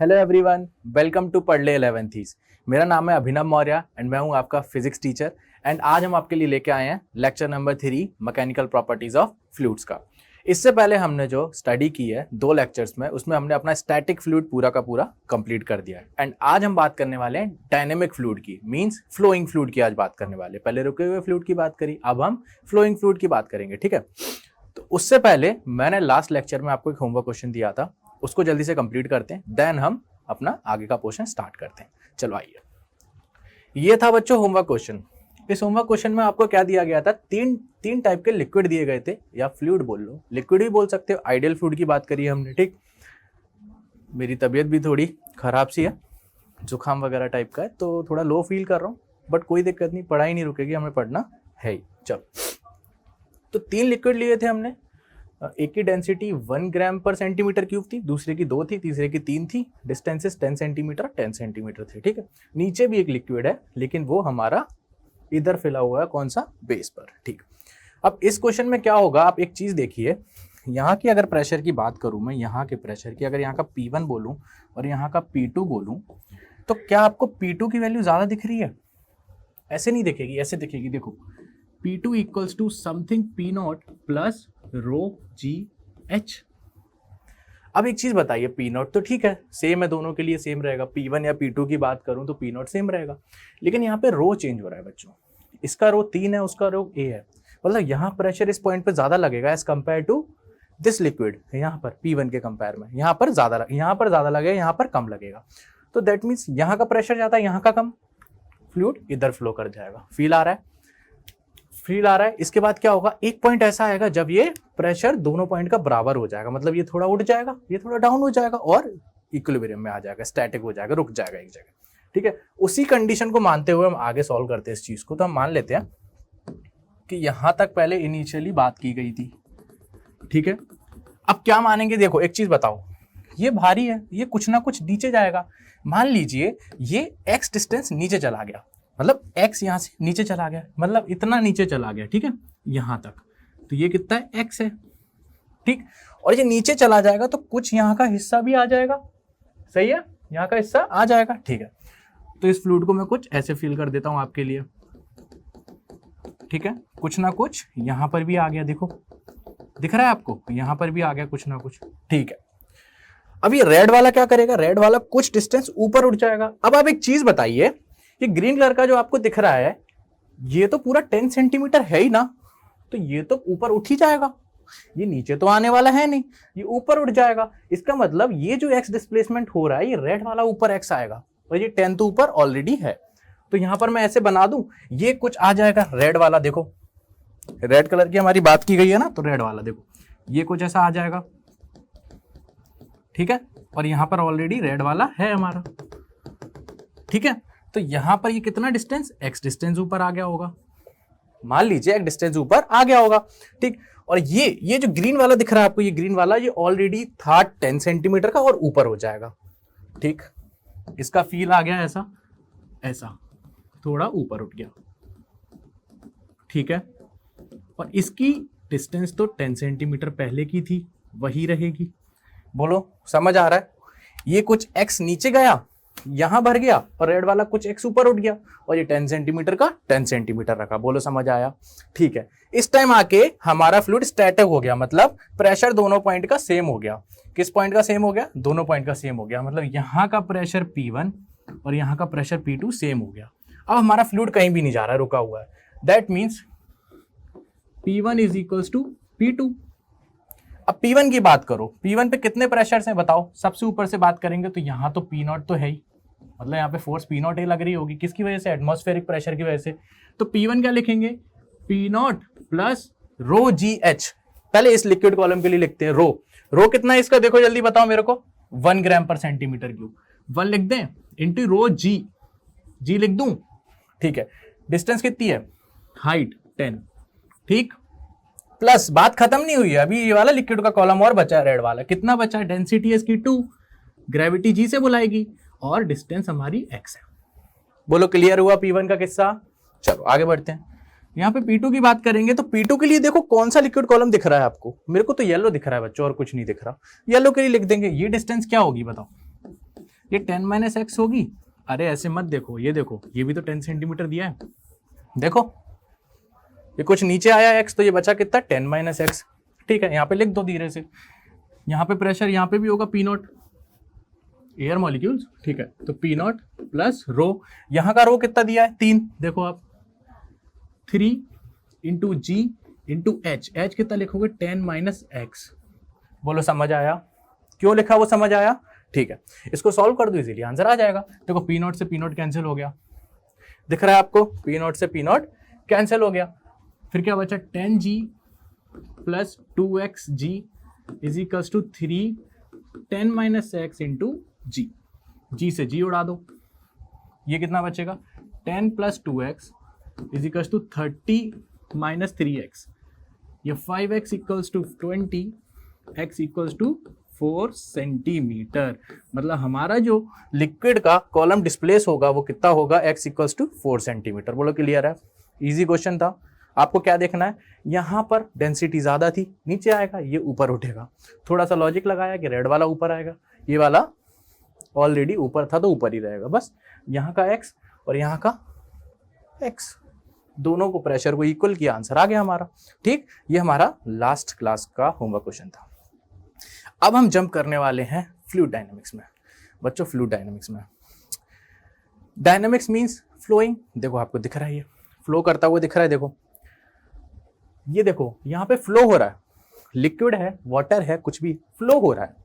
Hello everyone, welcome to पढ़ ले 11th। मेरा नाम है अभिनव मौर्य एंड मैं हूं आपका फिजिक्स टीचर। एंड आज हम आपके लिए लेके आए हैं lecture number 3 mechanical properties of fluids का। इससे पहले हमने जो स्टडी की है 2 लेक्चर्स में, उसमें हमने अपना स्टैटिक फ्लूइड पूरा का पूरा कंप्लीट कर दिया है। एंड आज हम बात करने वाले हैं डायनेमिक फ्लूइड की, मींस फ्लोइंग फ्लूइड की आज बात करने वाले। पहले रुके हुए फ्लूइड की बात करी, अब हम फ्लोइंग फ्लूइड की बात करेंगे, ठीक है। तो उससे पहले मैंने लास्ट लेक्चर में आपको एक होमवर्क क्वेश्चन दिया था, उसको जल्दी से कंप्लीट करते हैं, देन हम अपना आगे का पोर्शन स्टार्ट करते हैं। चलो आइए, ये था बच्चों होमवर्क क्वेश्चन। इस होमवर्क क्वेश्चन में आपको क्या दिया गया था, तीन टाइप के लिक्विड दिए गए थे, या फ्लूइड बोल लो, लिक्विड भी बोल सकते हो। आइडियल फ्लूइड की बात करी हमने, ठीक। मेरी तबीयत भी थोड़ी खराब सी है, जुकाम वगैरह टाइप का है, तो थोड़ा लो फील कर रहा हूँ, बट कोई दिक्कत नहीं, पढ़ाई नहीं रुकेगी, हमें पढ़ना है ही। चलो, तो 3 लिक्विड लिए थे हमने। एक की डेंसिटी 1 ग्राम पर सेंटीमीटर क्यूब थी, दूसरे की 2 थी, तीसरे की 3 थी। डिस्टेंसेस 10 सेंटीमीटर 10 सेंटीमीटर थे, ठीक है। नीचे भी एक लिक्विड है, लेकिन वो हमारा इधर फिला हुआ है, कौन सा, बेस पर, ठीक। अब इस क्वेश्चन में क्या होगा, आप एक चीज देखिए, यहाँ की अगर प्रेशर की बात करूं मैं, यहाँ के प्रेशर की, अगर यहाँ का P1 बोलूं और यहाँ का P2 बोलूं, तो क्या आपको P2 की वैल्यू ज्यादा दिख रही है? ऐसे नहीं दिखेगी, ऐसे दिखेगी, देखो। P2 equals to something P0 plus rho G H. अब एक चीज बताइए, P0 तो ठीक है, सेम है, दोनों के लिए सेम रहेगा। P1 या P2 की बात करूं तो P0 सेम रहेगा, लेकिन यहाँ पे रो चेंज हो रहा है बच्चों। इसका रो 3 है, उसका रो A है, मतलब यहाँ प्रेशर इस पॉइंट पे ज्यादा लगेगा as compare to this liquid. यहाँ पर P1 के कंपेयर में यहाँ पर ज्यादा लगेगा, यहाँ पर कम लगेगा। तो दैट मीन्स यहाँ का प्रेशर ज्यादा, यहाँ का कम, फ्लूइड इधर फ्लो कर जाएगा। फील आ रहा है? इसके बाद क्या होगा, एक पॉइंट ऐसा आएगा जब ये प्रेशर दोनों पॉइंट का बराबर हो जाएगा, मतलब ये थोड़ा उठ जाएगा, ये थोड़ा डाउन हो जाएगा और इक्विलिब्रियम में आ जाएगा, स्टैटिक हो जाएगा, रुक जाएगा एक जगह, ठीक है। उसी कंडीशन को मानते हुए हम आगे सॉल्व करते हैं इस चीज को। तो हम मान लेते हैं कि यहां तक पहले इनिशियली बात की गई थी, ठीक है। अब क्या मानेंगे, देखो एक चीज बताओ, ये भारी है, ये कुछ ना कुछ नीचे जाएगा। मान लीजिए ये x डिस्टेंस नीचे चला गया, मतलब x यहां से नीचे चला गया, मतलब इतना नीचे चला गया, ठीक है, यहां तक। तो ये कितना है, x है, ठीक। और ये नीचे चला जाएगा तो कुछ यहाँ का हिस्सा भी आ जाएगा, सही है, यहाँ का हिस्सा आ जाएगा, ठीक है। तो इस फ्लूइड को मैं कुछ ऐसे फील कर देता हूं आपके लिए, ठीक है। कुछ ना कुछ यहां पर भी आ गया, देखो दिख रहा है आपको, यहां पर भी आ गया कुछ ना कुछ, ठीक है। अब ये रेड वाला क्या करेगा, रेड वाला कुछ डिस्टेंस ऊपर उठ जाएगा। अब आप एक चीज बताइए, ये ग्रीन कलर का जो आपको दिख रहा है, ये तो पूरा 10 सेंटीमीटर है ही ना, तो ये तो ऊपर उठ ही जाएगा, ये नीचे तो आने वाला है नहीं, ये ऊपर उठ जाएगा। इसका मतलब ये जो x डिस्प्लेसमेंट हो रहा है, ये रेड वाला ऊपर x आएगा, और ये 10 तो ऊपर ऑलरेडी है। तो यहां पर मैं ऐसे बना दूं, ये कुछ आ जाएगा रेड वाला, देखो रेड कलर की हमारी बात की गई है ना, तो रेड वाला देखो, ये कुछ ऐसा आ जाएगा, ठीक है। और यहां पर ऑलरेडी रेड वाला है हमारा, ठीक है। तो यहां पर ये कितना डिस्टेंस, x डिस्टेंस ऊपर आ गया होगा, मान लीजिए x डिस्टेंस ऊपर आ गया होगा, ठीक। और ये जो ग्रीन वाला दिख रहा है आपको, ये ग्रीन वाला, ये ऑलरेडी था 10 सेंटीमीटर का और ऊपर हो जाएगा, ठीक। इसका फील आ गया ऐसा, ऐसा थोड़ा ऊपर उठ गया, ठीक है। और इसकी डिस्टेंस तो 10 सेंटीमीटर पहले की थी, वही रहेगी। बोलो समझ आ रहा है? ये कुछ x नीचे गया, यहां भर गया, और रेड वाला कुछ x ऊपर उठ गया, और ये 10 सेंटीमीटर का 10 सेंटीमीटर रखा। बोलो समझ आया? ठीक है। इस टाइम आके हमारा फ्लूइड स्टैटिक हो गया, मतलब प्रेशर दोनों पॉइंट का सेम हो गया। किस पॉइंट का सेम हो गया? दोनों पॉइंट का सेम हो गया, मतलब यहाँ का प्रेशर P1 और यहाँ का प्रेशर P2 सेम हो गया। अब हमारा फ्लूइड कहीं भी नहीं जा रहा है, रुका हुआ है। That means P1 is equals to P2। अब P1 की बात करो, P1 पे कितने प्रेशर हैं बताओ? सबसे ऊपर से बात करेंगे तो यहाँ तो P0 तो है ही, मतलब यहाँ पे फोर्स P0 लग रही होगी, किसकी वजह से? एटमॉस्फेरिक प्रेशर की वजह से। तो P1 क्या लिखेंगे? P0 plus rho G H. पहले इस लिक्विड कॉलम के लिए लिखते हैं रो कितना है इसका, देखो जल्दी बताओ मेरे को। 1 ग्राम पर सेंटीमीटर क्यूब, 1 लिख दें इंटू रो जी लिख दूं, ठीक है। डिस्टेंस कितनी है? हाइट 10, ठीक। प्लस बात खत्म नहीं हुई है, अभी ये वाला लिक्विड का कॉलम और बचा है, रेड वाला। कितना बचा है? डेंसिटी है इसकी 2, ग्रेविटी जी से बुलाएगी, और डिस्टेंस हमारी x है। बोलो क्लियर हुआ P1 का किस्सा? चलो आगे बढ़ते हैं। यहाँ पे P2 की बात करेंगे तो P2 के लिए देखो कौन सा लिक्विड कॉलम दिख रहा है आपको? मेरे को तो येलो दिख रहा है बच्चों, और कुछ नहीं दिख रहा। येलो के लिए लिख देंगे, ये डिस्टेंस क्या होगी बताओ? ये 10 माइनस एक्स होगी। अरे ऐसे मत देखो, ये देखो, ये भी तो 10 सेंटीमीटर दिया है, देखो ये कुछ नीचे आया एक्स, तो ये बचा कितना 10 माइनस एक्स। ठीक है, यहाँ पे लिख दो धीरे से। यहाँ पे प्रेशर यहाँ पे भी होगा पी नॉट, एयर मॉलिक्यूल्स। ठीक है, तो पी नॉट प्लस रो, यहाँ का रो कितना दिया है 3, देखो आप 3 इंटू जी इंटू एच, एच कितना लिखोगे 10 माइनस एक्स। बोलो समझ आया? क्यों लिखा वो समझ आया? ठीक है, इसको सॉल्व कर दो, इजीली आंसर आ जाएगा। देखो पी नॉट से पी नॉट कैंसिल हो गया, दिख रहा है आपको, पी नॉट से पी नॉट कैंसिल हो गया। फिर क्या बचा 10g plus 2xg is equals to 3 10 minus X into G, G से जी उड़ा दो, ये कितना बचेगा 10 plus 2x is equals to 30 minus 3x, ये 5x equals to 20, x equals to 4 centimetre. मतलब हमारा जो लिक्विड का कॉलम डिस्प्लेस होगा वो कितना होगा, x इक्वल्स टू 4 सेंटीमीटर। बोलो क्लियर है? इजी क्वेश्चन था। आपको क्या देखना है, यहाँ पर डेंसिटी ज्यादा थी, नीचे आएगा, ये ऊपर उठेगा। थोड़ा सा लॉजिक लगाया कि रेड वाला ऊपर आएगा, ये वाला ऑलरेडी ऊपर था तो ऊपर ही रहेगा। बस यहाँ का x और यहाँ का x, दोनों को प्रेशर को इक्वल किया, आंसर आ गया हमारा। ठीक, ये हमारा लास्ट क्लास का होमवर्क क्वेश्चन था। अब हम जंप करने वाले हैं फ्लूइड डायनामिक्स में। बच्चों फ्लूइड डायनामिक्स में, डायनामिक्स मींस फ्लोइंग। देखो आपको दिख रहा है, ये फ्लो करता हुआ दिख रहा है। देखो ये देखो, यहाँ पे फ्लो हो रहा है, लिक्विड है, वाटर है, कुछ भी फ्लो हो रहा है।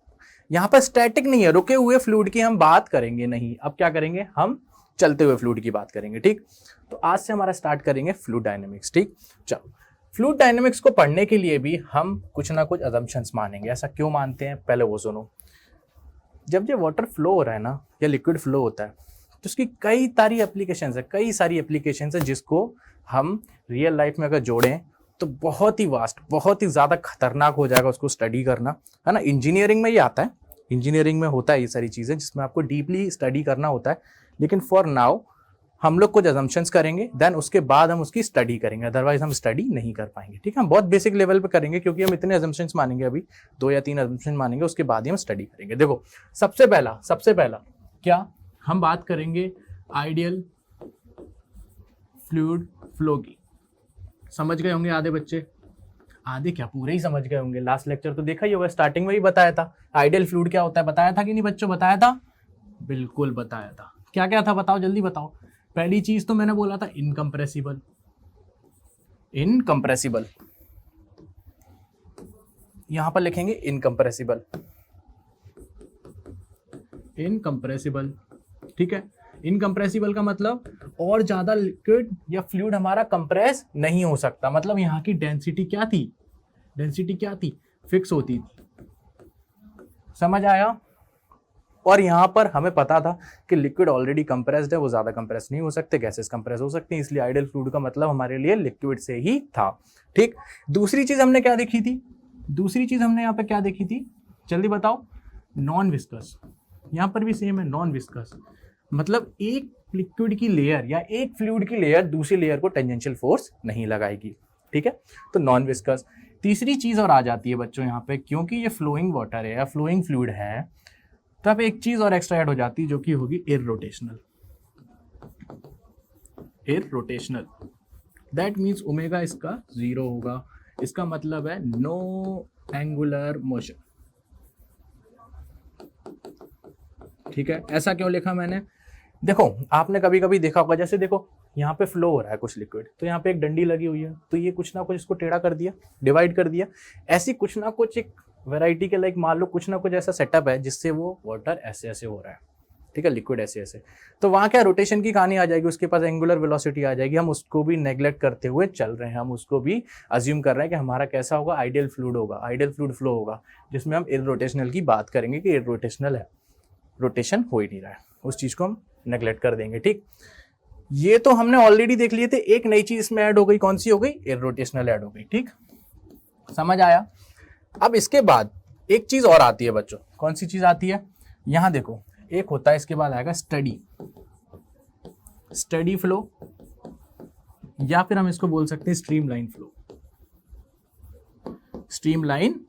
यहाँ पर स्टैटिक नहीं है, रुके हुए फ्लूइड की हम बात करेंगे नहीं। अब क्या करेंगे, हम चलते हुए फ्लूइड की बात करेंगे। ठीक, तो आज से हमारा स्टार्ट करेंगे फ्लूइड डायनामिक्स। ठीक, चलो फ्लूइड डायनामिक्स को पढ़ने के लिए भी हम कुछ ना कुछ अजम्पशंस मानेंगे। ऐसा क्यों मानते हैं, पहले वो सुनो। जब ये वाटर फ्लो हो रहा है ना, या लिक्विड फ्लो होता है, तो उसकी कई सारी एप्लीकेशंस है, कई सारी एप्लीकेशंस है, जिसको हम रियल लाइफ में अगर जोड़ें तो बहुत ही वास्ट, बहुत ही ज़्यादा खतरनाक हो जाएगा उसको स्टडी करना, है ना। इंजीनियरिंग में ये आता है, इंजीनियरिंग में होता है ये सारी चीज़ें, जिसमें आपको डीपली स्टडी करना होता है। लेकिन फॉर नाउ हम लोग कुछ अजम्पशंस करेंगे, देन उसके बाद हम उसकी स्टडी करेंगे, अदरवाइज हम स्टडी नहीं कर पाएंगे। ठीक है, हम बहुत बेसिक लेवल पे करेंगे, क्योंकि हम इतने अजम्पशंस मानेंगे, अभी 2 या 3 अजम्पशन मानेंगे, उसके बाद ही हम स्टडी करेंगे। देखो सबसे पहला क्या हम बात करेंगे, आइडियल फ्लूइड फ्लो की। समझ गए होंगे आधे बच्चे, आधे क्या पूरे ही समझ गए होंगे। लास्ट लेक्चर तो देखा ही होगा, स्टार्टिंग में ही बताया था आइडियल फ्लूइड क्या होता है, बताया था कि नहीं बच्चों, बताया था, बिल्कुल बताया था। क्या क्या था बताओ, जल्दी बताओ। पहली चीज तो मैंने बोला था इनकम्प्रेसिबल, इनकम्प्रेसिबल, यहां पर लिखेंगे इनकम्प्रेसिबल, इनकम्प्रेसिबल। ठीक है, इनकम्प्रेसिबल का मतलब और ज्यादा लिक्विड या फ्लूइड हमारा कंप्रेस नहीं हो सकता। मतलब यहाँ की डेंसिटी क्या थी, डेंसिटी क्या थी, फिक्स होती थी। समझ आया? और यहाँ पर हमें पता था कि लिक्विड ऑलरेडी कंप्रेस्ड है, वो ज्यादा कंप्रेस नहीं हो सकते, गैसेस कंप्रेस हो सकते हैं, इसलिए आइडियल फ्लूइड का मतलब हमारे लिए लिक्विड से ही था। ठीक, दूसरी चीज हमने क्या देखी थी, दूसरी चीज हमने यहाँ पे क्या देखी थी, जल्दी बताओ। नॉन विस्कस, यहाँ पर भी सेम है, नॉन विस्कस मतलब एक लिक्विड की लेयर या एक फ्लूइड की लेयर दूसरी लेयर को टेंजेंशियल फोर्स नहीं लगाएगी। ठीक है, तो नॉन विस्कस। तीसरी चीज और आ जाती है बच्चों यहाँ पे, क्योंकि ये फ्लोइंग वाटर है या फ्लोइंग फ्लूइड है, तब एक चीज और एक्स्ट्रा ऐड हो जाती है, जो कि होगी इररोटेशनल। इररोटेशनल दैट मीन्स ओमेगा इसका 0 होगा, इसका मतलब है नो एंगुलर मोशन। ठीक है, ऐसा क्यों लिखा मैंने, देखो आपने कभी कभी देखा होगा, जैसे देखो यहाँ पे फ्लो हो रहा है कुछ लिक्विड, तो यहाँ पे एक डंडी लगी हुई है, तो ये कुछ ना कुछ इसको टेढ़ा कर दिया, डिवाइड कर दिया। ऐसी कुछ ना कुछ एक वैरायटी के लाइक मान लो कुछ ना कुछ ऐसा सेटअप है जिससे वो वाटर ऐसे ऐसे हो रहा है। ठीक है, लिक्विड ऐसे ऐसे, तो वहाँ क्या रोटेशन की कहानी आ जाएगी, उसके पास एंगुलर वेलोसिटी आ जाएगी। हम उसको भी नेग्लेक्ट करते हुए चल रहे हैं, हम उसको भी अज्यूम कर रहे हैं कि हमारा कैसा होगा, आइडियल फ्लूइड होगा, आइडियल फ्लूइड फ्लो होगा, जिसमें हम इररोटेशनल की बात करेंगे कि इररोटेशनल है, रोटेशन हो ही नहीं रहा है, उस चीज को हम नेग्लेक्ट कर देंगे। ठीक, ये तो हमने ऑलरेडी देख लिए थे। एक नई चीज इसमें ऐड हो गई, कौन सी हो गई, इररोटेशनल ऐड हो गई। ठीक, समझ आया? अब इसके बाद एक चीज और आती है बच्चों, कौन सी चीज आती है, यहां देखो, एक होता है, इसके बाद आएगा स्टडी, स्टडी फ्लो, या फिर हम इसको बोल सकते हैं स्ट्रीमलाइन फ्लो, स्ट्रीमलाइन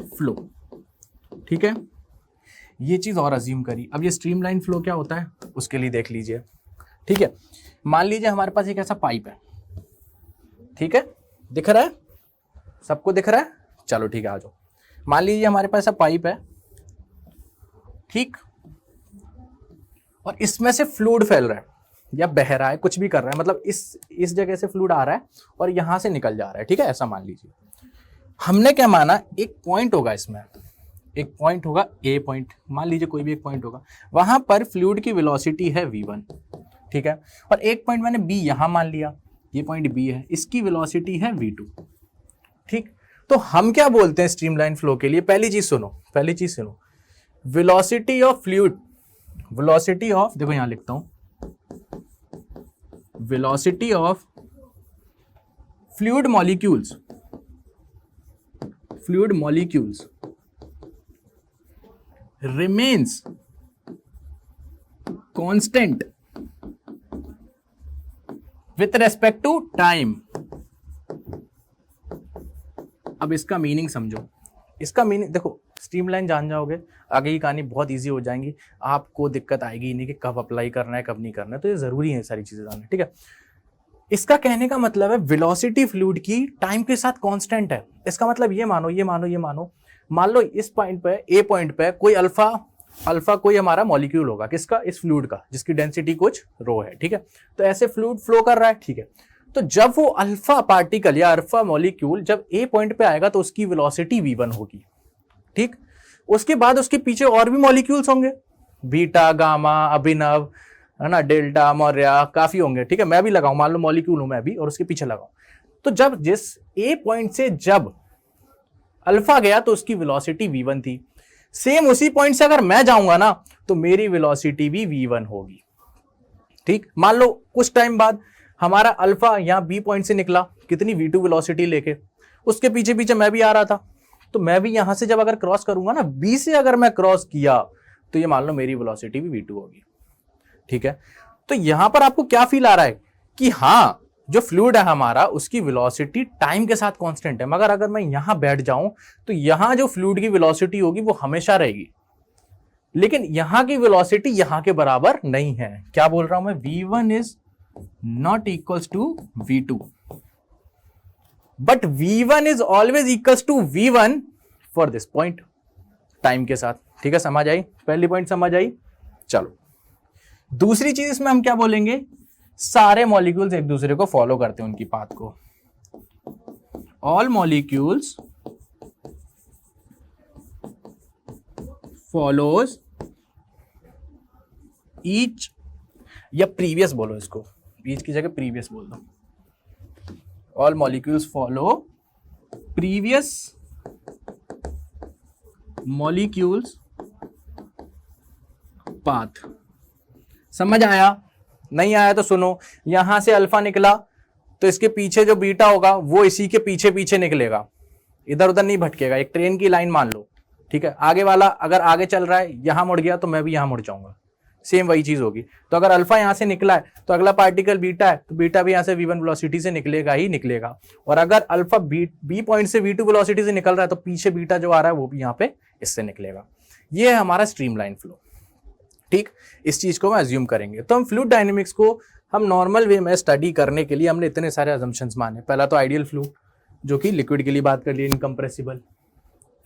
फ्लो। ठीक है, ये चीज और अज्यूम करी। अब ये स्ट्रीमलाइन फ्लो क्या होता है उसके लिए देख लीजिए, ठीक है। मान लीजिए हमारे पास एक ऐसा पाइप है, ठीक है, दिख रहा है सबको, दिख रहा है, चलो ठीक है, आ जाओ। मान लीजिए हमारे पास ऐसा पाइप है, ठीक, और इसमें से फ्लूइड फैल रहा है या बह रहा है, कुछ भी कर रहा है, मतलब इस जगह से फ्लूइड आ रहा है और यहां से निकल जा रहा है, ठीक है, ऐसा मान लीजिए। हमने क्या माना, एक पॉइंट होगा इसमें, एक पॉइंट होगा ए पॉइंट, मान लीजिए कोई भी एक पॉइंट होगा, वहां पर फ्लूइड की वेलोसिटी है v1, ठीक है, और एक पॉइंट मैंने बी यहां मान लिया, ये पॉइंट बी है, इसकी वेलोसिटी है v2, ठीक। तो हम क्या बोलते हैं स्ट्रीमलाइन फ्लो के लिए, पहली चीज सुनो, velocity of fluid, velocity of, देखो यहां लिखता हूं, velocity of fluid molecules remains constant with respect to time। अब इसका मीनिंग समझो, इसका मीनिंग देखो, स्ट्रीमलाइन जान जाओगे आगे की कहानी बहुत इजी हो जाएंगी, आपको दिक्कत आएगी नहीं कि कब अप्लाई करना है कब नहीं करना है, तो ये जरूरी है सारी चीजें जानना, ठीक है। इसका कहने का मतलब है वेलोसिटी फ्लूइड की टाइम के साथ कांस्टेंट है। इसका मतलब ये मानो मान लो इस पॉइंट पे, ए पॉइंट पे कोई अल्फा कोई हमारा मॉलिक्यूल होगा, किसका, इस फ्लूइड का, जिसकी डेंसिटी कुछ रो है, ठीक है। तो ऐसे फ्लूइड फ्लो कर रहा है, ठीक है। तो जब वो अल्फा पार्टिकल या अल्फा मॉलिक्यूल जब ए पॉइंट पे आएगा तो उसकी वेलोसिटी v1 होगी, ठीक। उसके बाद उसके पीछे और भी मॉलिक्यूल्स होंगे, बीटा, गामा, अभिनव, है ना, डेल्टा, मौर्या, काफी होंगे, ठीक है। मैं भी लगाऊं, मान लो मॉलिक्यूल हूं मैं भी और उसके पीछे लगाऊं, तो जब जिस ए पॉइंट से जब अल्फा गया तो उसकी वेलोसिटी v1 थी, सेम उसी पॉइंट से अगर मैं जाऊंगा ना तो मेरी वेलोसिटी भी v1 होगी, ठीक। मान लो कुछ टाइम बाद हमारा अल्फा यहां बी पॉइंट से निकला, कितनी v2 वेलोसिटी लेके, उसके पीछे पीछे मैं भी आ रहा था, तो मैं भी यहां से जब अगर क्रॉस करूंगा ना, बी से अगर मैं क्रॉस किया तो ये मान लो मेरी वेलोसिटी भी v2 होगी, ठीक है। तो यहां पर आपको क्या फील आ रहा है कि हाँ, जो फ्लूइड है हमारा उसकी वेलोसिटी टाइम के साथ कांस्टेंट है, मगर अगर मैं यहां बैठ जाऊं तो यहां जो फ्लूइड की वेलोसिटी होगी वो हमेशा रहेगी, लेकिन यहां की वेलोसिटी यहां के बराबर नहीं है। क्या बोल रहा हूं मैं, v1 is not equals to v2, but v1 is always equals to v1 for this point, time के साथ, ठीक है। समझ आई, पहली पॉइंट समझ आई। चलो दूसरी चीज इसमें हम क्या बोलेंगे, सारे मॉलिक्यूल्स एक दूसरे को फॉलो करते हैं, उनकी पाथ को, ऑल मॉलिक्यूल्स फॉलोज ईच, या प्रीवियस बोलो इसको, ईच की जगह प्रीवियस बोल दो, all molecules follow previous molecules path. समझ आया, नहीं आया तो सुनो, यहां से अल्फा निकला तो इसके पीछे जो बीटा होगा वो इसी के पीछे पीछे निकलेगा, इधर उधर नहीं भटकेगा, एक ट्रेन की लाइन मान लो, ठीक है। आगे वाला अगर आगे चल रहा है, यहां मुड़ गया तो मैं भी यहां मुड़ जाऊंगा, सेम वही चीज होगी। तो अगर अल्फा यहां से निकला है तो अगला पार्टिकल बीटा है, तो बीटा भी यहां से v1 वेलोसिटी से निकलेगा ही निकलेगा, और अगर अल्फा बी पॉइंट से v2 वेलोसिटी से निकल रहा है तो पीछे बीटा जो आ रहा है वो भी यहाँ पे इससे निकलेगा। ये है हमारा स्ट्रीमलाइन फ्लो, ठीक। इस चीज को हम अज्यूम करेंगे। तो हम फ्लूइड डायनेमिक्स को हम नॉर्मल वे में स्टडी करने के लिए हमने इतने सारे अजम्पशंस माने। पहला तो आइडियल फ्लो, जो कि लिक्विड के लिए बात कर ली, इनकम्प्रेसिबल,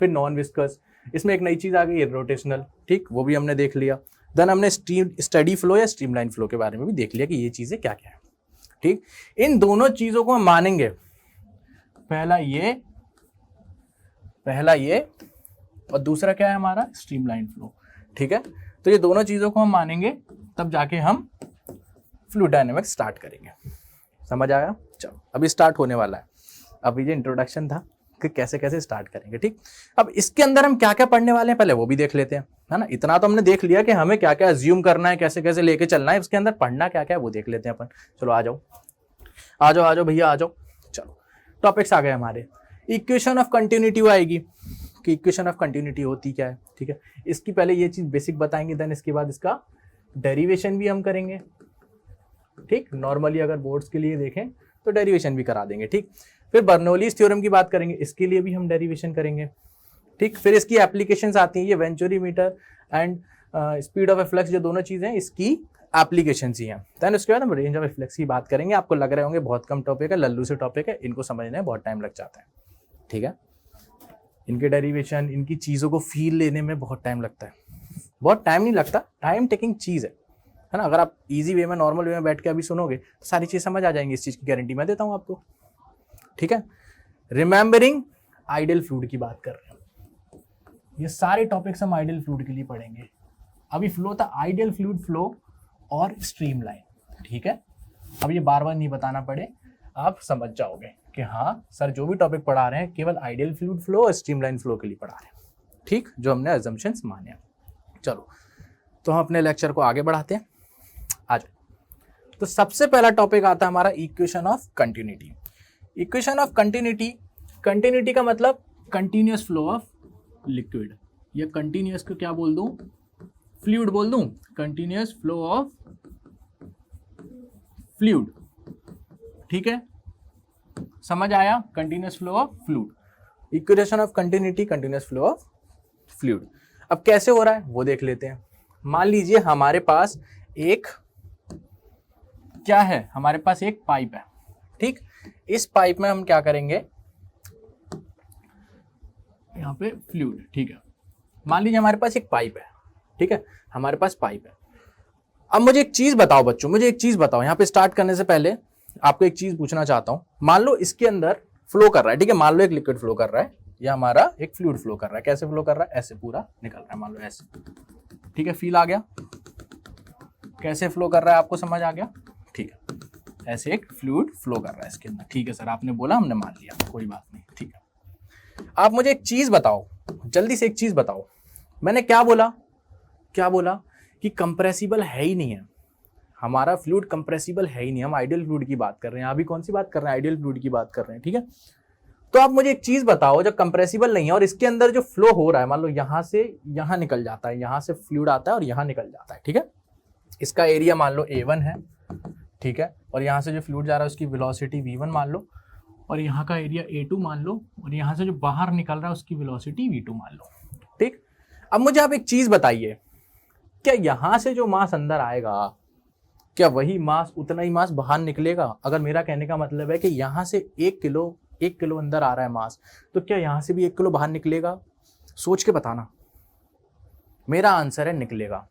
फिर नॉन विस्कस, इसमें एक नई चीज आ गई इरोटेशनल, ठीक, वो भी हमने देख लिया। देन हमने स्टडी फ्लो या स्ट्रीमलाइन फ्लो के बारे में भी देख लिया कि ये चीजें क्या क्या है, ठीक। इन दोनों चीजों को हम मानेंगे, पहला ये और दूसरा क्या है हमारा, स्ट्रीमलाइन फ्लो, ठीक है। तो ये दोनों चीजों को हम मानेंगे तब जाके हम फ्लूइड डायनेमिक्स स्टार्ट करेंगे। समझ आया, चलो अभी स्टार्ट होने वाला है। अभी ये इंट्रोडक्शन था कि कैसे कैसे स्टार्ट करेंगे, ठीक। अब इसके अंदर हम क्या क्या पढ़ने वाले हैं पहले वो भी देख लेते हैं, है ना। इतना तो हमने देख लिया कि हमें क्या क्या अज्यूम करना है, कैसे कैसे लेके चलना है, इसके अंदर पढ़ना क्या क्या है वो देख लेते हैं अपन। चलो आ जाओ भैया आ जाओ। चलो टॉपिक्स आ गए हमारे। इक्वेशन ऑफ कंटिन्यूटी आएगी कि इक्वेशन ऑफ कंटिन्यूटी होती क्या है, ठीक है। इसकी पहले ये चीज बेसिक बताएंगे, देन इसके बाद इसका डेरिवेशन भी हम करेंगे, ठीक। नॉर्मली अगर बोर्ड्स के लिए देखें तो डेरिवेशन भी करा देंगे, ठीक। फिर बर्नौलीज थ्योरम की बात करेंगे, इसके लिए भी हम डेरिवेशन करेंगे, ठीक। फिर इसकी एप्लीकेशंस आती हैं, ये venturi meter and speed of efflux, जो दोनों चीज़ें इसकी एप्लीकेशन ही हैं। देन उसके बाद हम रेंज ऑफ एफ्लक्स की बात करेंगे। आपको लग रहे होंगे बहुत कम टॉपिक है, लल्लू से टॉपिक है, इनको समझने में बहुत टाइम लग जाता है, ठीक है। इनके डेरिवेशन, इनकी चीज़ों को फील लेने में बहुत टाइम लगता है। बहुत टाइम नहीं लगता, टाइम टेकिंग चीज़ है ना। अगर आप इजी वे में, नॉर्मल वे में बैठ के अभी सुनोगे तो सारी चीज़ समझ आ जाएंगी, इस चीज़ की गारंटी मैं देता हूँ आपको, ठीक है। रिमेंबरिंग आइडियल फ्लूइड की बात कर रहे हैं, ये सारे टॉपिक्स हम आइडियल फ्लूइड के लिए पढ़ेंगे। अभी फ्लो था आइडियल फ्लूइड फ्लो और स्ट्रीमलाइन, ठीक है। अब ये बार बार नहीं बताना पड़े, आप समझ जाओगे कि हाँ सर जो भी टॉपिक पढ़ा रहे हैं केवल आइडियल फ्लूइड फ्लो और स्ट्रीमलाइन फ्लो के लिए पढ़ा रहे हैं, ठीक, जो हमने अजम्पशंस माने हैं। चलो तो हम अपने लेक्चर को आगे बढ़ाते हैं, आ जाओ। तो सबसे पहला टॉपिक आता है हमारा equation of continuity. Equation of continuity, continuity का मतलब कंटिन्यूअस फ्लो ऑफ लिक्विड, या कंटिन्यूअस को क्या बोल दूं, फ्लूइड बोल दूं, कंटिन्यूअस फ्लो ऑफ फ्लूइड, ठीक है, समझ आया, continuous flow of fluid, equation of continuity, continuous flow of fluid. अब कैसे हो रहा है वो देख लेते हैं। मान लीजिए हमारे पास एक क्या है, हमारे पास एक पाइप है, ठीक। इस पाइप में हम क्या करेंगे, यहाँ पे फ्लूइड, ठीक है। मान लीजिए हमारे पास एक पाइप है, ठीक है, हमारे पास पाइप है। अब मुझे एक चीज बताओ बच्चों, मुझे एक चीज बताओ, यहाँ पे स्टार्ट करने से पहले आपको एक चीज पूछना चाहता हूं। मान लो इसके अंदर फ्लो कर रहा है, ठीक है, मान लो एक लिक्विड फ्लो कर रहा है या हमारा एक फ्लूइड फ्लो कर रहा है। कैसे फ्लो कर रहा है, ऐसे पूरा निकल रहा है, मान लो ऐसे, ठीक है, फील आ गया, कैसे फ्लो कर रहा है आपको समझ आ गया, ठीक है, ऐसे एक फ्लूइड फ्लो कर रहा है इसके अंदर, ठीक है सर, आपने बोला हमने मान लिया, कोई बात नहीं, ठीक है। आप मुझे एक चीज बताओ, जल्दी से एक चीज बताओ, मैंने क्या बोला कि कंप्रेसिबल है ही नहीं है, हमारा फ्लूइड कंप्रेसिबल है ही नहीं, हम आइडियल फ्लूइड की बात कर रहे हैं, अभी कौन सी बात कर रहे हैं, आइडियल फ्लूइड की बात कर रहे हैं, ठीक है। तो आप मुझे एक चीज बताओ, जब कंप्रेसिबल नहीं है और इसके अंदर जो फ्लो हो रहा है, मान लो यहां से यहां निकल जाता है, यहां से फ्लूइड आता है और यहां निकल जाता है, ठीक है, इसका एरिया मान लो A1 है, ठीक है, और यहां से जो फ्लूइड जा रहा है उसकी वेलोसिटी V1 मान लो, और यहाँ का एरिया A2 मान लो, और यहाँ से जो बाहर निकल रहा है उसकी वेलोसिटी V2 मान लो, ठीक। अब मुझे आप एक चीज बताइए, क्या यहां से जो मास अंदर आएगा, क्या वही मास, उतना ही मास बाहर निकलेगा? अगर मेरा कहने का मतलब है कि यहां से 1 किलो अंदर आ रहा है मास, तो क्या यहां से भी 1 किलो बाहर निकलेगा? सोच के बताना। मेरा आंसर है निकलेगा।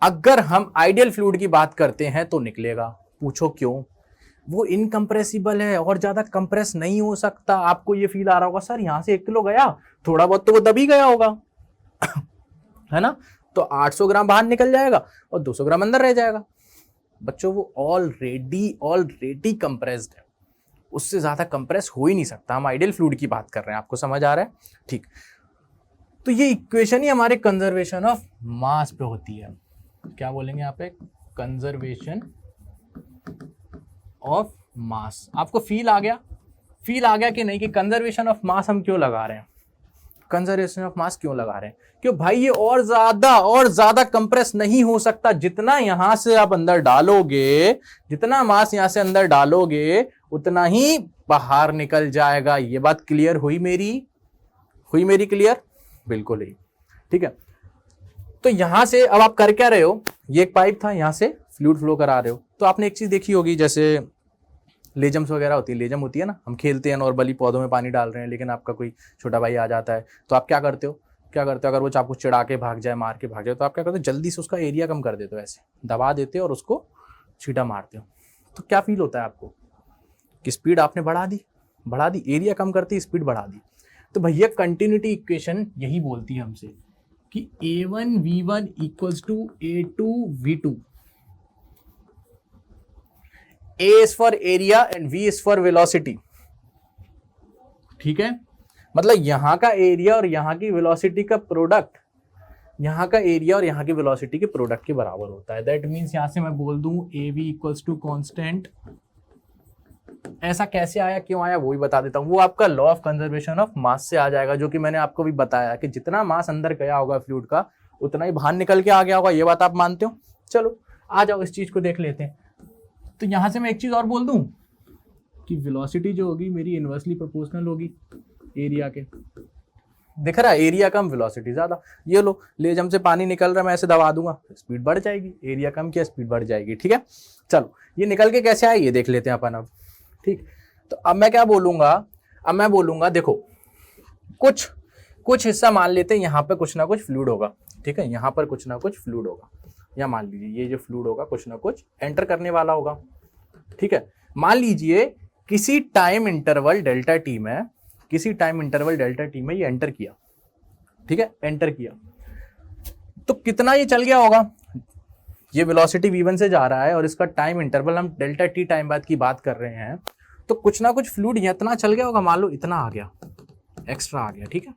अगर हम आइडियल फ्लूइड की बात करते हैं तो निकलेगा। पूछो क्यों? वो इनकम्प्रेसिबल है और ज्यादा कंप्रेस नहीं हो सकता। आपको ये फील आ रहा होगा सर यहां से 1 किलो गया, थोड़ा बहुत तो वो दबी गया होगा है ना, तो 800 ग्राम बाहर निकल जाएगा और 200 ग्राम अंदर रह जाएगा। बच्चों वो ऑलरेडी कंप्रेस्ड है, उससे ज्यादा कंप्रेस हो ही नहीं सकता। हम आइडियल फ्लूइड की बात कर रहे हैं, आपको समझ आ रहा है? ठीक, तो ये इक्वेशन ही हमारे कंजर्वेशन ऑफ मास पे होती है। क्या बोलेंगे यहाँ पे? Conservation of mass. आपको फील आ गया कि नहीं कि कंजर्वेशन ऑफ मास हम क्यों लगा रहे हैं? कंजर्वेशन ऑफ मास क्यों लगा रहे हैं? क्यों भाई, ये और ज्यादा कंप्रेस नहीं हो सकता। जितना यहां से आप अंदर डालोगे, जितना मास यहां से अंदर डालोगे, उतना ही बाहर निकल जाएगा। ये बात क्लियर हुई मेरी क्लियर? बिल्कुल ही, ठीक है। तो यहां से अब आप कर क्या रहे हो? ये एक पाइप था, यहां से फ्लूइड फ्लो करा रहे हो। तो आपने एक चीज देखी होगी, जैसे लेजम्स वगैरह होती है, लेजम होती है ना, हम खेलते हैं नॉर्मली, पौधों में पानी डाल रहे हैं, लेकिन आपका कोई छोटा भाई आ जाता है, तो आप क्या करते हो? अगर वो आपको चिढ़ा के भाग जाए, मार के भाग जाए, तो आप क्या करते हो? जल्दी से उसका एरिया कम कर देते हो, ऐसे दबा देते हो और उसको छींटा मारते हो। तो क्या फील होता है आपको? कि स्पीड आपने बढ़ा दी, एरिया कम करती, स्पीड बढ़ा दी। तो भैया कंटिन्यूटी इक्वेशन यही बोलती है हमसे कि A1 V1 equals to A2 V2। A is for area and V is for velocity, ठीक है। मतलब यहां का एरिया और यहां की वेलोसिटी का प्रोडक्ट, यहां का एरिया और यहां की वेलोसिटी के प्रोडक्ट के बराबर होता है। दैट मीन्स यहां से मैं बोल दूं AV इक्वल्स टू कांस्टेंट। ऐसा कैसे आया, क्यों आया, वो भी बता देता हूं। वो आपका law of conservation of mass से आ जाएगा, जो कि मैंने आपको भी बताया कि जितना मास अंदर गया होगा फ्लूइड का, उतना ही बाहर निकल के आ गया होगा। ये बात आप मानते हो? चलो आ जाओ, इस चीज को देख लेते हैं। तो यहां से मैं एक चीज और बोल दूं कि वेलोसिटी जो होगी मेरी इनवर्सली प्रोपोर्शनल होगी एरिया के। दिख रहा है, एरिया कम वेलोसिटी ज्यादा। ये लो लेजम से पानी निकल रहा है, मैं ऐसे दबा दूंगा स्पीड बढ़ जाएगी, एरिया कम किया स्पीड बढ़ जाएगी। ठीक है, चलो ये निकल के कैसे आए ये देख लेते हैं अपन अब। ठीक, तो अब मैं क्या बोलूंगा, अब मैं बोलूंगा देखो कुछ हिस्सा मान लेते हैं यहाँ पे कुछ ना कुछ फ्लूइड होगा। ठीक है, यहाँ पर कुछ ना कुछ फ्लूइड होगा, या मान लीजिए ये जो फ्लूइड होगा कुछ ना कुछ एंटर करने वाला होगा। ठीक है, मान लीजिए किसी टाइम इंटरवल डेल्टा टी में, किसी टाइम इंटरवल डेल्टा टी में ये एंटर किया। ठीक है, एंटर किया तो कितना ये चल गया होगा, ये वेलोसिटी v1 से जा रहा है और इसका टाइम इंटरवल हम डेल्टा टी टाइम बाद की बात कर रहे हैं, तो कुछ ना कुछ फ्लूइड इतना चल गया होगा, मान लो इतना आ गया, एक्स्ट्रा आ गया। ठीक है,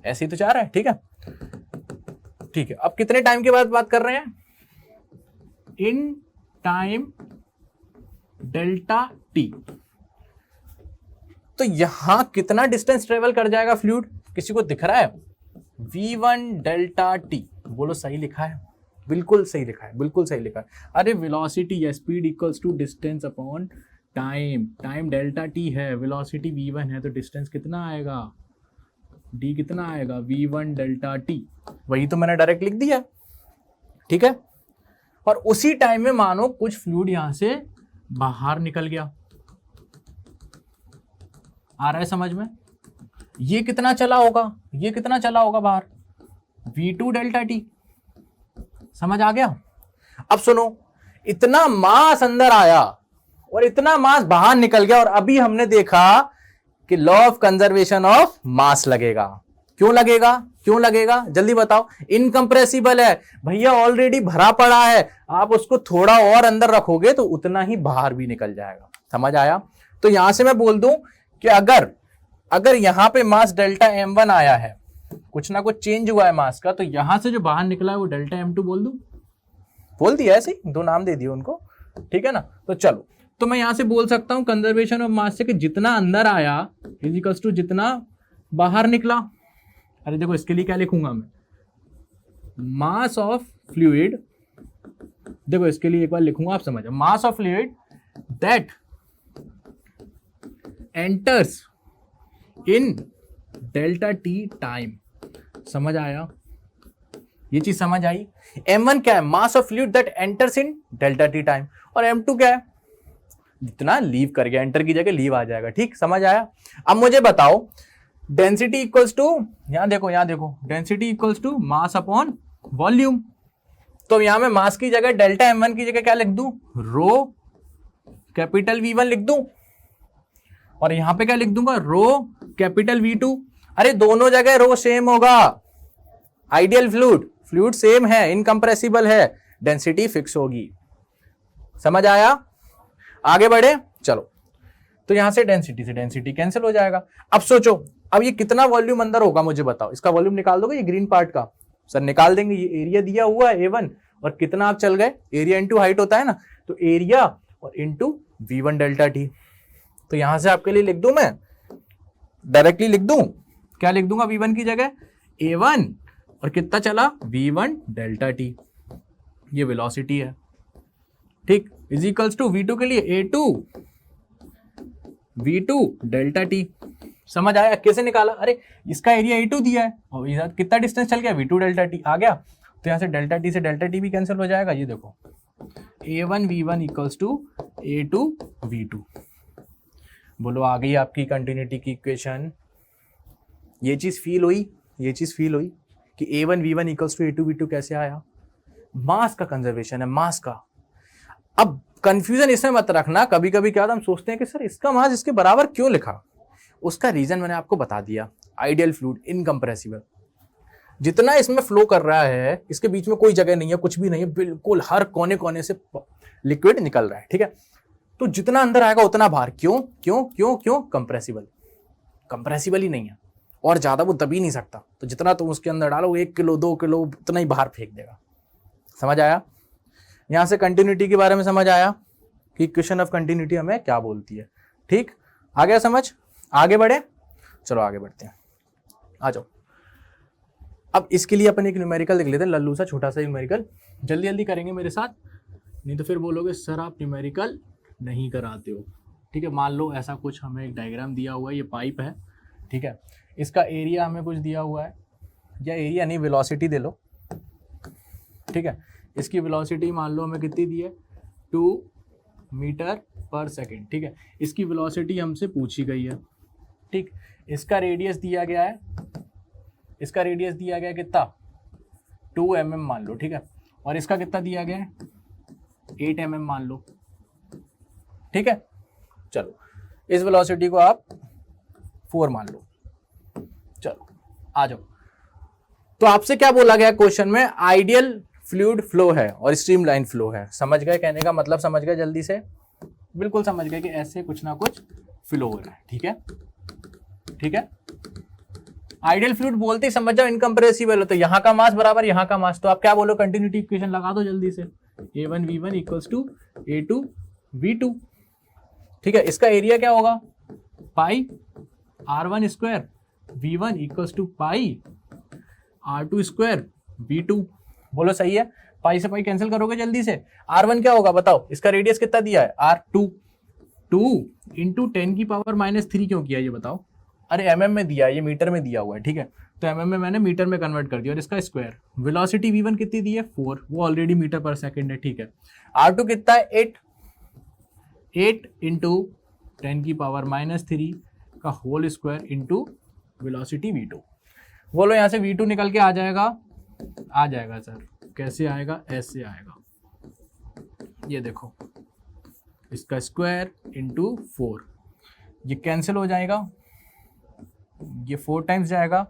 ऐसे ही तो चाह रहा है। ठीक है, ठीक है, अब कितने टाइम के बाद बात कर रहे हैं, इन टाइम डेल्टा टी। तो यहां कितना डिस्टेंस ट्रेवल कर जाएगा फ्लूइड, किसी को दिख रहा है, v1 डेल्टा टी। बोलो सही लिखा है, बिल्कुल सही लिखा है, बिल्कुल सही लिखा है। अरे वेलोसिटी या speed equals to distance upon time, time delta T है, वेलोसिटी v1 है, तो डिस्टेंस कितना आएगा, d कितना आएगा, v1 डेल्टा टी। वही तो मैंने डायरेक्ट लिख दिया। ठीक है, और उसी टाइम में मानो कुछ फ्लूइड यहां से बाहर निकल गया, आ रहा है समझ में, ये कितना चला होगा, ये कितना चला होगा बाहर, v2 डेल्टा टी। समझ आ गया। अब सुनो, इतना मास अंदर आया और इतना मास बाहर निकल गया, और अभी हमने देखा कि law of conservation of mass लगेगा। क्यों लगेगा, क्यों लगेगा जल्दी बताओ, इनकंप्रेसिबल है भैया, ऑलरेडी भरा पड़ा है, आप उसको थोड़ा और अंदर रखोगे तो उतना ही बाहर भी निकल जाएगा। समझ आया। तो यहां से मैं बोल दूं कि अगर यहां पे मास डेल्टा m1 आया है, कुछ ना कुछ चेंज हुआ है मास का, तो यहां से जो बाहर निकला है वो डेल्टा m2 बोल दूं, बोल दिया ऐसे ही, दो नाम दे दिए उनको। ठीक है ना, तो चलो, तो मैं यहां से बोल सकता हूं कंजर्वेशन ऑफ मास से कि जितना अंदर आया इज इक्वल्स टू जितना बाहर निकला। अरे देखो इसके लिए क्या लिखूंगा मैं, मास ऑफ फ्लूइड, देखो इसके लिए एक बार लिखूंगा, आप समझो, mass of fluid that enters in delta T time. समझ आया, ये चीज समझ आई। m1 क्या है, mass of fluid that enters in delta T time, और m2 क्या है, जितना लीव कर गया, एंटर की जगह लीव आ जाएगा। ठीक, समझ आया। अब मुझे बताओ डेंसिटी इक्वल्स टू, यहां देखो density equals to mass upon volume. तो यहां मैं मास की जगह डेल्टा m1 की जगह क्या लिख दूं, रो कैपिटल v1 लिख दूं, और यहां पे क्या लिख दूंगा, रो कैपिटल v2। अरे दोनों जगह रो सेम होगा, आइडियल फ्लूइड सेम है, इनकंप्रेसिबल है, डेंसिटी फिक्स होगी। समझ आया, आगे बढ़े चलो। तो यहां से डेंसिटी कैंसिल हो जाएगा। अब सोचो, अब ये कितना वॉल्यूम अंदर होगा मुझे बताओ, इसका वॉल्यूम निकाल दोगे, ये ग्रीन पार्ट का सर निकाल देंगे। ये एरिया दिया हुआ है a1, और कितना आप चल गए, एरिया इंटू हाइट होता है ना, तो एरिया और इंटू v1 डेल्टा टी। तो यहां से आपके लिए लिख दूं, मैं डायरेक्टली लिख दूं, क्या लिख दूंगा, v1 की जगह a1 और कितना चला, v1 डेल्टा टी, ये वेलोसिटी है। ठीक, इज इक्वल्स टू v2 के लिए a2 v2 डेल्टा टी। समझ आया, कैसे निकाला, अरे इसका एरिया a2 दिया है और इधर कितना डिस्टेंस चल गया, v2 डेल्टा टी आ गया, तो यहां से डेल्टा टी भी कैंसिल हो जाएगा। ये देखो a1 v1 equals to a2 v2। बोलो आ गई आपकी कंटिन्यूटी की इक्वेशन। ये चीज फील हुई, ये चीज फील हुई कि a1 v1 equals to a2 v2 कैसे आया, मास का कंजर्वेशन है, मास का। अब कंफ्यूजन इसमें मत रखना, कभी कभी क्या हम सोचते हैं कि सर इसका मास इसके बराबर क्यों लिखा, उसका रीजन मैंने आपको बता दिया, आइडियल फ्लूइड, इनकंप्रेसिबल। जितना इसमें फ्लो कर रहा है, इसके बीच में कोई जगह नहीं है, कुछ भी नहीं है, बिल्कुल हर कोने कोने से लिक्विड निकल रहा है। ठीक है, तो जितना अंदर आएगा उतना बाहर। क्यों क्यों क्यों क्यों, कंप्रेसिबल ही नहीं है, और ज्यादा वो दब ही नहीं सकता, तो जितना तुम उसके अंदर डालो 1 किलो 2 किलो उतना ही बाहर फेंक देगा। समझ आया, यहां से कंटिन्यूटी के बारे में समझ आया कि इक्वेशन ऑफ कंटिन्यूटी हमें क्या बोलती है। ठीक, आ गया समझ, आगे बढ़े, चलो आगे बढ़ते हैं, आ जाओ। अब इसके लिए अपन एक न्यूमेरिकल देख लेते हैं, लल्लू सा छोटा सा न्यूमेरिकल, जल्दी जल्दी करेंगे मेरे साथ, नहीं तो फिर बोलोगे सर आप न्यूमेरिकल नहीं कराते हो। ठीक है, मान लो ऐसा कुछ हमें एक डायग्राम दिया हुआ है, ये पाइप है। ठीक है, इसका एरिया हमें कुछ दिया हुआ है, या एरिया नहीं, वेलोसिटी दे लो, ठीक है। इसकी वेलोसिटी मान लो हमें कितनी दी है, 2 मीटर पर सेकेंड, ठीक है। इसकी वेलोसिटी हमसे पूछी गई है, ठीक। इसका रेडियस दिया गया है, इसका रेडियस दिया गया है कितना, 2 mm मान लो, ठीक है। और इसका कितना दिया गया है, 8 mm मान लो, ठीक है। चलो इस वेलोसिटी को आप 4 मान लो। चलो आ जाओ। तो आपसे क्या बोला गया क्वेश्चन में, आइडियल फ्लूइड फ्लो है और स्ट्रीमलाइन फ्लो है। समझ गए, कहने का मतलब समझ गए जल्दी से, बिल्कुल समझ गए कि ऐसे कुछ ना कुछ फ्लो हो रहा है, ठीक है, ठीक है। आइडियल फ्लूइड बोलते ही समझ जाओ इनकम्प्रेसिबल हो, तो यहाँ का मास बराबर यहाँ का मास, तो आप क्या बोलो, कंटिन्यूटी इक्वेशन लगा दो जल्दी से, A1V1 इक्वल्स टू A2V2, ठीक है। इसका एरिया क्या होगा, pi R1 square V1 equals to pi R2 square V2, बोलो सही है। पाई से पाई कैंसिल करोगे जल्दी से, R1 क्या होगा बताओ, इसका रेडियस कितना दिया है, R2, 2 इंटू 10 की पावर -3 क्यों किया ये बताओ, अरे mm में दिया है, ये मीटर में दिया हुआ है, ठीक है। तो mm में मैंने मीटर में कन्वर्ट कर दिया, और इसका स्क्वायर। वेलोसिटी v1 कितनी दी है, 4, वो ऑलरेडी मीटर पर सेकंड है, ठीक है। R2 कितना है, 8 इंटू 10 की पावर -3 का whole square into velocity v2। बोलो यहाँ से v2 निकल के आ जाएगा सर, कैसे आएगा, ऐसे आएगा, ये देखो, इसका स्क्वायर इंटू 4, ये कैंसिल हो जाएगा, ये 4 टाइम्स जाएगा,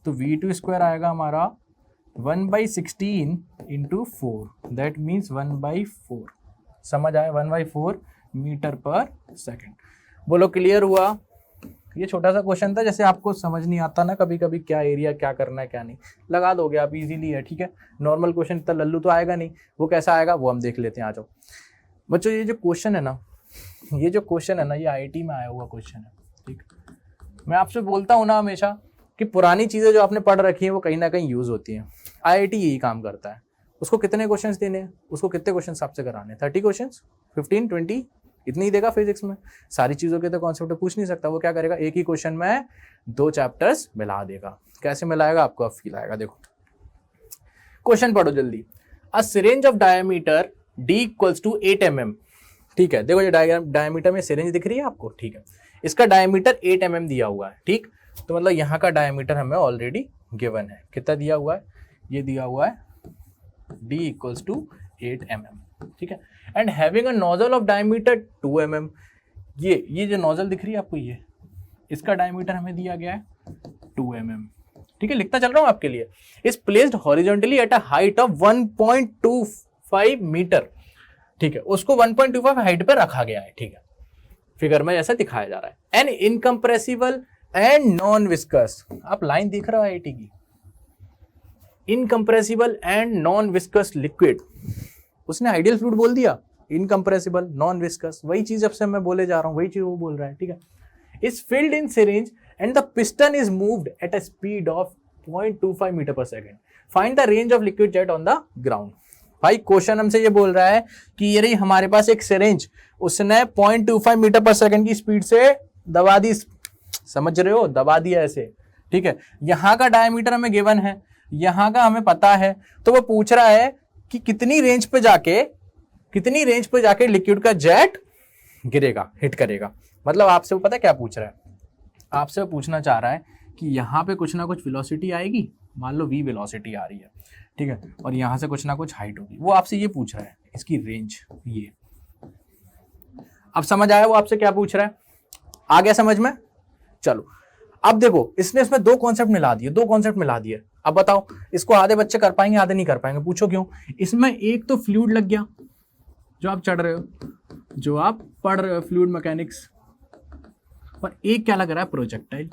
तो v2 स्क्वायर आएगा हमारा 1/16 इंटू 4, दैट मीन्स 1/4। समझ आया, 1/4 मीटर पर सेकेंड। बोलो क्लियर हुआ। ये छोटा सा क्वेश्चन था, जैसे आपको समझ नहीं आता ना कभी कभी क्या एरिया क्या करना है क्या नहीं, लगा दोगे आप, इजीली है, ठीक है। नॉर्मल क्वेश्चन इतना लल्लू तो आएगा नहीं, वो कैसा आएगा वो हम देख लेते हैं, आ जाओ बच्चों। ये जो क्वेश्चन है ना, ये आईआईटी में आया हुआ क्वेश्चन है, ठीक। मैं आपसे बोलता हूँ ना हमेशा कि पुरानी चीज़ें जो आपने पढ़ रखी हैं वो कहीं ना कहीं यूज़ होती हैं। आईआईटी यही काम करता है, उसको कितने क्वेश्चंस देने हैं, उसको कितने क्वेश्चंस आपसे कराने, 30 क्वेश्चंस, 15, 20, इतनी ही देगा फिजिक्स में। सारी चीज़ों के तो कॉन्सेप्ट पूछ नहीं सकता, वो क्या करेगा, एक ही क्वेश्चन में 2 चैप्टर्स मिला देगा। कैसे मिलाएगा आपको अब फील आएगा, देखो क्वेश्चन पढ़ो जल्दी। A syringe of diameter D equals to 8 mm, ठीक है। देखो ये डायमीटर में सिरिंज दिख रही है आपको, ठीक है। इसका डायमीटर 8 mm दिया हुआ है, ठीक। तो मतलब यहाँ का डायमीटर हमें ऑलरेडी गिवन है, कितना दिया हुआ है, ये दिया हुआ है D इक्वल्स टू 8 mm, ठीक है। And having a nozzle of diameter 2 mm, ये जो नोजल दिख रही है आपको, ये इसका डायमीटर हमें दिया गया है 2 mm, ठीक है। लिखता चल रहा हूँ आपके लिए। Is placed horizontally at a height of 1.25 metre, ठीक है। उसको 1.25 हाइट पे रखा गया है, ठीक है। फिगर में जैसा दिखाया जा रहा है। An incompressible and non viscous, आप लाइन देख रहे हो आईआईटी की, incompressible and non viscous liquid, उसने आइडियल फ्लूइड बोल दिया, इनकम्प्रेसिबल नॉन विस्कस, वही चीज अब से मैं बोले जा रहा हूं, वही चीज वो बोल रहा है, ठीक है। Is filled in syringe and the piston is moved at a speed of 0.25 metre per second, find the range of liquid jet on the ground. भाई क्वेश्चन हमसे ये बोल रहा है कि ये रही हमारे पास एक सिरिंज, उसने 0.25 मीटर पर सेकेंड की स्पीड से दबा दी, समझ रहे हो, दबा दिया ऐसे, ठीक है। यहाँ का डायमीटर हमें गिवन है, यहाँ का हमें पता है, तो वो पूछ रहा है कि कितनी रेंज पे जाके लिक्विड का जेट गिरेगा, हिट करेगा। मतलब आपसे वो पता है क्या पूछ रहा है, आपसे वो पूछना चाह रहा है कि यहाँ पे कुछ ना कुछ वेलोसिटी आएगी, मान लो v वेलोसिटी आ रही है, ठीक है, और यहाँ से कुछ ना कुछ हाइट होगी, वो आपसे ये पूछ रहा है, इसकी रेंज ये। अब समझ आया वो आपसे क्या पूछ रहा है, आ गया समझ में। चलो अब देखो, इसने इसमें 2 कॉन्सेप्ट मिला दिए, अब बताओ इसको आधे बच्चे कर पाएंगे, आधे नहीं कर पाएंगे, पूछो क्यों। इसमें एक तो फ्लूइड लग गया, जो आप चढ़ रहे हो, जो आप पढ़ रहे हो फ्लूइड मैकेनिक्स, और एक क्या लग रहा है, प्रोजेक्टाइल।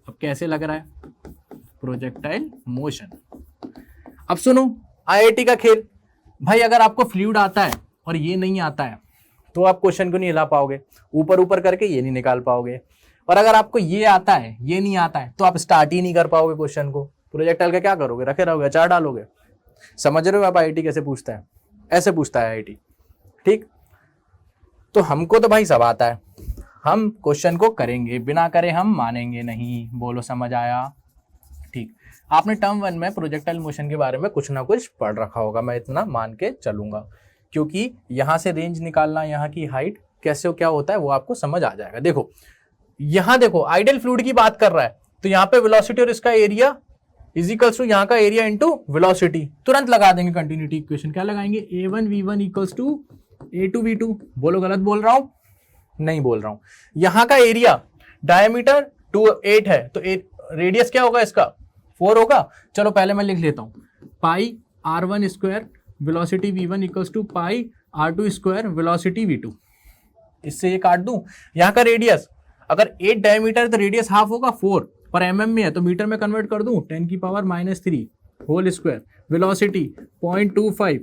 अब कैसे लग रहा है, प्रोजेक्टाइल मोशन। अब सुनो आईआईटी का खेल, भाई अगर आपको फ्लूइड आता है और ये नहीं आता है तो आप क्वेश्चन को नहीं हिला पाओगे, ऊपर ऊपर करके ये नहीं निकाल पाओगे, और अगर आपको ये आता है ये नहीं आता है तो आप स्टार्ट ही नहीं कर पाओगे क्वेश्चन को। प्रोजेक्टाइल का क्या करोगे, रखे रहोगे, अचार डालोगे। समझ रहे हो आप आईआईटी कैसे पूछता है, ऐसे पूछता है आईआईटी, ठीक। तो हमको तो भाई सब आता है, हम क्वेश्चन को करेंगे, बिना करे हम मानेंगे नहीं। बोलो समझ आया? ठीक। आपने टर्म 1 में प्रोजेक्टाइल मोशन के बारे में कुछ ना कुछ पढ़ रखा होगा, मैं इतना मान के चलूंगा, क्योंकि यहाँ से रेंज निकालना, यहाँ की हाइट कैसे क्या होता है वो आपको समझ आ जाएगा। देखो यहाँ देखो आइडियल फ्लूइड की बात कर रहा है, तो यहाँ पे वेलोसिटी और इसका एरिया इज इक्वल्स टू यहाँ का एरिया इंटू वेलोसिटी। तुरंत लगा देंगे कंटिन्यूटी इक्वेशन। क्या लगाएंगे? a1v1 equals to a2v2। बोलो गलत बोल रहा हूं? नहीं बोल रहा हूं। यहाँ का एरिया डायमीटर 8 है, तो रेडियस क्या होगा इसका? 4 होगा। चलो पहले मैं लिख लेता हूं, pi r1 square velocity v1 equals to pi r2 square velocity v2। इससे ये काट दूं। यहाँ का रेडियस अगर 8 डायमीटर है तो रेडियस हाफ होगा, 4 पर mm में है तो मीटर में कन्वर्ट कर दूं, 10 की पावर -3 होल स्क्वायर। वेलोसिटी 0.25,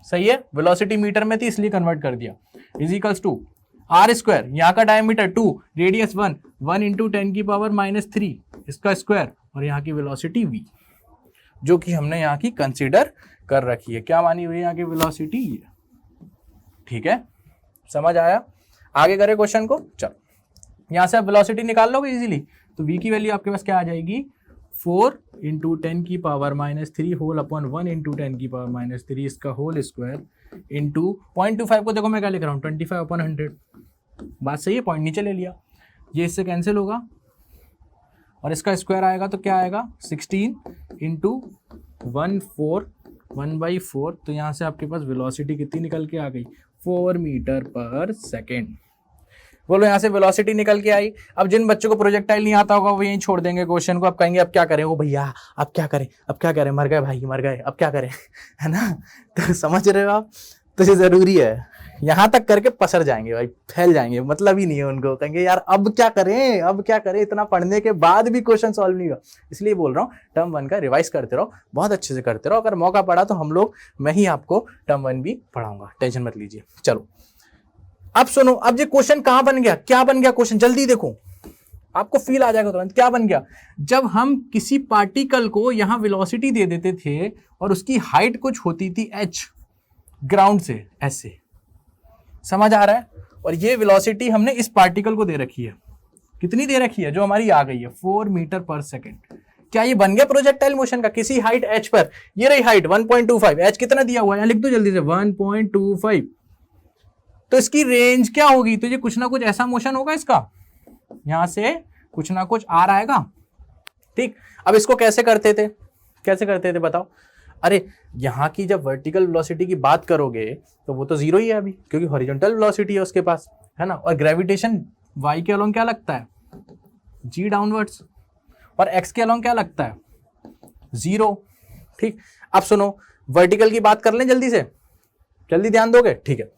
सही है, वेलोसिटी मीटर में थी इसलिए कन्वर्ट कर दिया, is equals to R square, यहाँ का डायमीटर 2, रेडियस 1 इंटू 10 की पावर -3 इसका स्क्वायर, और यहाँ की वेलोसिटी v, जो कि हमने यहाँ की कंसीडर कर रखी है। क्या मानी हुई है यहाँ की वेलोसिटी? ये ठीक है, समझ आया? आगे करें क्वेश्चन को। चलो यहाँ से आप वेलोसिटी निकाल लोगे इजीली, तो v की वैल्यू आपके पास क्या आ जाएगी? 4 इंटू 10 की पावर -3 होल अपॉन 1 इंटू 10 की पावर -3 इसका होल स्क्वायर इंटू 0.25 को देखो मैं क्या लिख रहा हूँ, 25 अपॉन 100। बात सही है, पॉइंट नीचे ले लिया, ये इससे कैंसिल होगा और इसका स्क्वायर आएगा तो क्या आएगा? 16 इंटू 1/4, तो यहाँ से आपके पास वेलोसिटी कितनी निकल के आ गई? 4 मीटर पर सेकेंड। बोलो यहाँ से वेलोसिटी निकल के आई। अब जिन बच्चों को प्रोजेक्टाइल नहीं आता होगा वो यहीं छोड़ देंगे क्वेश्चन को, अब कहेंगे अब क्या करें? ओ भैया अब क्या करें, अब क्या करें, मर गए भाई मर गए, अब क्या करें, है ना? तो समझ रहे हो आप? तो ये जरूरी है, यहाँ तक करके पसर जाएंगे भाई, फैल जाएंगे, मतलब ही नहीं है उनको, कहेंगे यार अब क्या करें, अब क्या करें, इतना पढ़ने के बाद भी क्वेश्चन सॉल्व नहीं हुआ। इसलिए बोल रहा हूँ टर्म 1 का रिवाइज करते रहो, बहुत अच्छे से करते रहो। अगर मौका पड़ा तो हम लोग, मैं ही आपको टर्म 1 भी पढ़ाऊंगा, टेंशन मत लीजिए। चलो अब सुनो, अब ये क्वेश्चन कहां बन गया, क्या बन गया क्वेश्चन, जल्दी देखो, आपको फील आ जाएगा तुरंत। क्या बन गया? जब हम किसी पार्टिकल को यहां वेलोसिटी दे देते थे और उसकी हाइट कुछ होती थी h ग्राउंड से, ऐसे, समझ आ रहा है? और ये वेलोसिटी हमने इस पार्टिकल को दे रखी है, कितनी दे रखी है? जो हमारी आ गई है 4 मीटर पर सेकेंड। क्या ये बन गया प्रोजेक्टाइल मोशन का? किसी हाइट h पर, ये रही हाइट 1.25, h कितना दिया हुआ है, यहां लिख दो जल्दी से, 1.25, तो इसकी रेंज क्या होगी? तो ये कुछ ना कुछ ऐसा मोशन होगा इसका, यहां से कुछ ना कुछ आ रहा है। ठीक, अब इसको कैसे करते थे, कैसे करते थे बताओ? अरे यहाँ की जब वर्टिकल वेलोसिटी की बात करोगे तो वो तो जीरो ही है अभी, क्योंकि हॉरिजॉन्टल वेलोसिटी है उसके पास, है ना? और ग्रेविटेशन y के अलोंग क्या लगता है? g डाउनवर्ड्स, और x के अलोंग क्या लगता है? 0। ठीक, अब सुनो वर्टिकल की बात कर लें जल्दी से, जल्दी ध्यान दोगे? ठीक है,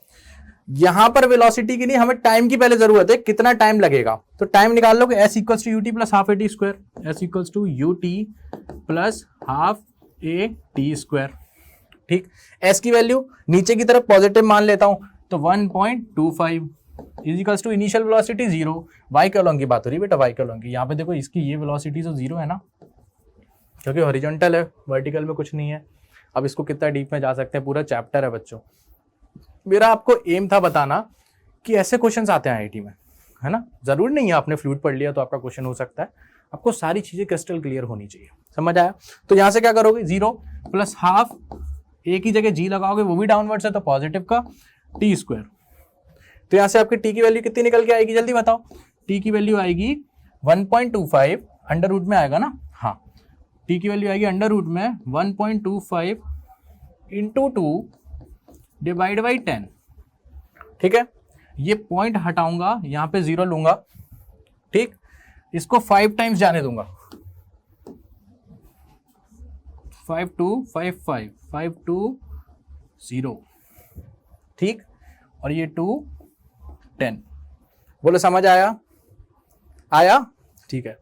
यहां पर वेलोसिटी के लिए हमें टाइम की पहले जरूरत है, कितना टाइम लगेगा? तो टाइम निकाल लोगे, s equals to ut plus half at square, s equals to ut plus half at square. ठीक, s की वैल्यू नीचे की तरफ पॉजिटिव मान लेता हूं, तो 1.25 is equals to initial velocity 0। y के अलोंग की बात हो रही है बेटा, y के अलोंग की। यहाँ पे देखो इसकी ये वेलोसिटी तो 0 है ना, क्योंकि हॉरिजॉन्टल है, वर्टिकल में कुछ नहीं है। अब इसको कितना डीप में जा सकते हैं, पूरा चैप्टर है बच्चों। मेरा आपको एम था बताना कि ऐसे क्वेश्चंस आते हैं आईआईटी में, है ना? जरूर नहीं है आपने फ्लूइड पढ़ लिया तो आपका क्वेश्चन हो सकता है, आपको सारी चीजें क्रिस्टल क्लियर होनी चाहिए। समझ आया? तो यहां से क्या करोगे, 0 प्लस हाफ, एक ही जगह जी लगाओगे, वो भी डाउनवर्ड्स है तो पॉजिटिव का टी स्क्वायर। तो यहां से आपकी टी की वैल्यू कितनी निकल के आएगी, जल्दी बताओ? टी की वैल्यू आएगी 1.25, अंडर रूट में आएगा ना? हाँ, टी की वैल्यू आएगी अंडर रूट में 1.25 इंटू 2 डिवाइड बाई 10। ठीक है, ये पॉइंट हटाऊंगा, यहां पे 0 लूंगा। ठीक, इसको 5 टाइम्स जाने दूंगा, 5 2 5 5 5 2 0। ठीक, और ये 2 10। बोलो समझ आया? आया? ठीक है,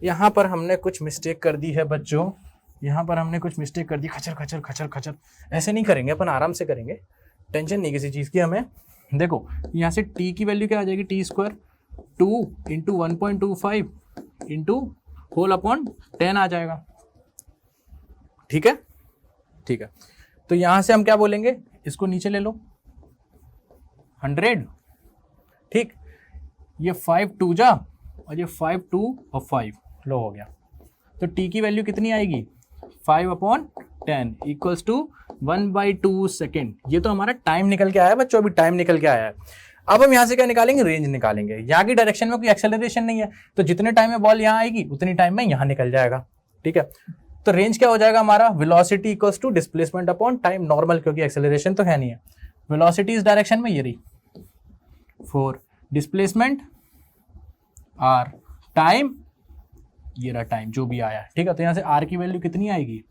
यहां पर हमने कुछ मिस्टेक कर दी है बच्चों, यहां पर हमने कुछ मिस्टेक कर दी, खचर खचर खचर खचर। ऐसे नहीं करेंगे अपन, आराम से करेंगे, टेंशन नहीं किसी चीज की हमें। देखो यहां से t की वैल्यू क्या आ जाएगी, T square 2 into 1.25 into whole upon 10 आ जाएगा। ठीक है, ठीक है, तो यहां से हम क्या बोलेंगे, इसको नीचे ले लो 100। ठीक, ये 5 2 जा और ये 5 2 और 5 लो हो गया। तो t की वैल्यू कितनी आएगी 5/10 इक्वल्स टू 1/2 सेकेंड। ये तो हमारा टाइम निकल के आया है बच्चों, अभी टाइम निकल के आया है। अब हम यहाँ से क्या निकालेंगे, रेंज निकालेंगे। यहाँ की डायरेक्शन में कोई एक्सेलरेशन नहीं है, तो जितने टाइम में बॉल यहाँ आएगी उतनी टाइम में यहाँ निकल जाएगा। ठीक है, तो रेंज क्या हो जाएगा हमारा, velocity equals to displacement upon time normal, क्योंकि एक्सेलरेशन तो है नहीं है। वेलोसिटी इस डायरेक्शन में ये रही 4, डिस्प्लेसमेंट r, टाइम ये रहा टाइम जो भी आया। ठीक है, तो यहाँ से r की वैल्यू कितनी आएगी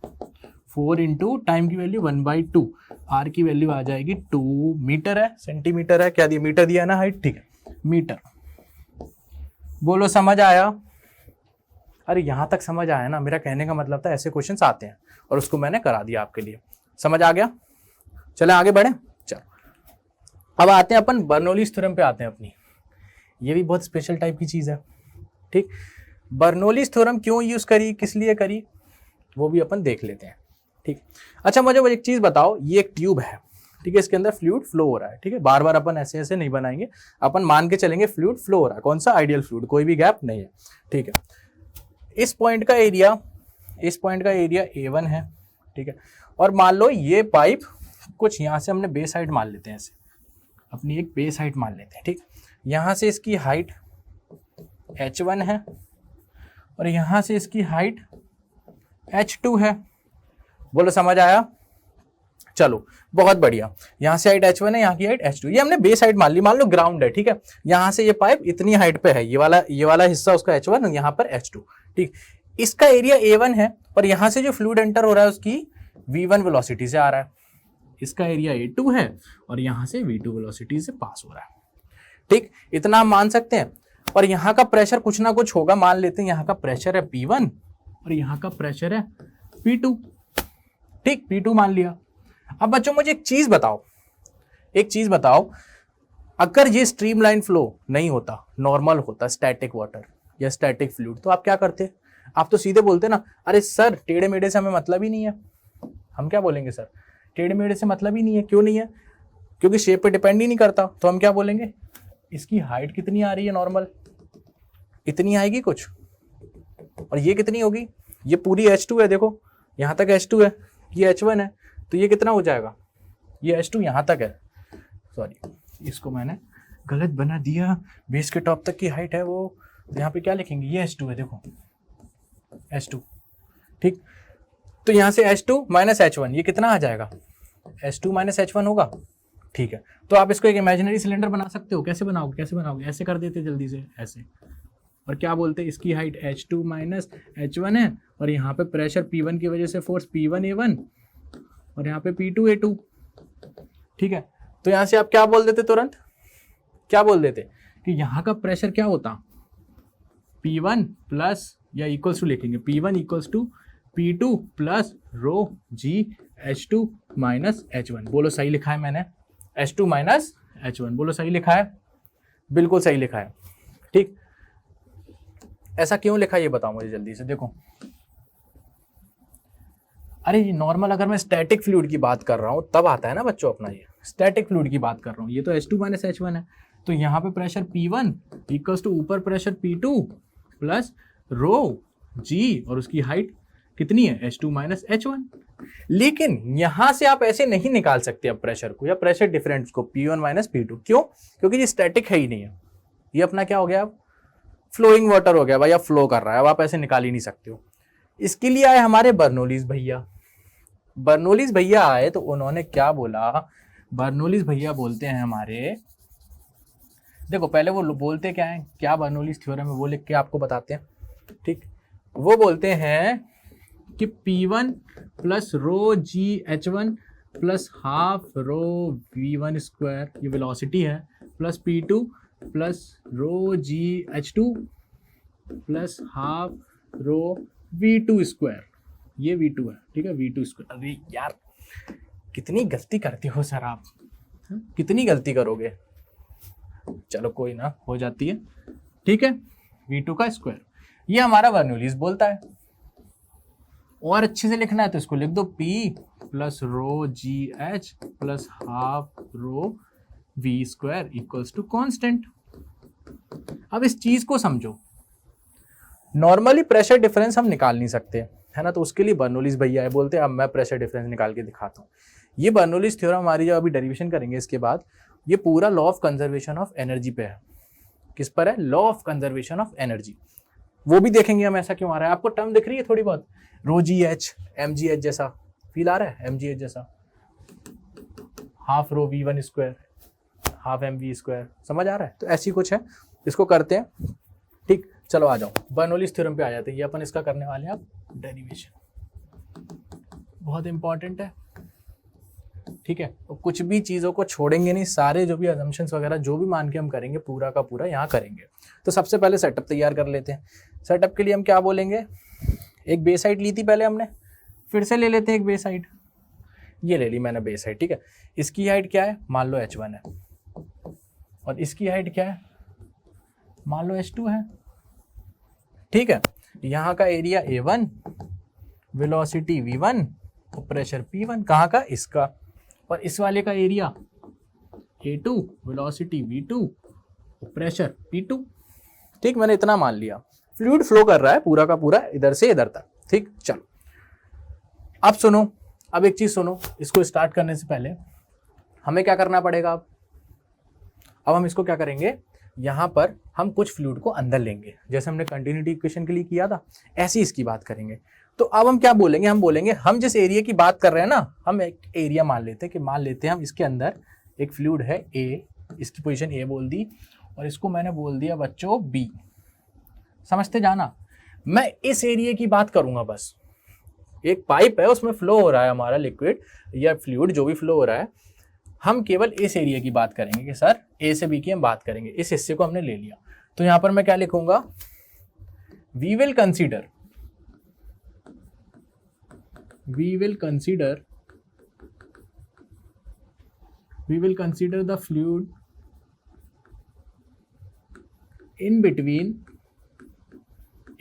4 इंटू टाइम की वैल्यू 1/2, r की वैल्यू आ जाएगी 2 मीटर है, सेंटीमीटर है, क्या दिया मीटर दिया ना हाइट। ठीक है, मीटर। बोलो समझ आया। अरे यहाँ तक समझ आया ना, मेरा कहने का मतलब था ऐसे क्वेश्चंस आते हैं और उसको मैंने करा दिया आपके लिए। समझ आ गया, चले आगे बढ़े। चलो अब आते हैं अपन बर्नौलीज थ्योरम पे आते हैं अपनी। ये भी बहुत स्पेशल टाइप की चीज़ है। ठीक, बर्नौलीज थ्योरम क्यों यूज़ करी, किस लिए करी, वो भी अपन देख लेते हैं। ठीक, अच्छा मुझे वो एक चीज़ बताओ, ये एक ट्यूब है, ठीक है, इसके अंदर फ्लूइड फ्लो हो रहा है। ठीक है, बार बार अपन ऐसे ऐसे नहीं बनाएंगे, अपन मान के चलेंगे फ्लूइड फ्लो हो रहा है। कौन सा, आइडियल फ्लूइड, कोई भी गैप नहीं है। ठीक है, इस पॉइंट का एरिया A1 है। ठीक है, और मान लो ये पाइप कुछ यहाँ से हमने बेस हाइट मान लेते हैं, ऐसे अपनी एक बेस हाइट मान लेते हैं। ठीक, यहाँ से इसकी हाइट H1 है और यहाँ से इसकी हाइट H2 है। बोलो समझ आया। चलो बहुत बढ़िया, यहाँ से हाइट H1 है, यहाँ की हाइट H2, ये हमने बेस हाइट मान ली। मान लो ग्राउंड है, ठीक है, यहाँ से ये पाइप इतनी हाइट पे है, ये वाला हिस्सा उसका H1 और यहाँ पर H2। ठीक, इसका एरिया A1 है और यहाँ से जो फ्लूइड एंटर हो रहा है उसकी V1 वेलोसिटी से आ रहा है। इसका एरिया A2 है और यहाँ से V2 वेलोसिटी से पास हो रहा है। ठीक, इतना हम मान सकते हैं। और यहाँ का प्रेशर कुछ ना कुछ होगा, मान लेते हैं यहाँ का प्रेशर है P1 और यहाँ का प्रेशर है P2। ठीक, P2 मान लिया। अब बच्चों मुझे एक चीज बताओ, अगर ये स्ट्रीमलाइन फ्लो नहीं होता, नॉर्मल होता, स्टैटिक वाटर या स्टैटिक फ्लूइड, तो आप क्या करते, आप तो सीधे बोलते ना, अरे सर टेढ़े मेढ़े से हमें मतलब ही नहीं है। हम क्या बोलेंगे, सर टेढ़े मेढ़े से मतलब ही नहीं है। क्यों नहीं है, क्योंकि शेप पे डिपेंड ही नहीं करता। तो हम क्या बोलेंगे, इसकी हाइट कितनी आ रही है, नॉर्मल इतनी आएगी कुछ, और ये कितनी होगी, ये पूरी H2 है, देखो यहाँ तक H2 है, ये H1 है, तो ये कितना हो जाएगा, ये H2 यहाँ तक है। सॉरी, इसको मैंने गलत बना दिया, बेस के टॉप तक की हाइट है वो, तो यहाँ पे क्या लिखेंगे, ये H2 है, देखो H2। ठीक, तो यहाँ से H2 माइनस H1, ये कितना आ जाएगा, H2 माइनस H1 होगा। ठीक है, तो आप इसको एक इमेजिनरी सिलेंडर बना सकते हो। कैसे बनाओगे, ऐसे कर देते जल्दी से, ऐसे। और क्या बोलते हैं, इसकी हाइट H2 माइनस H1 है और यहाँ पे प्रेशर P1 की वजह से फोर्स P1A1 और यहाँ पे P2A2। ठीक है, तो यहाँ से आप क्या बोल देते, तुरंत क्या बोल देते कि यहाँ का प्रेशर क्या होता, P1 प्लस या इक्वल्स टू लिखेंगे, P1 equals to P2 plus rho G H2 minus H1। बोलो सही लिखा है मैंने, H2 माइनस H1, बोलो सही लिखा है, बिल्कुल सही लिखा है। ठीक, ऐसा क्यों लिखा ये बताओ मुझे जल्दी से। देखो, अरे ये नॉर्मल, अगर मैं स्टैटिक फ्लूइड की बात कर रहा हूँ तब आता है ना बच्चों अपना, ये स्टैटिक फ्लूइड की बात कर रहा हूँ, ये तो H2 माइनस H1 है। तो यहाँ पे प्रेशर P1 इक्वल्स टू ऊपर pressure P2 plus rho G और उसकी हाइट कितनी है, H2 माइनस H1। लेकिन यहाँ से आप ऐसे नहीं निकाल सकते अब प्रेशर को या प्रेशर डिफरेंस को, P1 माइनस P2। क्यों, क्योंकि ये स्टैटिक है ही नहीं है, ये अपना क्या हो गया, अब फ्लोइंग वाटर हो गया भाई, अब फ्लो कर रहा है, अब आप ऐसे निकाल ही नहीं सकते हो। इसके लिए आए हमारे बर्नौलीज भैया आए, तो उन्होंने क्या बोला, बर्नौलीज भैया बोलते हैं हमारे, देखो पहले वो बोलते क्या है, क्या बर्नौलीज थ्योरम है वो लिख के आपको बताते हैं। ठीक, वो बोलते हैं कि P1 plus rho G H1 plus half rho V1 square, ये वेलोसिटी है, plus P2 plus rho G H2 plus half rho V2 square, ये V2 है। ठीक है, V2 स्क्वायर। अरे यार कितनी गलती करते हो सर आप, कितनी गलती करोगे, चलो कोई ना, हो जाती है। ठीक है, V2 का स्क्वायर, ये हमारा बर्नौलीज बोलता है। और अच्छे से लिखना है तो इसको लिख दो, P plus rho G H plus half rho V square equals to constant. अब इस चीज को समझो, नॉर्मली प्रेशर डिफरेंस हम निकाल नहीं सकते, है ना, तो उसके लिए बर्नौलीज भैया है, बोलते हैं अब मैं प्रेशर डिफरेंस निकाल के दिखाता हूँ। ये बर्नौलीज थ्योरम हमारी जो अभी डेरिवेशन करेंगे इसके बाद, ये पूरा law of conservation of energy पे है। किस पर है? Law of conservation of energy. वो भी देखेंगे हम ऐसा क्यों आ रहा है। आपको टर्म दिख रही है थोड़ी बहुत, rho G H, M G H जैसा फील आ रहा है, एम जी एच जैसा, half rho V one square, half M V square, समझ आ रहा है? तो ऐसी कुछ है, इसको करते हैं। ठीक, चलो आ जाओ बर्नौलीज थ्योरम पे आ जाते हैं। ये अपन इसका करने वाले हैं अब डेरिवेशन, बहुत इंपॉर्टेंट है, ठीक है। तो कुछ भी चीज़ों को छोड़ेंगे नहीं, सारे जो भी अजम्पशंस वगैरह जो भी मान के हम करेंगे पूरा का पूरा यहाँ करेंगे। तो सबसे पहले सेटअप तैयार कर लेते हैं। सेटअप के लिए हम क्या बोलेंगे, एक बेस हाइट ली थी पहले हमने, फिर से ले लेते हैं एक बेस हाइट, ये ले ली मैंने बेस हाइट, ठीक है। इसकी हाइट क्या है, मान लो h1 है, और इसकी हाइट क्या है, मान लो h2 है, ठीक है। यहाँ का एरिया A1, वेलोसिटी V1 और प्रेशर P1, कहाँ का, इसका, और इस वाले का एरिया A2, वेलोसिटी V2 और प्रेशर P2, ठीक। मैंने इतना मान लिया, फ्लूइड फ्लो कर रहा है पूरा का पूरा इधर से इधर तक, ठीक। चलो अब सुनो, अब एक चीज सुनो, इसको स्टार्ट करने से पहले हमें क्या करना पड़ेगा। अब हम इसको क्या करेंगे, यहाँ पर हम कुछ फ्लूइड को अंदर लेंगे, जैसे हमने कंटिन्यूटी इक्वेशन के लिए किया था, ऐसी इसकी बात करेंगे। तो अब हम क्या बोलेंगे, हम बोलेंगे हम जिस एरिया की बात कर रहे हैं ना, हम एक एरिया मान लेते हैं कि मान लेते हैं हम इसके अंदर एक फ्लूइड है ए, इसकी पोजीशन ए बोल दी, और इसको मैंने बोल दिया बच्चों बी, समझते जाना। मैं इस एरिया की बात करूंगा, बस एक पाइप है उसमें फ्लो हो रहा है हमारा लिक्विड या फ्लूइड जो भी फ्लो हो रहा है, हम केवल इस एरिया की बात करेंगे कि सर ए से बी की हम बात करेंगे, इस हिस्से को हमने ले लिया। तो यहां पर मैं क्या लिखूंगा, we will consider the fluid in between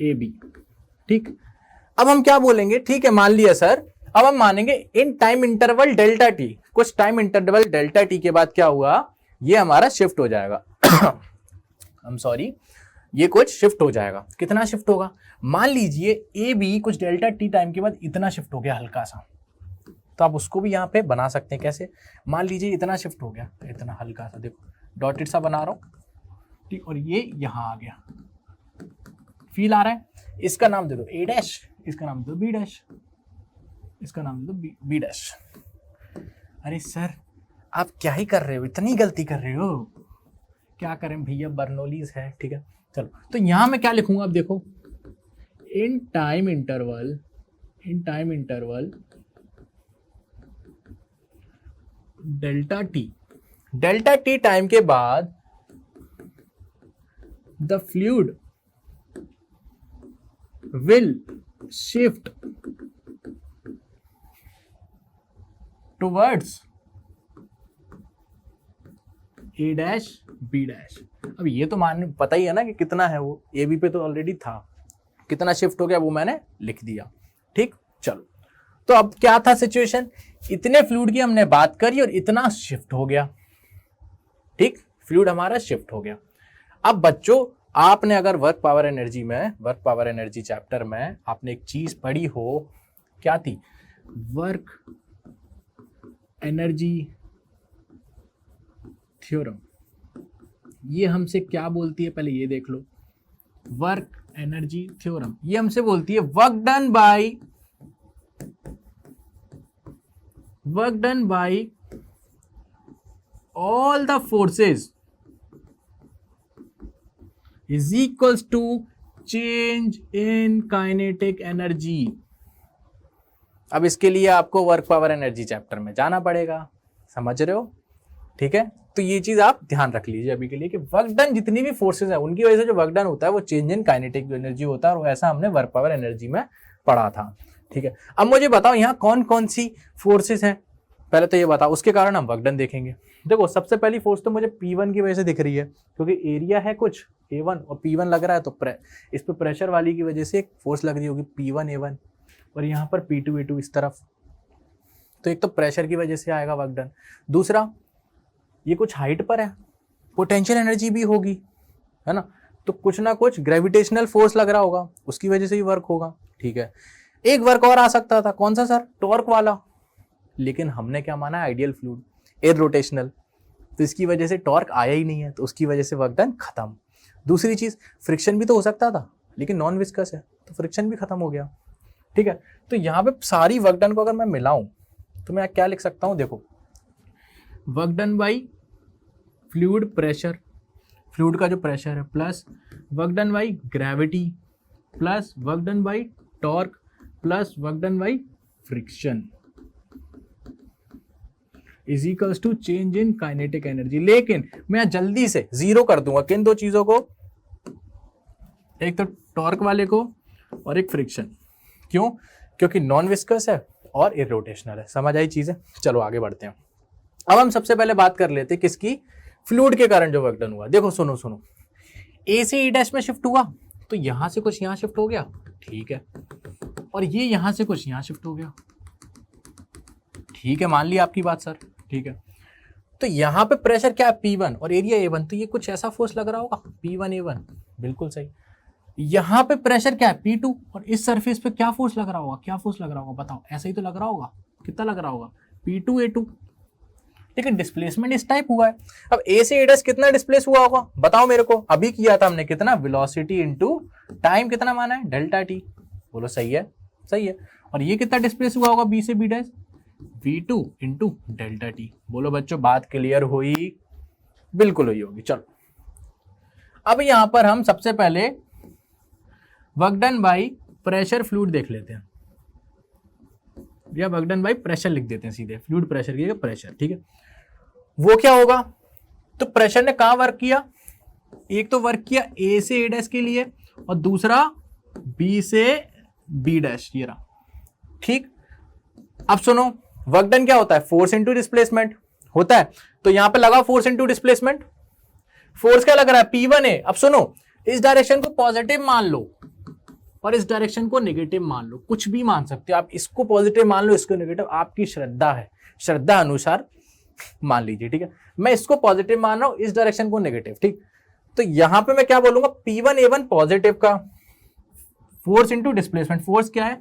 A B, ठीक। अब हम क्या बोलेंगे, ठीक है मान लिया सर, अब हम मानेंगे in time interval delta T, कुछ टाइम इंटरवल डेल्टा टी के बाद क्या हुआ, ये हमारा शिफ्ट हो जाएगा I'm सॉरी, ये कुछ शिफ्ट हो जाएगा। कितना शिफ्ट होगा, मान लीजिए ए बी कुछ डेल्टा टी टाइम के बाद इतना शिफ्ट हो गया हल्का सा, तो आप उसको भी यहाँ पे बना सकते हैं। कैसे, मान लीजिए इतना शिफ्ट हो गया, इतना हल्का सा, देखो डॉटेड सा बना रहा हूँ, ठीक, और ये यहाँ आ गया, फील आ रहा है। इसका नाम दे दो ए डैश, इसका नाम दे दो बी डैश, इसका नाम दे दो बी डैश। अरे सर आप क्या ही कर रहे हो, इतनी गलती कर रहे हो, क्या करें भैया, बर्नौलीज है, ठीक है। चलो तो यहां मैं क्या लिखूंगा, अब देखो, in time interval delta T time के बाद the fluid will shift towards A dash B dash. अब ये तो मान पता ही है ना कि कितना है, वो ए बी पे तो ऑलरेडी था, कितना शिफ्ट हो गया वो मैंने लिख दिया, ठीक। चलो तो अब क्या था सिचुएशन, इतने फ्लूइड की हमने बात करी और इतना शिफ्ट हो गया, ठीक, फ्लूइड हमारा शिफ्ट हो गया। अब बच्चों आपने अगर वर्क पावर एनर्जी चैप्टर में आपने एक चीज पढ़ी हो, क्या थी, वर्क एनर्जी थ्योरम, ये हमसे क्या बोलती है, पहले ये देख लो, वर्क एनर्जी थ्योरम ये हमसे बोलती है work done by all the forces is equals to change in kinetic energy। अब इसके लिए आपको वर्क पावर एनर्जी चैप्टर में जाना पड़ेगा, समझ रहे हो, ठीक है। तो ये चीज आप ध्यान रख लीजिए अभी के लिए कि वर्क डन जितनी भी फोर्सेस है उनकी वजह से जो वर्क डन होता है वो चेंज इन काइनेटिक एनर्जी होता है, और ऐसा हमने वर्क पावर एनर्जी में पढ़ा था, ठीक है। अब मुझे बताओ यहाँ कौन कौन सी फोर्सेस हैं, पहले तो ये बताओ, उसके कारण हम वर्क डन देखेंगे। देखो सबसे पहली फोर्स तो मुझे P1 की वजह से दिख रही है, क्योंकि एरिया है कुछ A1 और P1 लग रहा है, तो इस पे प्रेशर वाली की वजह से एक फोर्स लग रही होगी P1 A1, और यहाँ पर P2 A2 इस तरफ, तो एक तो प्रेशर की वजह से आएगा वर्क डन। दूसरा ये कुछ हाइट पर है, पोटेंशियल एनर्जी भी होगी, है ना, तो कुछ ना कुछ ग्रेविटेशनल फोर्स लग रहा होगा, उसकी वजह से ही वर्क होगा, ठीक है। एक वर्क और आ सकता था, कौन सा सर? टॉर्क वाला, लेकिन हमने क्या माना? आइडियल फ्लूइड, एयर रोटेशनल, तो इसकी वजह से टॉर्क आया ही नहीं है, तो उसकी वजह से वर्क डन खत्म। दूसरी चीज, फ्रिक्शन भी तो हो सकता था, लेकिन नॉन विस्कस है तो फ्रिक्शन भी खत्म हो गया, ठीक है। तो यहाँ पे सारी वर्क डन को अगर मैं मिलाऊं तो मैं क्या लिख सकता हूं? देखो, work done by fluid pressure, fluid का जो प्रेशर है, plus work done by gravity, plus work done by torque, plus work done by friction is equals to change in kinetic energy. लेकिन मैं जल्दी से जीरो कर दूंगा किन दो चीजों को? एक तो टॉर्क वाले को और एक फ्रिक्शन। क्यों? क्योंकि नॉन विस्कस है और इरोटेशनल है। समझ आई चीजें? चलो आगे बढ़ते हैं। अब हम सबसे पहले बात कर लेते हैं किसकी? फ्लूइड के कारण जो वर्क डन हुआ। देखो सुनो सुनो, ए से ई डैश में शिफ्ट हुआ तो यहां से कुछ यहां शिफ्ट हो गया, ठीक है, और ये यहां से कुछ यहां शिफ्ट हो गया, ठीक है, मान लिया आपकी बात सर, ठीक है। तो यहां पे प्रेशर क्या है? P1 और एरिया A1, तो ये कुछ ऐसा फोर्स लग रहा होगा, P1 A1, बिल्कुल सही। यहां पे प्रेशर क्या है? P2, और इस सरफेस पे क्या फोर्स लग रहा होगा? क्या फोर्स लग रहा होगा बताओ? ऐसा ही तो लग रहा होगा। कितना लग रहा होगा? P2 A2। लेकिन डिस्प्लेसमेंट इस टाइप हुआ है। अब ए से एडस कितना डिस्प्लेस हुआ होगा बताओ मेरे को? अभी किया था हमने, कितना? वेलोसिटी इनटू टाइम कितना माना है? Delta T. बोलो सही है, सही है। और ये कितना डिस्प्लेस हुआ होगा बी से B dash? V2 into delta T. बोलो बच्चों बात क्लियर हुई? बिल्कुल हुई होगी। चलो अब यहां पर हम सबसे पहले work done by pressure fluid देख लेते हैं, या वर्क डन बाई प्रेशर लिख देते हैं सीधे, फ्लूइड प्रेशर की प्रेशर, ठीक है। वो क्या होगा? तो प्रेशर ने कहां वर्क किया? एक तो वर्क किया ए से ए डैश के लिए और दूसरा बी से बी डैश, ये रहा, ठीक। अब सुनो, वर्क डन क्या होता है? फोर्स इंटू डिस्प्लेसमेंट होता है। तो यहां पे लगा फोर्स इंटू डिस्प्लेसमेंट, फोर्स क्या लग रहा है? P1 है। अब सुनो, इस डायरेक्शन को पॉजिटिव मान लो और इस डायरेक्शन को नेगेटिव मान लो, कुछ भी मान सकते हो आप। इसको पॉजिटिव मान लो, इसको नेगेटिव, आपकी श्रद्धा है, श्रद्धा अनुसार मान लीजिए, ठीक है। मैं इसको पॉजिटिव मान रहा हूं, इस डायरेक्शन को नेगेटिव, ठीक। तो यहां पे मैं क्या बोलूंगा? P1 A1 पॉजिटिव का, फोर्स इंटू डिस्प्लेसमेंट, फोर्स क्या है?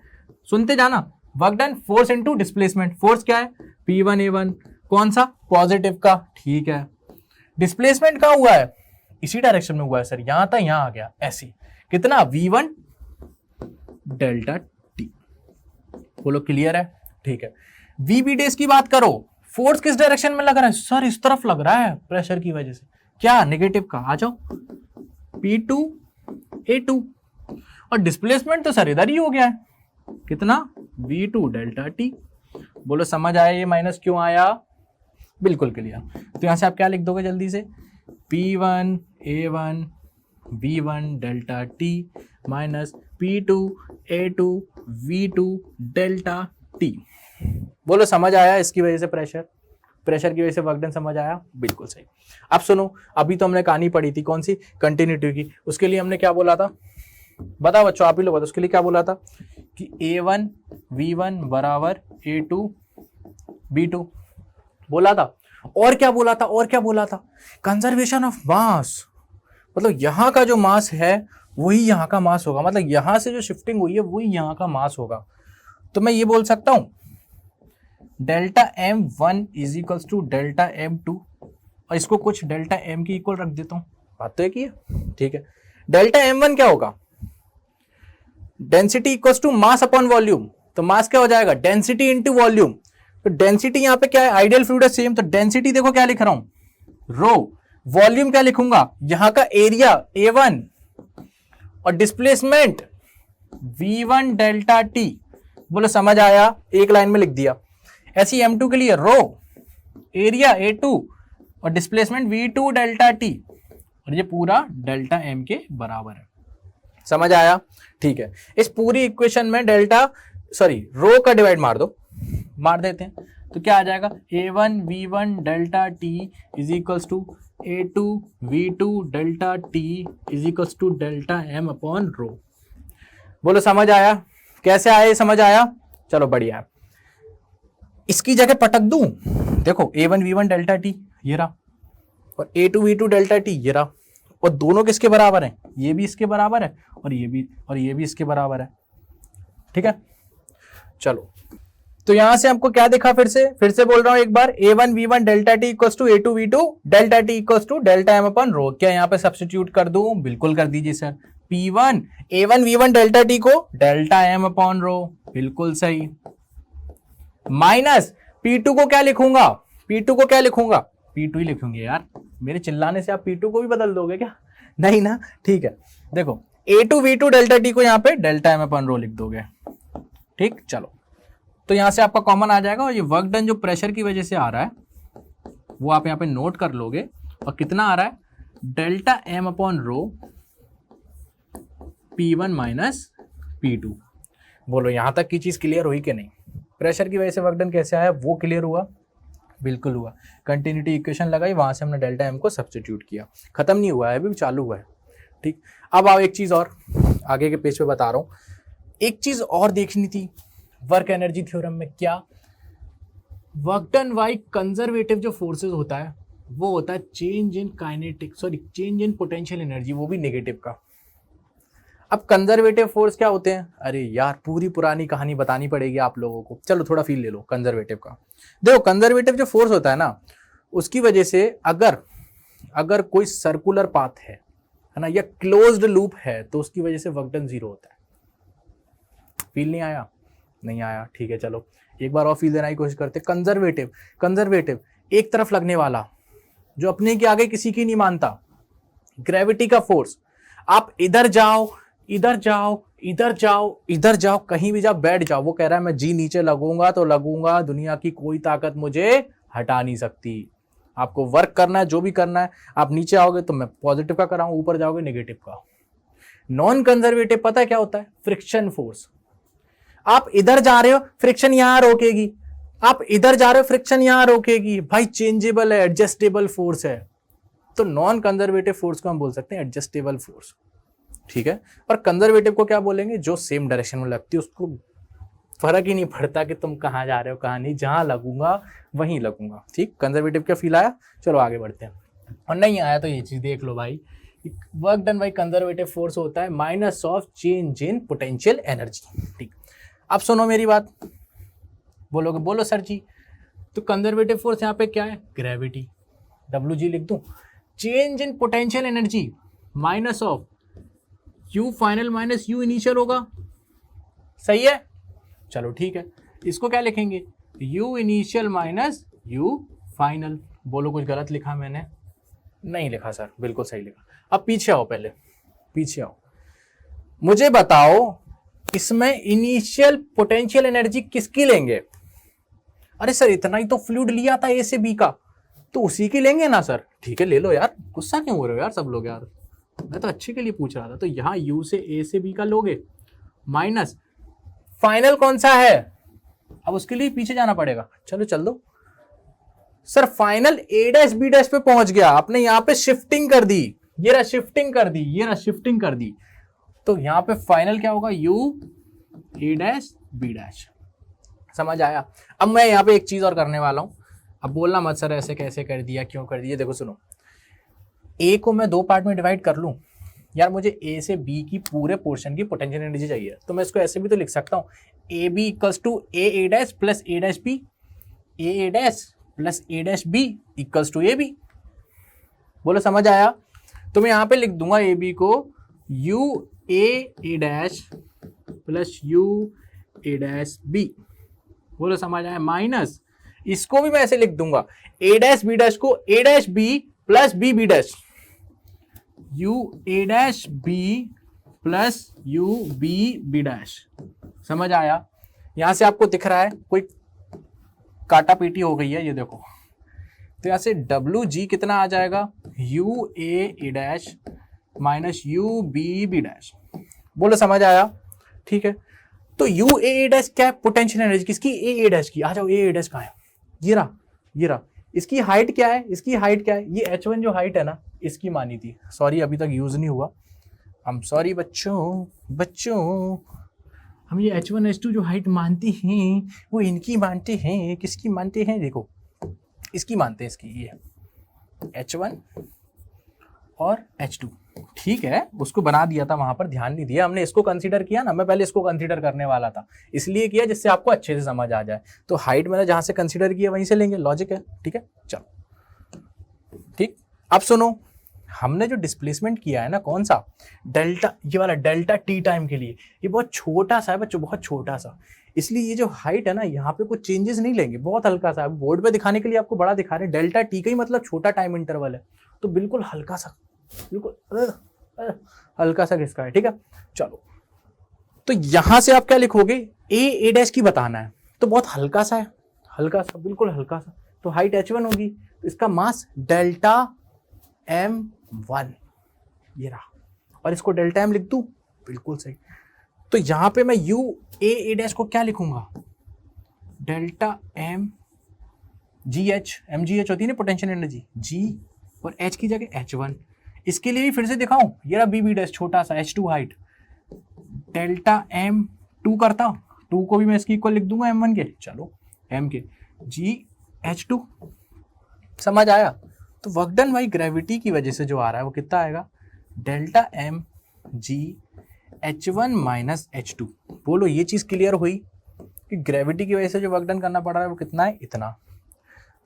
सुनते जाना, work done force into displacement, force क्या है? P1 A1, कौन सा? पॉजिटिव का, ठीक है। डिस्प्लेसमेंट कहां हुआ है? इसी डायरेक्शन में हुआ है सर, यहां था, यहां आ गया, ऐसी। कितना? V1 delta T. बोलो क्लियर है? ठीक है। VB डेज की बात करो, फोर्स किस डायरेक्शन में लग रहा है सर? इस तरफ लग रहा है प्रेशर की वजह से, क्या? नेगेटिव का। आ जाओ, P2 A2, और डिस्प्लेसमेंट तो सर इधर ही हो गया है, कितना? V2 delta T. बोलो समझ आया ये माइनस क्यों आया? बिल्कुल क्लियर। तो यहां से आप क्या लिख दोगे जल्दी से? P1 A1 V1 delta T minus P2 A2 V2 delta T. बोलो समझ आया? इसकी वजह से प्रेशर, प्रेशर की वजह से वर्क डन, समझ आया? बिल्कुल सही। अब सुनो, अभी तो हमने कहानी पढ़ी थी, कौन सी? कंटिन्यूटी की। उसके लिए हमने क्या बोला था? बताओ बच्चों, आप ही लोग बताओ, उसके लिए क्या बोला था? कि A1 V1 बराबर A2 B2 बोला था। और क्या बोला था? और क्या बोला था? कंजर्वेशन ऑफ मास, मतलब यहां का जो मास है वही यहां का मास होगा, मतलब यहां से जो शिफ्टिंग हुई है वही यहां का मास होगा। तो मैं ये बोल सकता हूं delta M1 is equals to delta M2, और इसको कुछ डेल्टा M की इक्वल रख देता हूं। बात तो एक ही है, ठीक है। डेल्टा M1 क्या होगा? Density equals to mass upon volume, तो मास क्या हो जाएगा? Density into volume. तो डेंसिटी यहां पे क्या है? आइडियल फ्लूइड है, सेम। तो डेंसिटी देखो क्या लिख रहा हूं, रो। वॉल्यूम क्या लिखूंगा? यहां का एरिया A1, और डिस्प्लेसमेंट V1 डेल्टा टी। बोलो समझ आया? एक लाइन में लिख दिया। ऐसी M2 के लिए रो, एरिया A2 और डिस्प्लेसमेंट V2 डेल्टा टी, और ये पूरा डेल्टा M के बराबर है। समझ आया? ठीक है। इस पूरी इक्वेशन में डेल्टा, सॉरी, रो का डिवाइड मार दो, मार देते हैं, तो क्या आ जाएगा? A1 V1 delta T is equals to A2 V2 delta T is equals to delta M upon rho. बोलो समझ आया? कैसे आया? समझ आया? चलो बढ़िया। इसकी जगह पटक दूं, देखो A1 V1 डेल्टा टी ये रहा, और A2 V2 डेल्टा टी ये रहा, और दोनों किसके बराबर हैं, ये भी इसके बराबर है और ये भी इसके बराबर है। ठीक है, चलो तो यहां से आपको क्या दिखा, फिर से बोल रहा हूं एक बार, A1 V1 delta T equals to A2 V2 delta T equals to delta M upon rho. क्या यहां पे सब्स्टिट्यूट कर दूं? बिल्कुल कर दीजिए sir. P1 A1 V1 delta T को डेल्टा एम अपॉन रो, बिल्कुल सही, माइनस P2 को क्या लिखूंगा, P2 ही लिखूंगे यार, मेरे चिल्लाने से आप P2 को भी बदल दोगे क्या? नहीं ना, ठीक है। देखो A2 V2 डेल्टा टी को यहाँ पे डेल्टा एम अपन रो लिख दोगे। ठीक, चलो तो यहां से आपका कॉमन आ जाएगा और ये वर्क डन जो प्रेशर की वजह से आ रहा है वो आप यहाँ पे नोट कर लोगे, और कितना आ रहा है, delta M upon rho P1 minus P2। बोलो यहां तक की चीज क्लियर हुई कि नहीं? प्रेशर की वजह से वर्क डन कैसे आया वो क्लियर हुआ, बिल्कुल हुआ। कंटिन्यूटी इक्वेशन लगाई, वहां से हमने डेल्टा एम को सब्स्टिट्यूट किया, खत्म नहीं हुआ है, अभी भी चालू हुआ है। ठीक, अब आओ एक चीज और आगे के पेज पे बता रहा हूं, एक चीज और देखनी थी वर्क एनर्जी थ्योरम में। क्या? वर्क डन बाय कंजर्वेटिव जो फोर्सेस होता है वो होता है चेंज इन पोटेंशियल एनर्जी, वो भी नेगेटिव का। अब कंजर्वेटिव फोर्स क्या होते हैं? अरे यार पूरी पुरानी कहानी बतानी पड़ेगी आप लोगों को, चलो थोड़ा फील ले लो कंजर्वेटिव का। देखो कंजर्वेटिव जो फोर्स होता है ना, उसकी वजह से अगर कोई सर्कुलर पाथ है ना, या क्लोज्ड लूप है, तो उसकी वजह से वर्क डन 0 होता है। फील नहीं आया? नहीं आया, ठीक है, चलो एक बार और फील देने की कोशिश करते। कंजर्वेटिव एक तरफ लगने वाला, जो अपने के आगे किसी की नहीं मानता, ग्रेविटी का फोर्स। आप इधर जाओ, कहीं भी जाओ, बैठ जाओ, वो कह रहा है मैं जी नीचे लगूंगा तो लगूंगा, दुनिया की कोई ताकत मुझे हटा नहीं सकती। आपको वर्क करना है, जो भी करना है, आप नीचे आओगे तो मैं पॉजिटिव का कराऊं, ऊपर जाओगे नेगेटिव का। नॉन कंजर्वेटिव पता है क्या होता है? Friction force. आप इधर जा रहे हो, फ्रिक्शन यहां रोकेगी, आप इधर जा रहे हो, फ्रिक्शन यहां रोकेगी। भाई चेंजेबल है, एडजस्टेबल फोर्स है, तो नॉन कंजर्वेटिव फोर्स को हम बोल सकते हैं एडजस्टेबल फोर्स। ठीक है, और कंजर्वेटिव को क्या बोलेंगे? जो सेम डायरेक्शन में लगती है, उसको फर्क ही नहीं पड़ता कि तुम कहां जा रहे हो कहां नहीं, जहां लगूंगा वहीं लगूंगा। ठीक, कंजर्वेटिव क्या फील आया? चलो आगे बढ़ते हैं, और नहीं आया तो ये चीज देख लो भाई, work done by conservative force होता है minus of change in potential energy. ठीक, अब सुनो मेरी बात, बोलोगे बोलो सर जी, तो कंजर्वेटिव फोर्स यहाँ पे क्या है? ग्रेविटी, WG लिख दूं। Change in potential energy minus of U final minus U initial होगा, सही है? चलो ठीक है, इसको क्या लिखेंगे? U initial minus U final. बोलो कुछ गलत लिखा मैंने? नहीं लिखा सर, बिल्कुल सही लिखा। अब पीछे आओ, पहले पीछे आओ, मुझे बताओ इसमें इनिशियल पोटेंशियल एनर्जी किसकी लेंगे? अरे सर इतना ही तो फ्लूइड लिया था A से B का, तो उसी की लेंगे ना सर? ठीक है ले लो यार, गुस्सा क्यों हो रहे हो यार सब लोग यार, मैं तो अच्छे के लिए पूछ रहा था। तो यहाँ U से A से B का लोगे, माइनस फाइनल कौन सा है? अब उसके लिए पीछे जाना पड़ेगा, चलो चल दो सर। फाइनल A'-B' पे पहुंच गया, आपने यहाँ पे शिफ्टिंग कर दी, ये रहा शिफ्टिंग कर दी, तो यहां पे फाइनल क्या होगा? U A'-B'। समझ आया? अब मैं यहां पे एक चीज और करने वाला हूं, अब बोलना मत सर ऐसे कैसे कर दिया, क्यों कर दिया। देखो सुनो, A को मैं 2 पार्ट में डिवाइड कर लूं यार, मुझे A से B की पूरे पोर्शन की पोटेंशियल एनर्जी चाहिए, तो मैं इसको ऐसे भी तो लिख सकता हूं, AB equals to A' plus A'-B, A' plus A'-B equals to AB। बोलो समझ आया? तो मैं यहां पे लिख दूंगा AB को U A' plus U A'-B। बोलो समझ आया? माइनस इसको भी मैं ऐसे लिख दूंगा, A'-B' को A'-B plus B', U A'-B plus U B'। समझ आया? यहां से आपको दिख रहा है कोई काटा पीटी हो गई है, ये देखो, तो यहां से WG कितना आ जाएगा? U A' minus U B'। बोलो समझ आया? ठीक है, तो U A' क्या है? पोटेंशियल एनर्जी किसकी? A' की। आ जाओ, A' कहाँ है? ये रहा। इसकी हाइट क्या है? ये H1 जो हाइट है ना, इसकी मानी थी, सॉरी अभी तक यूज नहीं हुआ, आई एम सॉरी बच्चों, हम ये H1 H2 जो हाइट मानते हैं वो इनकी मानते हैं, किसकी मानते हैं? देखो इसकी मानते हैं, इसकी, ये H1 और H2। ठीक है, उसको बना दिया था वहां पर, ध्यान नहीं दिया हमने, इसको कंसीडर किया ना, मैं पहले इसको कंसीडर करने वाला था, इसलिए किया जिससे आपको अच्छे से समझ आ जाए। तो हाइट मैंने जहां से कंसीडर किया वहीं से लेंगे, लॉजिक है। ठीक है, चलो ठीक। अब सुनो, हमने जो डिस्प्लेसमेंट किया है ना, कौन सा, डेल्टा, ये वाला डेल्टा टी टाइम के लिए, ये बहुत छोटा सा है बच्चों, बहुत छोटा सा, इसलिए ये जो हाइट है ना, यहाँ पे कुछ चेंजेस नहीं लेंगे, बहुत हल्का सा। बोर्ड पे दिखाने के लिए आपको बड़ा दिखा रहे हैं, डेल्टा टी का ही मतलब छोटा टाइम इंटरवल है, तो बिल्कुल हल्का सा, बिल्कुल हल्का सा किसका है। ठीक है, चलो, तो यहां से आप क्या लिखोगे, ए डैश की बताना है, तो बहुत हल्का सा है, हल्का सा, बिल्कुल हल्का सा, तो हाइट h1 होगी, तो इसका मास डेल्टा m1, ये रहा, और इसको डेल्टा m लिख दूं, बिल्कुल सही। तो यहां पे मैं u a डैश को क्या लिखूंगा, delta m G H, M G H होती है ना पोटेंशियल एनर्जी, g और h की जगह h1। इसके लिए भी फिर से दिखाऊं, ये रहा बी डैश छोटा सा, h2 हाइट, डेल्टा m2 करता हूं, 2 को भी मैं इसकी इक्वल लिख दूंगा m1 के, चलो m के g h2, समझ आया। तो वर्क डन बाई ग्रेविटी की वजह से जो आ रहा है वो कितना आएगा, delta m g h1 minus h2। बोलो ये चीज क्लियर हुई कि ग्रेविटी की वजह से जो वर्क डन करना पड़ रहा है वो कितना है, इतना।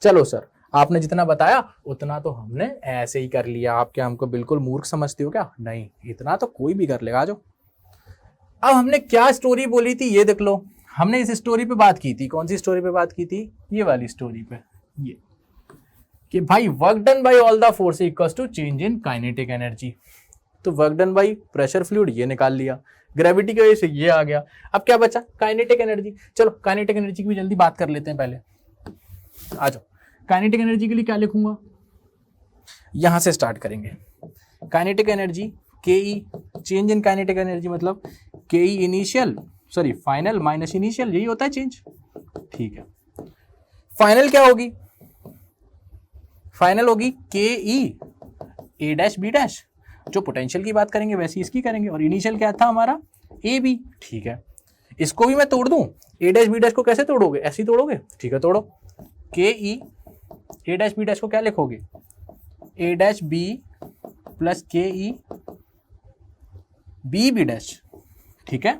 चलो सर, आपने जितना बताया उतना तो हमने ऐसे ही कर लिया, आप क्या हमको बिल्कुल मूर्ख समझते हो क्या, नहीं, इतना तो कोई भी कर लेगा। आ जाओ, अब हमने क्या स्टोरी बोली थी ये देख लो, हमने इस स्टोरी पे बात की थी, कौन सी स्टोरी पे बात की थी, ये वाली स्टोरी पे, ये कि भाई work done by all the force equals to change in kinetic energy. तो work done by pressure fluid ये निकाल लिया, ग्रेविटी की वजह से ये आ गया, अब क्या बचा, काइनेटिक एनर्जी। चलो काइनेटिक एनर्जी की भी जल्दी बात कर लेते हैं पहले, आ जाओ। काइनेटिक एनर्जी के लिए क्या लिखूंगा, यहां से स्टार्ट करेंगे। काइनेटिक एनर्जी के ई, चेंज इन काइनेटिक एनर्जी मतलब के ई initial, sorry final minus initial, यही होता है चेंज। ठीक है, फाइनल क्या होगी, फाइनल होगी के ई ए डैश बी डैश, जो पोटेंशियल की बात करेंगे वैसी इसकी करेंगे, और इनिशियल क्या था हमारा, ए बी। ठीक है, इसको भी मैं तोड़ दूं, ए डैश बी डैश को कैसे तोड़ोगे, ऐसे ही तोड़ोगे। ठीक है, तोड़ो, के ई ए डैश बी डैश को क्या लिखोगे, ए डैश बी प्लस के ई बी बी डैश। ठीक है,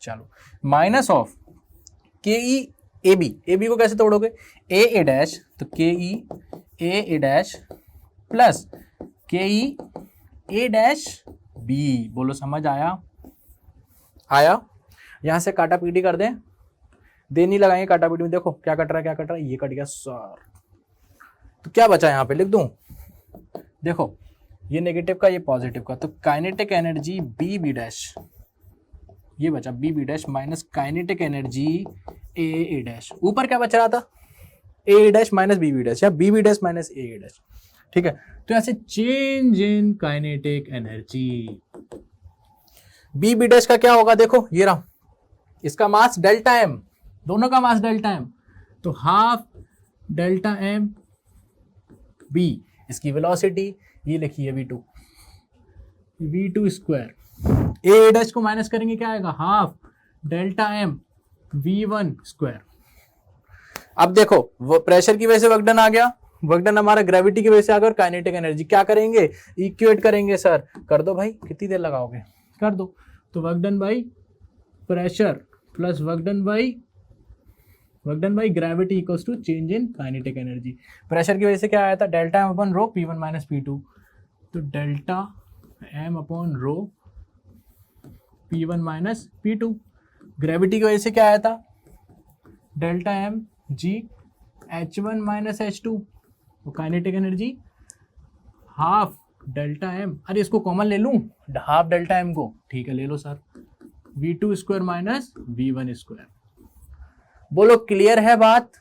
चलो, माइनस ऑफ के ई ए बी को कैसे तोड़ोगे, ए डैश, तो के ई ए डैश प्लस के ई ए डैश बी। बोलो समझ आया, आया। यहां से काटा पीटी कर दें, देर नहीं लगाएंगे काटा पीटी में, देखो क्या कट रहा है, क्या कट रहा है, ये कट गया सर। तो क्या बचा यहां पे, लिख दूं, देखो ये नेगेटिव का ये पॉजिटिव का, तो kinetic energy B B dash, ये बचा B B dash minus kinetic energy A dash. ऊपर क्या बच रहा था, A dash minus B B dash, या B B dash minus A dash. ठीक है, तो यहां से change in kinetic energy, B B dash का क्या होगा, देखो ये रहा, इसका मास डेल्टा एम, दोनों का मास डेल्टा एम, तो हाफ डेल्टा एम बी, इसकी वेलोसिटी ये लिखिए v2 स्क्वायर, ए डैश को माइनस करेंगे क्या आएगा, half delta M v1 square. अब देखो वो प्रेशर की वजह से वर्क डन आ गया, वर्क डन हमारा ग्रेविटी की वजह से आ गया, और काइनेटिक एनर्जी क्या करेंगे, इक्वेट करेंगे। सर कर दो भाई, कितनी देर लगाओगे, कर दो। तो work done by pressure plus work done by gravity equals to change in kinetic energy. Pressure की वजह से क्या आया था, delta M upon rho P1 minus P2, तो delta M upon rho P1 minus P2। Gravity की वजह से क्या आया था, delta M G H1 minus H2, kinetic energy half delta M, अरे इसको कॉमन ले लूं, हाफ डेल्टा एम को, ठीक है ले लो sir, v2 square minus v1 square. बोलो क्लियर है बात,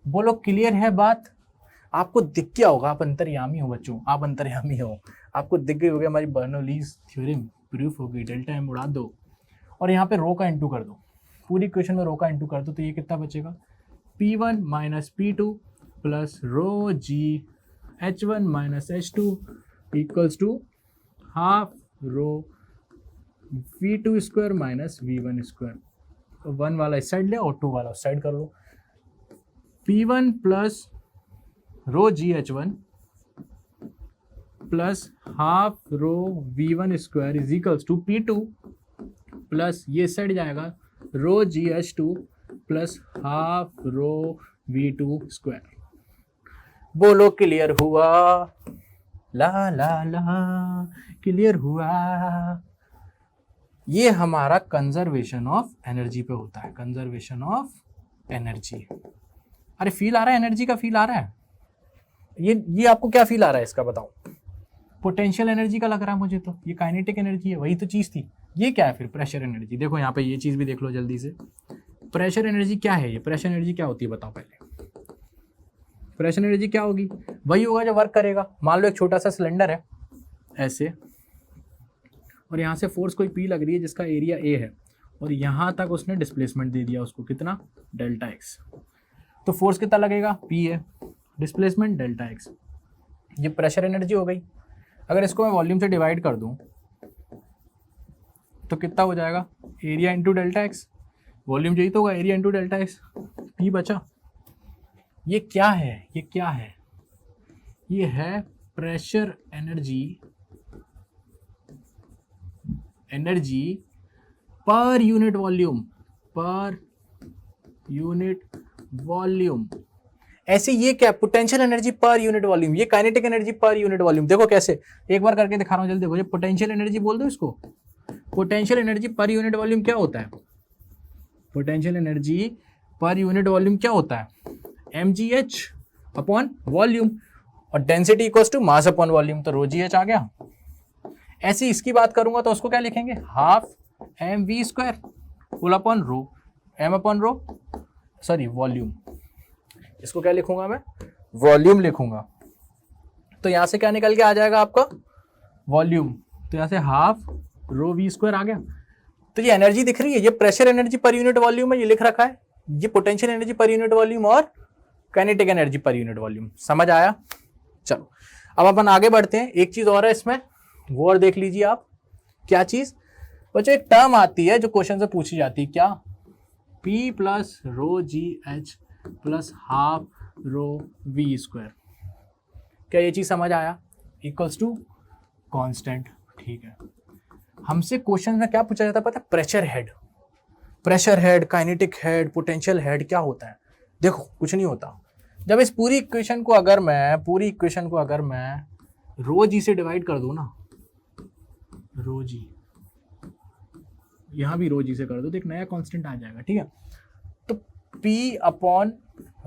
बोलो क्लियर है बात। आपको दिख गया होगा, आप अंतर्यामी हो बच्चों, आप अंतर्यामी हो, आपको दिख गई होगी हमारी बर्नौलीज थ्योरम प्रूफ हो गई। डेल्टा एम उड़ा दो और यहाँ पे रो का इंटू कर दो, पूरी इक्वेशन में रो का इंटू कर दो, तो ये कितना बचेगा, P1 minus P2 plus rho G H1 minus H2 equals to half rho V2 square minus V1 square. तो 1 वाला इस साइड ले और 2 वाला उस साइड कर लो, P1 plus rho G H1 plus half rho V1 square is equals to P2 plus ये साइड जाएगा rho GH2 plus half rho V2 square. बोलो क्लियर हुआ? ला ला ला क्लियर हुआ। ये हमारा कंजर्वेशन ऑफ एनर्जी पे होता है, कंजर्वेशन ऑफ एनर्जी। अरे फील आ रहा है, एनर्जी का फील आ रहा है? ये आपको क्या फील आ रहा है इसका बताओ? पोटेंशियल एनर्जी का लग रहा है मुझे तो, ये काइनेटिक एनर्जी है, वही तो चीज थी। ये क्या है फिर? Pressure energy. देखो यहाँ पे ये चीज भी देख लो जल्दी से। प्रेशर एनर्जी क्या है? ये प्रेशर एनर्जी क्या होती है बताओ पहले। प्रेशर एनर्जी क्या होगी? वही होगा जो वर्क करेगा। मान लो एक छोटा सा सिलेंडर है ऐसे, और यहाँ से फोर्स कोई P लग रही है जिसका एरिया A है, और यहाँ तक उसने डिस्प्लेसमेंट दे दिया उसको, कितना? Delta x. तो फोर्स कितना लगेगा? P है, डिस्प्लेसमेंट डेल्टा एक्स। ये प्रेशर एनर्जी हो गई। अगर इसको मैं वॉल्यूम से डिवाइड कर दूं तो कितना हो जाएगा? Area into delta x. Volume यही तो होगा, area into delta x. P बचा। ये क्या है? ये क्या है? ये है pressure energy, energy per unit volume, per unit volume. ऐसे ये क्या? Potential energy per unit volume. ये kinetic energy per unit volume. देखो कैसे, एक बार करके दिखा रहा हूं जल्दी। देखो, ये पोटेंशियल एनर्जी बोल दो इसको। Potential energy per unit volume क्या होता है? Potential energy per unit volume क्या होता है? mgh अपॉन वॉल्यूम, और density equals to mass upon volume, तो ρgh आ गया। ऐसे इसकी बात करूंगा तो उसको क्या लिखेंगे? Half mv square full upon rho, m upon रो, सॉरी वॉल्यूम। इसको क्या लिखूंगा मैं? वॉल्यूम लिखूंगा। तो यहां से क्या निकल के आ जाएगा आपका? वॉल्यूम। तो यहां से हाफ रो v स्क्वायर आ गया। तो ये एनर्जी दिख रही है, ये pressure energy per unit volume है, ये लिख रखा है। ये potential energy per unit volume और kinetic energy per unit volume. समझ आया? चलो अब अपन आगे बढ़ते हैं। एक चीज और है इसमें, वो और देख लीजिए आप। क्या चीज बच्चों? एक टर्म आती है जो क्वेश्चन से पूछी जाती है, क्या? P plus rho G H plus half rho V square. क्या ये चीज समझ आया? Equals to constant. ठीक है। हमसे क्वेश्चन में क्या पूछा जाता है पता है? Pressure head. Pressure head, kinetic head, potential head क्या होता है? देखो कुछ नहीं होता। जब इस पूरी इक्वेशन को अगर मैं रो जी से डिवाइड कर दूं ना, रो जी, यहां भी रो जी से कर दो तो एक नया कांस्टेंट आ जाएगा। ठीक है, तो P अपॉन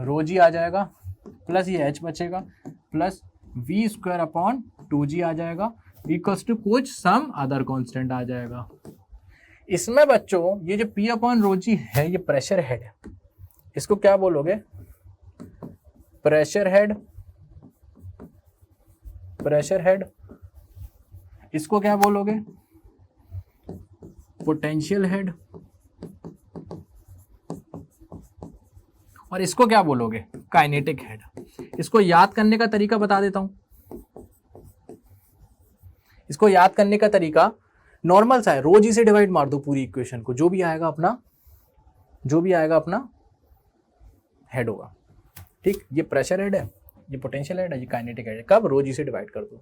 रो जी आ जाएगा, प्लस ये H बचेगा, plus V square upon 2G आ जाएगा, इक्वल्स टू कुछ सम अदर कांस्टेंट आ जाएगा। इसमें बच्चों ये जो P अपॉन रो जी है, ये प्रेशर हेड है। इसको क्या बोलोगे? Pressure head. Pressure head. इसको क्या बोलोगे? Potential head. और इसको क्या बोलोगे? Kinetic head. इसको याद करने का तरीका बता देता हूं। इसको याद करने का तरीका नॉर्मल सा है, रो जी से डिवाइड मार दो पूरी इक्वेशन को, जो भी आएगा अपना हेड होगा। ठीक, ये प्रेशर हेड है, ये पोटेंशियल हेड है, ये काइनेटिक हेड है। कब? रो जी से डिवाइड कर दो।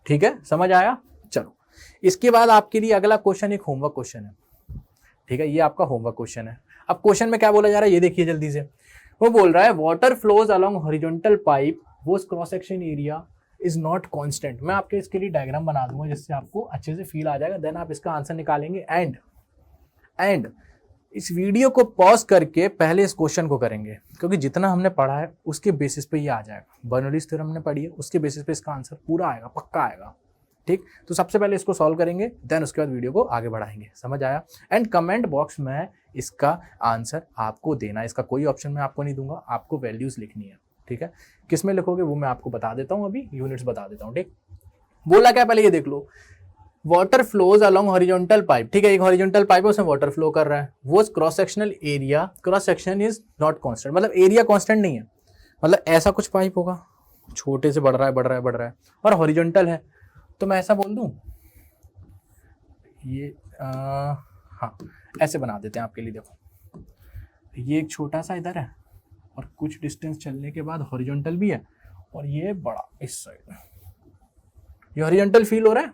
ठीक है, समझ आया? चलो इसके बाद आपके लिए अगला क्वेश्चन एक होमवर्क क्वेश्चन है। ठीक है, ये आपका होमवर्क क्वेश्चन है। अब क्वेश्चन में क्या बोला जा रहा है ये देखिए जल्दी से। वो बोल रहा है water flows along horizontal pipe वो cross section area is not constant. मैं आपके इसके लिए डायग्राम बना दूंगा जिससे आपको अच्छे से फील आ जाएगा, देन आप इसका आंसर निकालेंगे। एंड इस वीडियो को पॉज करके पहले इस क्वेश्चन को करेंगे, क्योंकि जितना हमने पढ़ा है उसके बेसिस पे ये आ जाएगा। बर्नौलीज थ्योरम हमने पढ़ी है, उसके बेसिस पे इसका आंसर पूरा आएगा, पक्का आएगा। ठीक, तो सबसे पहले इसको सॉल्व करेंगे, देन उसके बाद वीडियो को आगे बढ़ाएंगे। समझ आया? एंड कमेंट बॉक्स में इसका आंसर आपको देना है। इसका कोई ऑप्शन मैं आपको नहीं दूंगा, आपको वैल्यूज लिखनी है। ठीक है, किस में लिखोगे वो मैं आपको बता देता हूँ, अभी यूनिट्स बता देता हूँ। ठीक, बोला क्या पहले ये देख लो। Water flows along horizontal pipe. ठीक है, एक हॉरिजॉन्टल पाइप है, उसमें वाटर फ्लो कर रहा है। वो cross sectional area, cross section is not constant, मतलब एरिया कांस्टेंट नहीं है। मतलब ऐसा कुछ पाइप होगा, छोटे से बढ़ रहा है और हॉरिजॉन्टल है। तो मैं ऐसा बोल दूं, ये हाँ ऐसे बना देते हैं आपके लिए। देखो ये एक छोटा सा इधर है और कुछ डिस्टेंस चलने के बाद हॉरिजॉन्टल भी है, और ये बड़ा इस साइड। ये हॉरिजॉन्टल फील हो रहा है,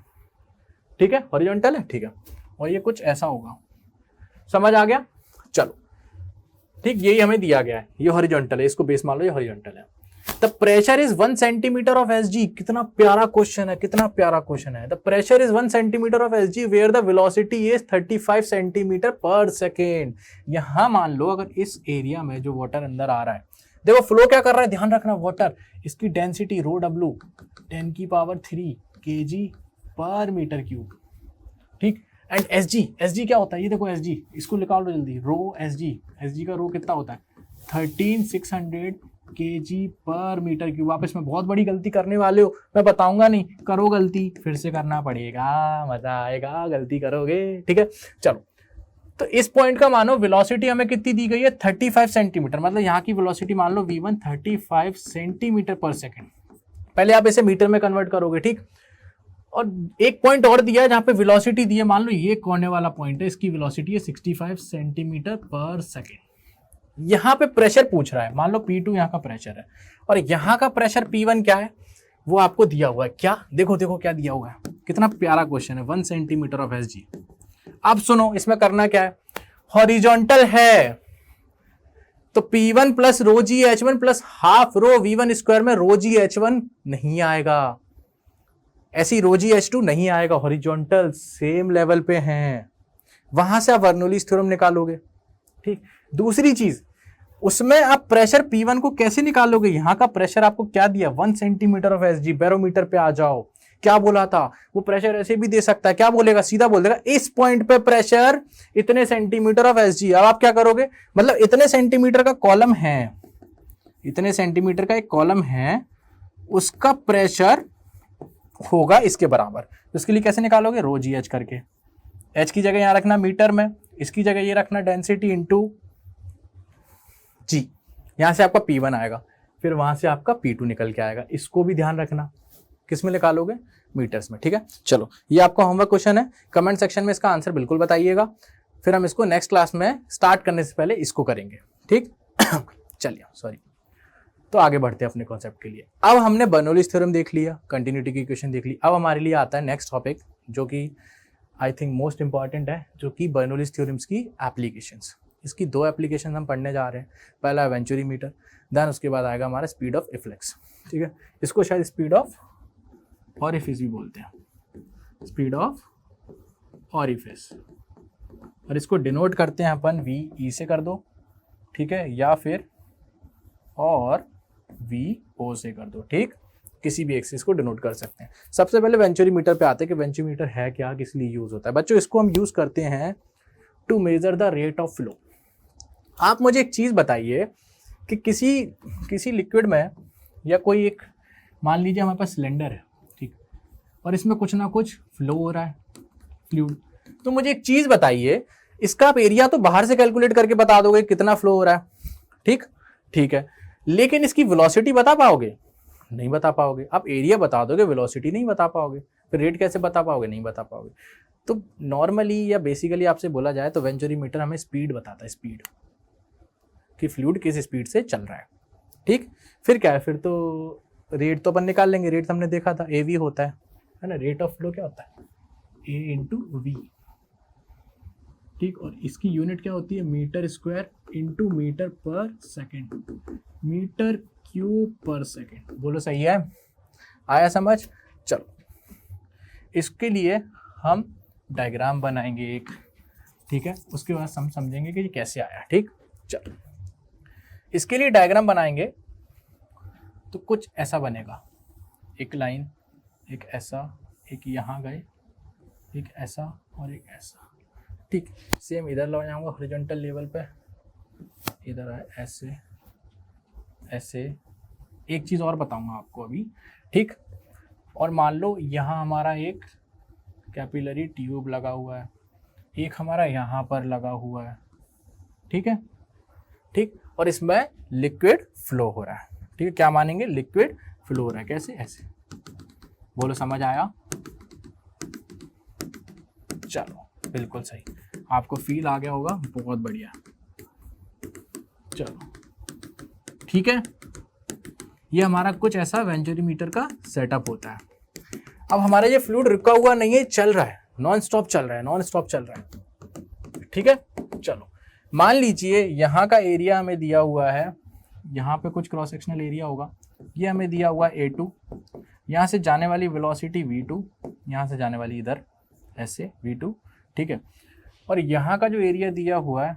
ठीक है, हॉरिजॉन्टल है, ठीक है, और ये कुछ ऐसा होगा, समझ आ गया, चलो ठीक, यही हमें दिया गया है, ये हॉरिजॉन्टल है, इसको बेस मान लो, ये हॉरिजॉन्टल है। The pressure is 1 centimetre of SG, कितना प्यारा क्वेश्चन है, कितना प्यारा क्वेश्चन है। The pressure is 1 centimetre of SG where the velocity is 35 centimetre per second. यहां मान लो अगर इस एरिया में जो वाटर अंदर आ रहा है, देखो फ्लो क्या कर रहा है, ध्यान रखना, वाटर, इसकी डेंसिटी रो डब्ल्यू 10⁻³ kg पर मीटर क्यूब, ठीक। एंड एसजी क्या होता है, ये देखो एसजी, इसको निकाल लो जल्दी, रो एसजी का रो कितना होता है 13600 kg पर मीटर क्यूब। आप इसमें बहुत बड़ी गलती करने वाले हो, मैं बताऊंगा नहीं, करो गलती, फिर से करना पड़ेगा, मजा आएगा, गलती करोगे, ठीक है। चलो, तो इस पॉइंट का मानो वेलोसिटी हमें कितनी दी गई है 35 सेंटीमीटर, मतलब यहाँ की वेलोसिटी मान लो v1 35 सेंटीमीटर पर सेकेंड। पहले आप इसे मीटर में कन्वर्ट करोगे, ठीक। और एक पॉइंट और दिया है जहां पे वेलोसिटी दी है, मान लो ये कोने वाला पॉइंट है, इसकी वेलोसिटी है 65 सेंटीमीटर पर सेकेंड। यहां पे प्रेशर पूछ रहा है, मान लो P2 यहाँ का प्रेशर है, और यहाँ का प्रेशर P1 क्या है वो आपको दिया हुआ है, क्या, देखो देखो क्या दिया हुआ है, कितना प्यारा क्वेश्चन है, 1 सेंटीमीटर ऑफ एसजी। अब सुनो, इसमें करना क्या है, हॉरिजॉन्टल है तो P1 plus rho G H1 plus half rho V1 square में रो जी H1 नहीं आएगा, ऐसी रो जी H2 नहीं आएगा, हॉरिजॉन्टल सेम लेवल पे हैं, वहां से आप बर्नौलीज थ्योरम निकालोगे, ठीक। दूसरी चीज, उसमें आप प्रेशर P1 को कैसे निकालोगे, यहां का प्रेशर आपको क्या दिया 1 सेंटीमीटर ऑफ एसजी, बैरोमीटर पे आ जाओ, क्या बोला था, वो प्रेशर ऐसे भी दे सकता है, क्या बोलेगा, सीधा बोल देगा इस पॉइंट पे प्रेशर इतने सेंटीमीटर ऑफ एसजी। अब आप क्या करोगे, मतलब इतने सेंटीमीटर का कॉलम है, इतने सेंटीमीटर का एक कॉलम है, उसका प्रेशर होगा इसके बराबर, तो इसके लिए कैसे निकालोगे, रो जी एच करके, एच की जगह यहां रखना मीटर में, इसकी जगह ये रखना डेंसिटी इंटू जी, यहां से आपका P1 आएगा, फिर वहां से आपका P2 निकल के आएगा, इसको भी ध्यान रखना, किस में निकालोगे, मीटर्स में, ठीक है। चलो, ये आपका होमवर्क क्वेश्चन है, कमेंट सेक्शन में इसका आंसर बिल्कुल बताइएगा, फिर हम इसको नेक्स्ट क्लास में स्टार्ट करने से पहले इसको करेंगे, ठीक। चलिए, सॉरी, तो आगे बढ़ते हैं अपने कॉन्सेप्ट के लिए। अब हमने बर्नौलीज थ्योरम देख लिया, कंटिन्यूटी की इक्वेशन देख ली, अब हमारे लिए आता है नेक्स्ट टॉपिक जो कि आई थिंक मोस्ट इंपॉर्टेंट है, जो कि बर्नौलीज थ्योरम्स की एप्लीकेशंस। इसकी 2 एप्लीकेशन हम पढ़ने जा रहे हैं, पहला वेंचुरी मीटर, देन उसके बाद आएगा हमारा स्पीड ऑफ इफ्लेक्स, ठीक है। इसको शायद स्पीड ऑफ ऑरिफिस भी बोलते हैं, स्पीड ऑफ ऑरिफिस, और इसको डिनोट करते हैं अपन VE से कर दो, ठीक है, या फिर और VO से कर दो, ठीक, किसी भी एक्सिस को डिनोट कर सकते हैं। सबसे पहले वेंचुरी मीटर पे आते हैं कि वेंचुरी मीटर है क्या, किस लिए यूज होता है। बच्चों, इसको हम यूज करते हैं to measure the rate of flow. आप मुझे एक चीज बताइए कि किसी लिक्विड में, या कोई एक, मान लीजिए हमारे पास सिलेंडर है, ठीक, और इसमें कुछ ना कुछ फ्लो हो रहा है, फ्लूइड, तो मुझे एक चीज बताइए, इसका आप एरिया तो बाहर से कैलकुलेट करके बता दोगे कितना फ्लो हो रहा है, ठीक, ठीक है, लेकिन इसकी वेलोसिटी बता पाओगे, नहीं बता पाओगे। आप एरिया बता दोगे, वेलोसिटी नहीं बता पाओगे, फिर रेट कैसे बता पाओगे, नहीं बता पाओगे। तो नॉर्मली या बेसिकली आपसे बोला जाए तो वेंचुरी मीटर हमें स्पीड बताता है, स्पीड कि फ्लूइड किस स्पीड से चल रहा है, ठीक। फिर क्या है, फिर तो रेट तो अपन निकाल लेंगे, रेट हमने देखा था AV होता है ना, रेट ऑफ फ्लो क्या होता है A/V, ठीक, और इसकी यूनिट क्या होती है, metre square into metre per second, metre cube पर सेकेंड। बोलो सही है, आया समझ। चलो, इसके लिए हम डायग्राम बनाएंगे एक, ठीक है, उसके बाद हम समझेंगे कि ये कैसे आया, ठीक। चलो, इसके लिए डायग्राम बनाएंगे तो कुछ ऐसा बनेगा, एक लाइन, एक ऐसा, एक यहाँ गए, एक ऐसा और एक ऐसा, ठीक। सेम इधर ले जाऊंगा हॉरिजॉन्टल लेवल पे, इधर आए ऐसे ऐसे। एक चीज़ और बताऊंगा आपको अभी, ठीक। और मान लो यहाँ हमारा एक कैपिलरी ट्यूब लगा हुआ है, एक हमारा यहाँ पर लगा हुआ है, ठीक है, ठीक, और इसमें लिक्विड फ्लो हो रहा है, ठीक है। क्या मानेंगे, लिक्विड फ्लो हो रहा है, कैसे, ऐसे। बोलो समझ आया, चलो बिल्कुल सही, आपको फील आ गया होगा, बहुत बढ़िया। चलो ठीक है, ये हमारा कुछ ऐसा वेंचुरी मीटर का सेटअप होता है। अब हमारा ये फ्लूइड रुका हुआ नहीं है, चल रहा है, नॉन स्टॉप चल रहा है, नॉन स्टॉप चल रहा है, ठीक है। चलो मान लीजिए यहाँ का एरिया हमें दिया हुआ है, यहाँ पे कुछ क्रॉस सेक्शनल एरिया होगा, ये हमें दिया हुआ है A2, यहाँ से जाने वाली वेलोसिटी V2, यहाँ से जाने वाली इधर ऐसे V2, ठीक है। और यहाँ का जो एरिया दिया हुआ है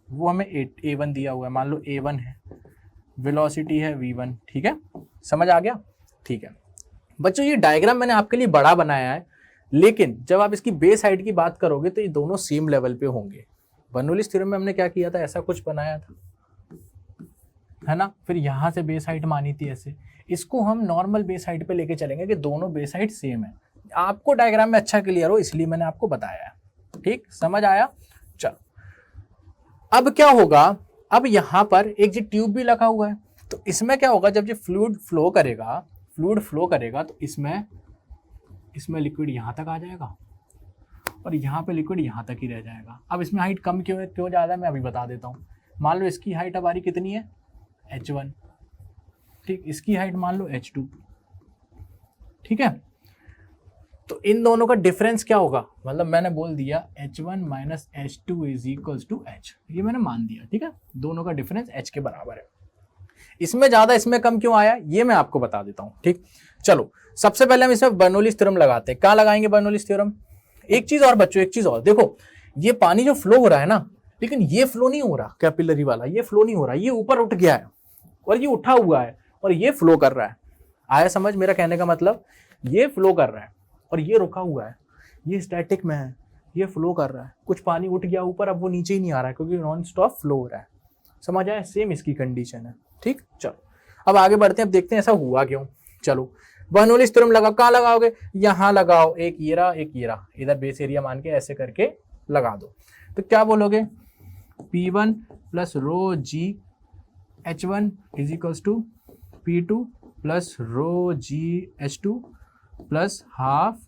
वो हमें A1 दिया हुआ है, मान लो A1 है, वेलोसिटी है V1, ठीक है, समझ आ गया, ठीक है। बच्चों ये डायग्राम मैंने आपके लिए बड़ा बनाया है, लेकिन जब आप इसकी बेस हाइट की बात करोगे तो ये दोनों सेम लेवल पे होंगे। बर्नौलीज थ्योरम में हमने क्या किया था, ऐसा कुछ बनाया था, है ना, फिर यहाँ से बेस हाइट मानी थी ऐसे, इसको हम नॉर्मल बेस हाइट पे लेके चलेंगे कि दोनों बेस हाइट सेम है। आपको डायग्राम में अच्छा क्लियर हो इसलिए मैंने आपको बताया है, ठीक, समझ आया। चलो अब क्या होगा, अब यहाँ पर एक जो ट्यूब भी लगा हुआ है, तो इसमें क्या होगा, जब ये फ्लूइड फ्लो करेगा तो इसमें लिक्विड यहाँ तक आ जाएगा और यहाँ पे लिक्विड यहाँ तक ही रह जाएगा। अब इसमें हाइट कम क्यों ज़्यादा मैं अभी बता देता हूँ। मान लो इसकी हाइट हमारी कितनी है, H1, ठीक, इसकी हाइट मान लो H2, ठीक है। तो इन दोनों का डिफरेंस क्या होगा, मतलब मैंने बोल दिया H1 minus H2 is equals to H, ये मैंने मान दिया, ठीक है, दोनों का डिफरेंस H के बराबर है। इसमें ज्यादा इसमें कम क्यों आया ये मैं आपको बता देता हूं, ठीक। चलो सबसे पहले हम इसमें बर्नौलीज थ्योरम लगाते हैं। कहाँ लगाएंगे बर्नौलीज थ्योरम। एक चीज और बच्चों, एक चीज और देखो, ये पानी जो फ्लो हो रहा है ना, लेकिन ये फ्लो नहीं हो रहा, कैपिलरी वाला ये फ्लो नहीं हो रहा, ये ऊपर उठ गया है और ये उठा हुआ है और ये फ्लो कर रहा है। आया समझ मेरा कहने का मतलब, ये फ्लो कर रहा है और ये रुका हुआ है, ये स्टैटिक में है, ये फ्लो कर रहा है, कुछ पानी उठ गया ऊपर, अब वो नीचे ही नहीं आ रहा है क्योंकि नॉन स्टॉप फ्लो हो रहा है। समझ आया, सेम इसकी कंडीशन है, ठीक। चलो अब आगे बढ़ते हैं, अब देखते हैं ऐसा हुआ क्यों। चलो बर्नौलीज थ्योरम लगाओ, कहाँ लगाओगे, यहाँ लगाओ, एक ये रहा एक ये रहा, इधर बेस एरिया मान के ऐसे करके लगा दो। तो क्या बोलोगे, P1 plus rho G H1 is equals to P2 plus rho G H2 plus half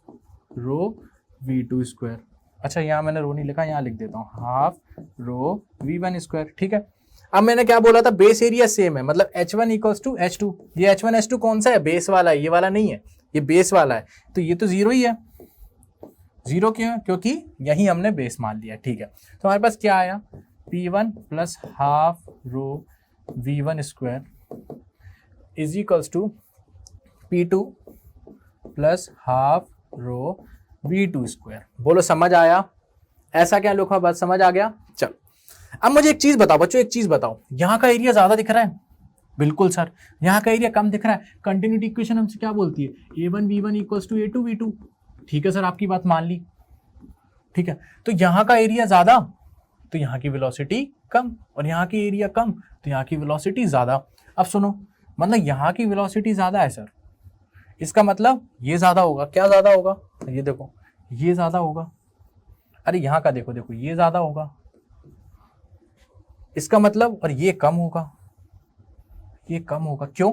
rho V2 square. अच्छा यहाँ मैंने रो नहीं लिखा, यहाँ लिख देता हूँ, हाफ रो V1 स्क्वायर, ठीक है। अब मैंने क्या बोला था, बेस एरिया सेम है, मतलब H1 इक्वल्स टू H2, ये H1 H2 कौन सा है, बेस वाला है, ये वाला नहीं है, ये बेस वाला है, तो ये तो जीरो ही है। जीरो क्यों, क्योंकि यही हमने बेस मान लिया, ठीक है। तो हमारे पास क्या आया, P1 plus half rho V1 square is equals to P2 plus half rho V2 square. बोलो समझ आया, ऐसा क्या लिखा, बात समझ आ गया। चलो अब मुझे एक चीज बताओ बच्चों, एक चीज बताओ, यहाँ का एरिया ज्यादा दिख रहा है, बिल्कुल सर, यहाँ का एरिया कम दिख रहा है। कंटिन्यूटी इक्वेशन हमसे क्या बोलती है, A1 V1 equals to A2 V2, ठीक है सर, आपकी बात मान ली, ठीक है। तो यहाँ का एरिया ज्यादा तो यहाँ की वेलोसिटी कम, और यहाँ की एरिया कम तो यहाँ की वेलोसिटी ज्यादा। अब सुनो, मतलब यहाँ की वेलोसिटी ज्यादा है सर, इसका मतलब ये ज्यादा होगा, क्या ज्यादा होगा, ये देखो ये ज्यादा होगा, अरे यहाँ का देखो देखो ये ज्यादा होगा, इसका मतलब, और ये कम होगा, ये कम होगा, क्यों,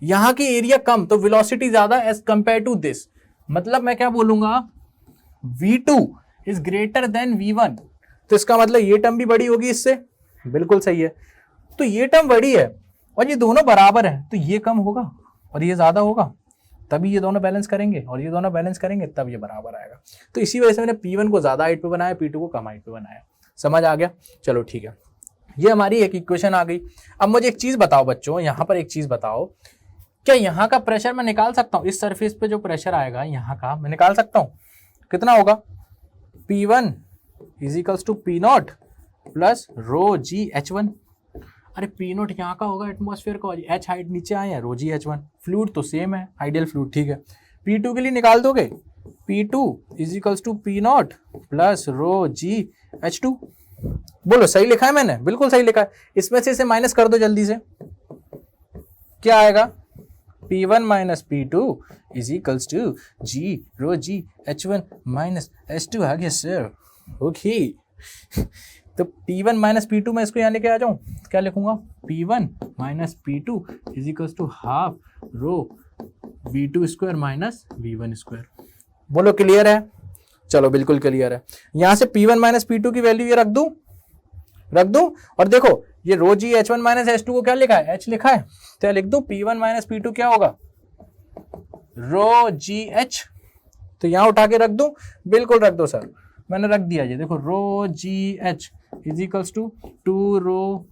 यहाँ की एरिया कम तो वेलोसिटी ज्यादा एज कंपेयर टू दिस, मतलब मैं क्या बोलूंगा, V2 is greater than V1, तो इसका मतलब ये टर्म भी बड़ी होगी इससे, बिल्कुल सही है। तो ये टर्म बड़ी है और ये दोनों बराबर है, तो ये कम होगा और ये ज्यादा होगा, तभी ये दोनों बैलेंस करेंगे, और ये दोनों बैलेंस करेंगे तब ये बराबर आएगा। तो इसी वजह से मैंने P1 को ज्यादा हाइट पे बनाया, P2 को कम हाइट पे बनाया। समझ आ गया, चलो ठीक है, ये हमारी एक इक्वेशन आ गई। अब मुझे एक चीज बताओ बच्चों, यहाँ पर एक चीज बताओ, क्या यहाँ का प्रेशर मैं निकाल सकता हूँ, इस सरफेस पे जो प्रेशर आएगा यहाँ का मैं निकाल सकता हूँ, कितना होगा, P1 is equals to P0 plus rho G H1। अरे P0 यहाँ का होगा एटमॉस्फेयर का, H हाइट नीचे आए हैं, रो जी H1, फ्लूइड तो सेम है, आइडियल फ्लूइड, ठीक है। P2 के लिए निकाल दोगे, P2 is equals to P0 plus rho G H2। बोलो सही लिखा है मैंने, बिल्कुल सही लिखा है। इसमें से इसे माइनस कर दो जल्दी से, क्या आएगा, P1 minus P2 is equals to G rho G H1 minus H2 आ गया सर, ओके। तो P1 माइनस P2 मैं इसको यहाँ लेके आ जाऊँ, क्या लिखूंगा, P1 minus P2 is equals to half rho V2 square minus V1 square. बोलो क्लियर है, चलो बिल्कुल क्लियर है। यहाँ से P1 माइनस P2 की वैल्यू ये रख दूं, और देखो ये रो जी H1 माइनस H2 को क्या लिखा है, H लिखा है, तो लिख दूं P1 माइनस P2 क्या होगा, रो जी एच, तो यहां उठा के रख दूं, बिल्कुल रख दो सर, मैंने रख दिया जी, देखो rho G H is equals to 2 rho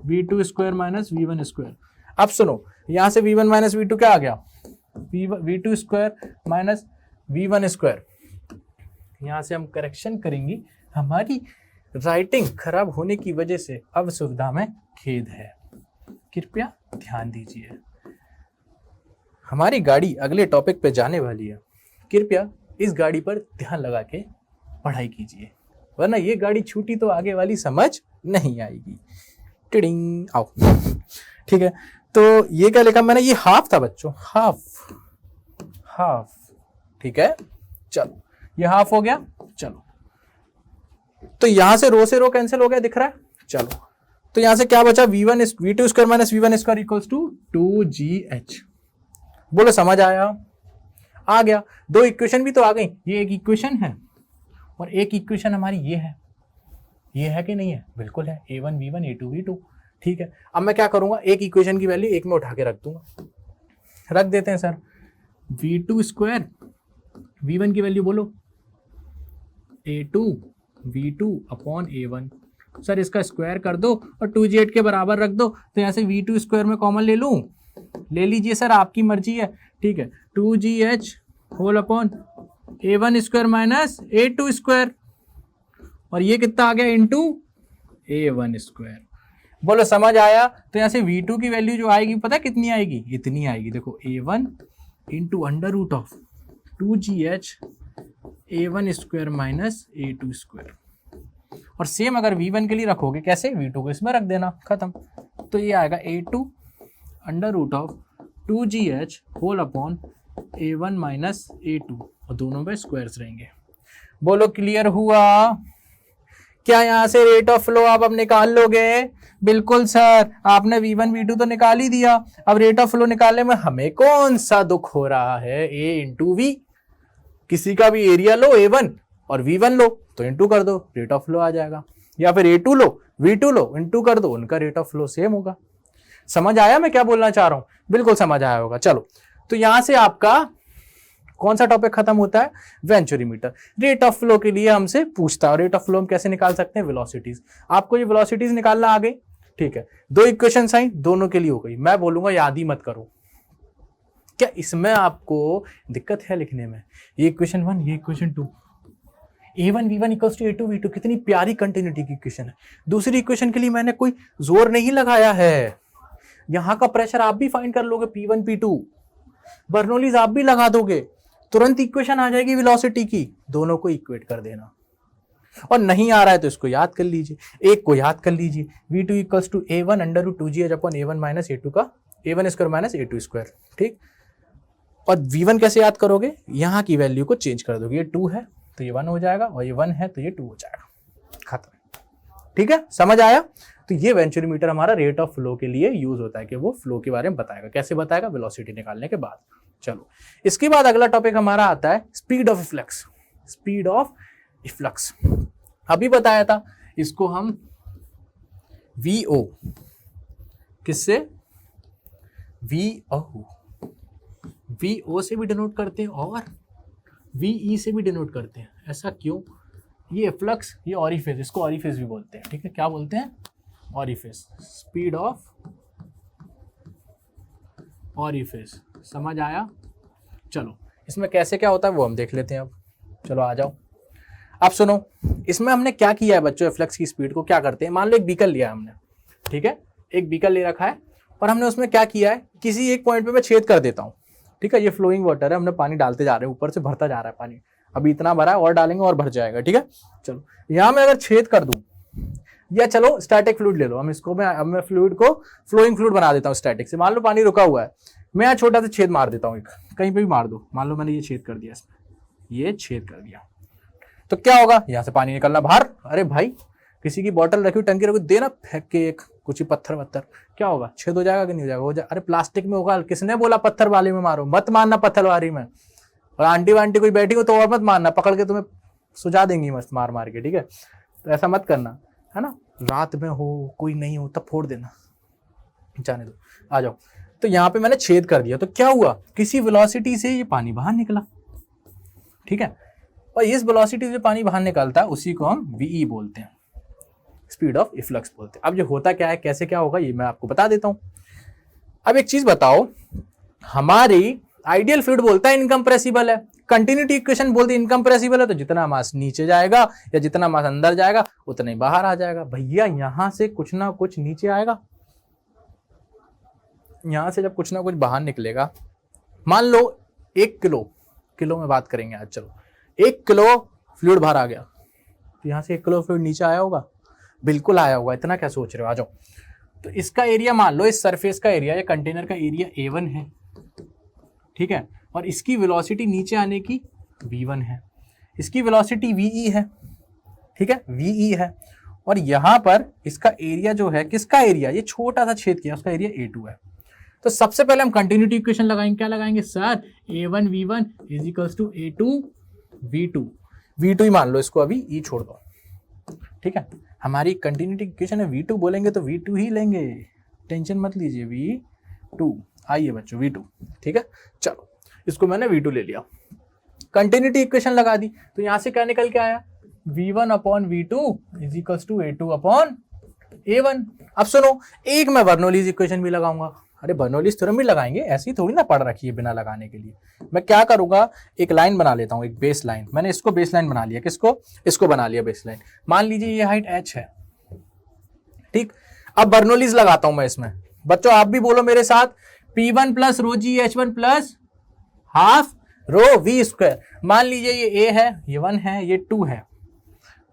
v2 square minus v1 square. अब सुनो, यहां से v1 माइनस v2 क्या आ गया, v2 square minus v1 square. यहां से हम करेक्शन करेंगे, हमारी राइटिंग खराब होने की वजह से अब सुविधा में खेद है, कृपया ध्यान दीजिए। हमारी गाड़ी अगले टॉपिक पे जाने वाली है, कृपया इस गाड़ी पर ध्यान लगा के पढ़ाई कीजिए, वरना ये गाड़ी छूटी तो आगे वाली समझ नहीं आएगी। टिडिंग आओ, ठीक है। तो ये क्या लिखा मैंने, ये हाफ था बच्चों, हाफ हाफ, ठीक है। चलो ये हाफ हो गया, चलो तो यहां से रो कैंसिल हो गया, दिख रहा है। चलो तो यहां से क्या बचा, v2 square minus v1 square equals to 2gh। बोलो समझ आया, आ गया। दो इक्वेशन भी तो आ गई, ये एक इक्वेशन है और एक इक्वेशन हमारी ये है कि नहीं है, बिल्कुल है, a1 v1 a2 v2, ठीक है। अब मैं क्या करूंगा, एक इक्वेशन की वैल्यू एक में उठा के रख दूंगा, रख देते हैं सर, v2 स्क्वायर v1 की वैल्यू बोलो a2 v2 upon a1, sir इसका स्क्वायर कर दो और 2g8 के बराबर रख दो, तो यहाँ से v2 स्क्वायर में कॉमन ले लूं, ले लीजिए सर, आपकी मर्जी है, ठीक है। 2gh whole upon a1 square minus a2 square, और ये कितना आ गया, इंटू a1 स्क्वायर। बोलो समझ आया। तो यहाँ से v2 की वैल्यू जो आएगी पता है कितनी आएगी, इतनी आएगी, देखो a1 into under root of 2gh a1 square minus a2 square. और सेम अगर v1 के लिए रखोगे कैसे, v2 को इसमें रख देना, खत्म। तो ये आएगा a2 under root of 2gh whole upon a1 minus a2, और दोनों में स्क्वायर्स रहेंगे। बोलो क्लियर हुआ। क्या यहाँ से रेट ऑफ फ्लो आप अब निकाल लोगे, बिल्कुल सर, आपने v1 v2 तो निकाल ही दिया, अब रेट ऑफ फ्लो निकालने में हमें कौन सा दुख हो रहा है, a इंटू वी, किसी का भी एरिया लो a1 और v1 लो तो इंटू कर दो, रेट ऑफ फ्लो आ जाएगा, या फिर a2 लो v2 लो इंटू कर दो, उनका रेट ऑफ फ्लो सेम होगा। समझ आया मैं क्या बोलना चाह रहा हूं, बिल्कुल समझ आया होगा। चलो तो यहां से आपका कौन सा टॉपिक खत्म होता है, वेंचुरीमीटर। रेट ऑफ फ्लो के लिए हमसे पूछता है, रेट ऑफ फ्लो हम कैसे निकाल सकते हैं, वेलोसिटीज। आपको ये वेलोसिटीज निकालना आ गई, ठीक है। दो इक्वेशन आई, दोनों के लिए हो गई। मैं बोलूंगा याद ही मत करो, क्या इसमें आपको दिक्कत है लिखने में, ये इक्वेशन 1 ये equation 2, a1 v1 equals to a2 v2, कितनी प्यारी कंटिन्यूटी की इक्वेशन है। दूसरी इक्वेशन के लिए मैंने कोई जोर नहीं लगाया है, यहां का प्रेशर आप भी फाइंड कर लोगे, p1 p2, बर्नौलीज आप भी लगा दोगे, तुरंत इक्वेशन आ जाएगी वेलोसिटी की, दोनों को इक्वेट कर देना। और नहीं आ रहा है तो इसको याद कर लीजिए, एक को याद कर लीजिए, v2 equals to a1 under root 2gh upon a1 minus a2 का a1 square minus a2 square, ठीक। और v1 कैसे याद करोगे, यहां की वैल्यू को चेंज कर दोगे, ये 2 है तो ये 1 हो जाएगा, और ये 1 है तो ये 2 हो जाएगा, खत्म, ठीक है। समझ आया। तो ये वेंचुरीमीटर हमारा रेट ऑफ फ्लो के लिए यूज होता है कि वो फ्लो के बारे में बताएगा, कैसे बताएगा, वेलोसिटी निकालने के बाद। चलो इसके बाद अगला टॉपिक हमारा आता है speed of efflux. Speed of efflux अभी बताया था, इसको हम vo किससे, vo से भी डिनोट करते हैं और ve से भी डिनोट करते हैं। ऐसा क्यों, ये फ्लक्स, ये ऑरिफिस, इसको ऑरिफिस भी बोलते हैं, ठीक है। क्या बोलते हैं, ऑरिफिस। स्पीड ऑफ ऑरिफिस, समझ आया। चलो इसमें कैसे क्या होता है वो हम देख लेते हैं अब। चलो आ जाओ, अब सुनो, इसमें हमने क्या किया है बच्चों, फ्लक्स की स्पीड को क्या करते हैं, मान लो एक बीकर लिया है हमने, ठीक है, एक बीकर ले रखा है और हमने उसमें क्या किया है, किसी एक पॉइंट पे मैं छेद कर देता हूँ, ठीक है। ये फ्लोइंग वाटर है, हमने पानी डालते जा रहे हैं, ऊपर से भरता जा रहा है पानी, अभी इतना भरा है और डालेंगे और भर जाएगा, ठीक है। चलो यहाँ मैं अगर छेद कर दूं, या चलो स्टैटिक फ्लूइड ले लो, हम इसको मैं फ्लूइड को फ्लोइंग फ्लूइड बना देता हूँ स्टैटिक से। मान लो पानी रुका हुआ है, मैं यहाँ छोटा सा छेद मार देता हूँ, एक कहीं पे भी मार दो, मान लो मैंने ये छेद कर दिया, इसमें ये छेद कर दिया, तो क्या होगा, यहाँ से पानी निकलना बाहर। अरे भाई किसी की बोतल रखी हुई, टंकी रखी, देना फेंक के एक कुछ पत्थर वत्थर, क्या होगा, छेद हो जाएगा कि नहीं हो जाएगा, हो जाए। अरे प्लास्टिक में होगा, किसने बोला पत्थर वाली में मारो, मत मारना पत्थर वाली में, और आंटी वांटी कोई बैठी हो तो और मत मारना, पकड़ के तुम्हें सुझा देंगी मस्त मार मार के, ठीक है। तो ऐसा मत करना, है ना। रात में हो, कोई नहीं हो, तब फोड़ देना, जाने दो। आ जाओ, तो यहाँ पे मैंने छेद कर दिया, तो क्या हुआ, किसी वेलोसिटी से ये पानी बाहर निकला, ठीक है। और इस वेलोसिटी से पानी बाहर निकलता है उसी को हम वीई बोलते हैं, स्पीड ऑफ इफ्लक्स बोलते हैं। अब जो होता क्या है, कैसे क्या होगा, ये मैं आपको बता देता हूँ। अब एक चीज बताओ, हमारी आइडियल फ्लूइड बोलता है इनकम्प्रेसिबल है, कंटिन्यूटी इक्वेशन बोलते हैं इनकम्प्रेसिबल है, तो जितना मास नीचे जाएगा या जितना मास अंदर जाएगा उतना ही बाहर आ जाएगा। भैया यहां से कुछ ना कुछ नीचे आएगा, यहां से जब कुछ ना कुछ बाहर निकलेगा, मान लो 1 किलो में बात करेंगे आज, चलो 1 किलो फ्लूइड बाहर आ गया, तो यहां से 1 किलो फ्लूइड नीचे आया होगा, बिल्कुल आया होगा, इतना क्या सोच रहे हो, आ जाओ। तो इसका एरिया मान लो, इस सरफेस का एरिया या कंटेनर का एरिया A1 है, ठीक है, और इसकी वेलोसिटी नीचे आने की V1 है, इसकी वेलोसिटी VE है, ठीक है, VE है, और यहां पर इसका एरिया जो है, किसका एरिया, ये छोटा सा छेद किया, उसका एरिया A2 है। तो सबसे पहले हम कंटिन्यूटी इक्वेशन लगाएंगे, क्या लगाएंगे sir, A1 V1 is equals to A2 V2, V2 ही मान लो इसको, अभी E छोड़ दो, ठीक है। हमारी कंटिन्यूटी इक्वेशन है, V2 बोलेंगे तो V2 ही लेंगे, टेंशन मत लीजिए, V2 आइए बच्चों, V2, ठीक है। चलो इसको मैंने V2 ले लिया, कंटिन्यूटी इक्वेशन लगा दी, तो यहां से क्या निकल के आया, V1 upon V2 is equals to A2 upon A1। अब सुनो, एक मैं बर्नौलीज इक्वेशन भी लगाऊंगा, अरे बर्नौलीज थ्योरम भी लगाएंगे, ऐसी थोड़ी ना पढ़ रखी है बिना लगाने के लिए। मैं क्या करूंगा, एक लाइन बना लेता हूं, एक बेस लाइन, मैंने इसको बेस लाइन बना लिया, किसको, इसको बना लिया बेस लाइन, मान लीजिए ये हाइट h है, ठीक। अब बर्नौलीज लगाता हूं मैं इसमें, बच्चों आप भी बोलो मेरे साथ, P1 plus rho G H1 plus half rho V square. मान लीजिए ये A है, ये 1 है, ये 2 है,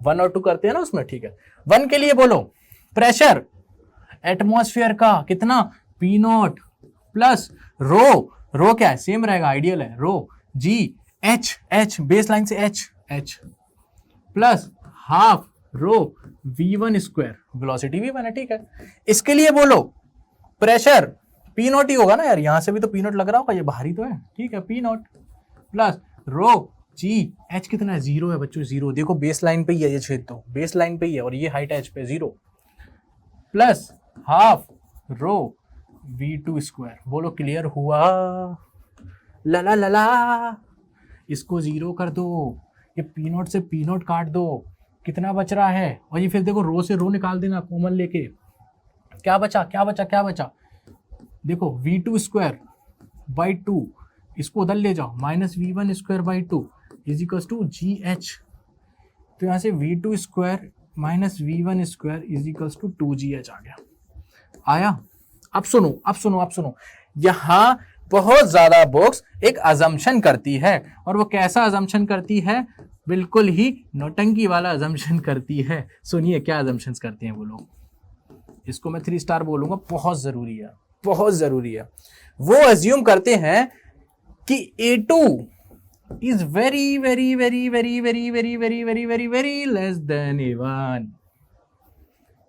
1 और 2 करते हैं ना उसमें, ठीक है। 1 के लिए बोलो प्रेशर एटमॉस्फेयर का कितना, P0 प्लस रो क्या है, सेम रहेगा, आइडियल है, रो जी H बेस लाइन से H plus half rho V1 square, velocity V1 है, ठीक है। इसके लिए बोलो प्रेशर P0 ही होगा ना यार, यहां से भी तो P0 लग रहा होगा, ये बाहरी तो है, ठीक है, P0 प्लस रो जी H कितना है, 0 है बच्चों, 0, देखो बेस लाइन पे ही है ये छेद, तो बेस लाइन पे ही है, और ये हाइट H पे 0 plus half rho V2 square. बोलो क्लियर हुआ, लला लला, इसको 0 कर दो, ये P0 से P0 काट दो, कितना बच रहा है, और ये फिर देखो रो से रो निकाल देना कॉमन लेके, क्या बचा क्या बचा क्या बचा, देखो V2 स्क्वायर बाई 2, इसको उधर ले जाओ, minus V1 square by 2 is equals to GH, तो यहाँ से V2 square minus V1 square is equals to 2GH आ गया, आया। अब सुनो, यहाँ बहुत ज्यादा बुक्स एक अजम्पशन करती है, और वो कैसा अजम्पशन करती है, बिल्कुल ही नौटंकी वाला अजम्पशन करती है। सुनिए क्या अजम्पशंस करते हैं वो लोग, इसको मैं 3 स्टार बोलूंगा, बहुत जरूरी है। वो अज्यूम करते हैं कि A2 is very very very very very very very very very very less than A1।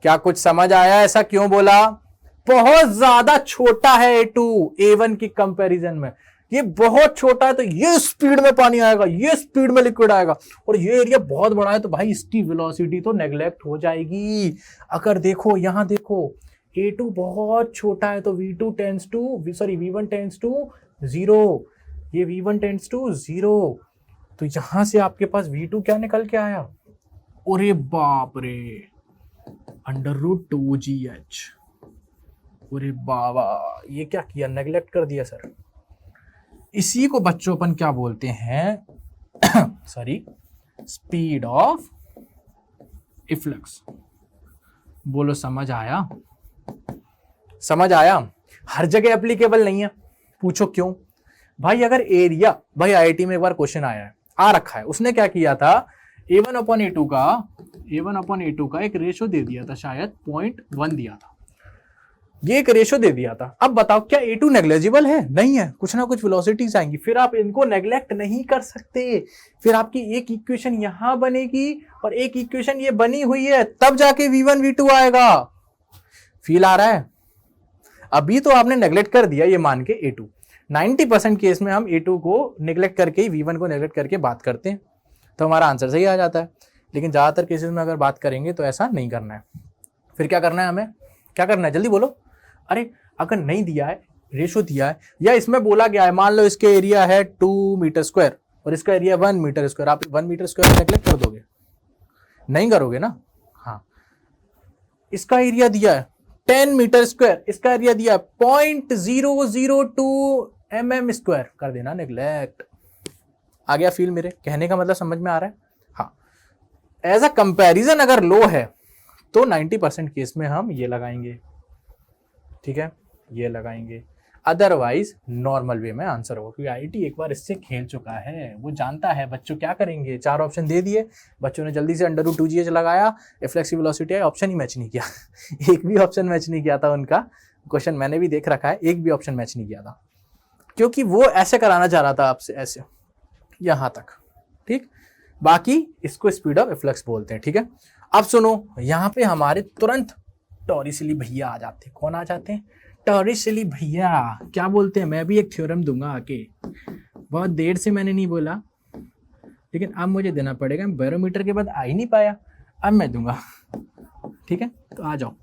क्या कुछ समझ आया, ऐसा क्यों बोला, बहुत ज्यादा छोटा है A2 A1 की कंपैरिजन में, ये बहुत छोटा है, तो ये स्पीड में पानी आएगा, ये स्पीड में लिक्विड आएगा, और ये एरिया बहुत बड़ा है, तो भाई इसकी वेलोसिटी तो नेग्लेक्ट हो जाएगी। अगर देखो यहां देखो, A2 बहुत छोटा है, तो V1 टेंड्स टू 0, ये V1 टेंड्स टू 0, तो यहां से आपके पास V2 क्या निकल के आया, अरे बाप रे, √2GH। अरे बाबा, ये क्या किया, नेग्लेक्ट कर दिया सर। इसी को बच्चों अपन क्या बोलते हैं सॉरी, स्पीड ऑफ इफ्लक्स। बोलो समझ आया, समझ आया। हर जगह एप्लीकेबल नहीं है, पूछो क्यों भाई, अगर एरिया, भाई आईआईटी में एक बार क्वेश्चन आया है, आ रखा है, उसने क्या किया था, A1 अपॉन A2 का एक रेशो दे दिया था, शायद 0.1 दिया था, ये एक रेशो दे दिया था। अब बताओ क्या A2 नेग्लेजिबल है, नहीं है, कुछ ना कुछ वेलोसिटीज आएंगी, फिर आप इनको नेग्लेक्ट नहीं कर सकते, फिर आपकी एक इक्वेशन यहां बनेगी और एक इक्वेशन ये बनी हुई है, तब जाके V1 V2 आएगा। फील आ रहा है, अभी तो आपने नेग्लेक्ट कर दिया ये मान के A2। 90% केस में हम A2 को नेग्लेक्ट करके ही V1 को नेग्लेक्ट करके बात करते हैं, तो हमारा आंसर सही आ जाता है। लेकिन ज्यादातर केसेस में अगर बात करेंगे तो ऐसा नहीं करना है। फिर क्या करना है, हमें क्या करना है, जल्दी बोलो। अरे अगर नहीं दिया है रेशो दिया है या इसमें बोला गया है, मान लो इसके एरिया है 2 मीटर स्क्वायर और इसका एरिया 1 मीटर स्क्वायर, आप 1 मीटर स्क्वायर नेग्लेक्ट कर दोगे? नहीं करोगे ना। हाँ, इसका एरिया दिया है 10 मीटर स्क्वायर, इसका एरिया दिया है 0.002 mm स्क्वायर, कर देना नेग्लेक्ट। आ गया फील? मेरे कहने का मतलब समझ में आ रहा है? हाँ, एज अ कंपैरिजन अगर लो है तो 90% केस में हम ये लगाएंगे, ठीक है, ये लगाएंगे, अदरवाइज नॉर्मल वे में आंसर होगा, क्योंकि आईटी एक बार इससे खेल चुका है, वो जानता है बच्चों क्या करेंगे। 4 ऑप्शन दे दिए, बच्चों ने जल्दी से √2gh लगाया, फ्लेक्सिबल वेलोसिटी ऑप्शन ही मैच नहीं किया एक भी ऑप्शन मैच नहीं किया था उनका, क्वेश्चन मैंने भी देख रखा है, एक भी ऑप्शन मैच नहीं किया था, क्योंकि वो ऐसे कराना चाह रहा था आपसे, ऐसे यहां तक, ठीक। बाकी इसको स्पीड ऑफ रिफ्लेक्स बोलते हैं, ठीक है। अब सुनो, यहाँ पे हमारे तुरंत टॉरिसली भैया आ जाते हैं। कौन आ जाते हैं? टॉरिसली भैया। क्या बोलते हैं? मैं भी एक थ्योरम दूंगा आके, बहुत देर से मैंने नहीं बोला, लेकिन अब मुझे देना पड़ेगा, बैरोमीटर के बाद आ ही नहीं पाया, अब मैं दूंगा, ठीक है। तो आ जाओ,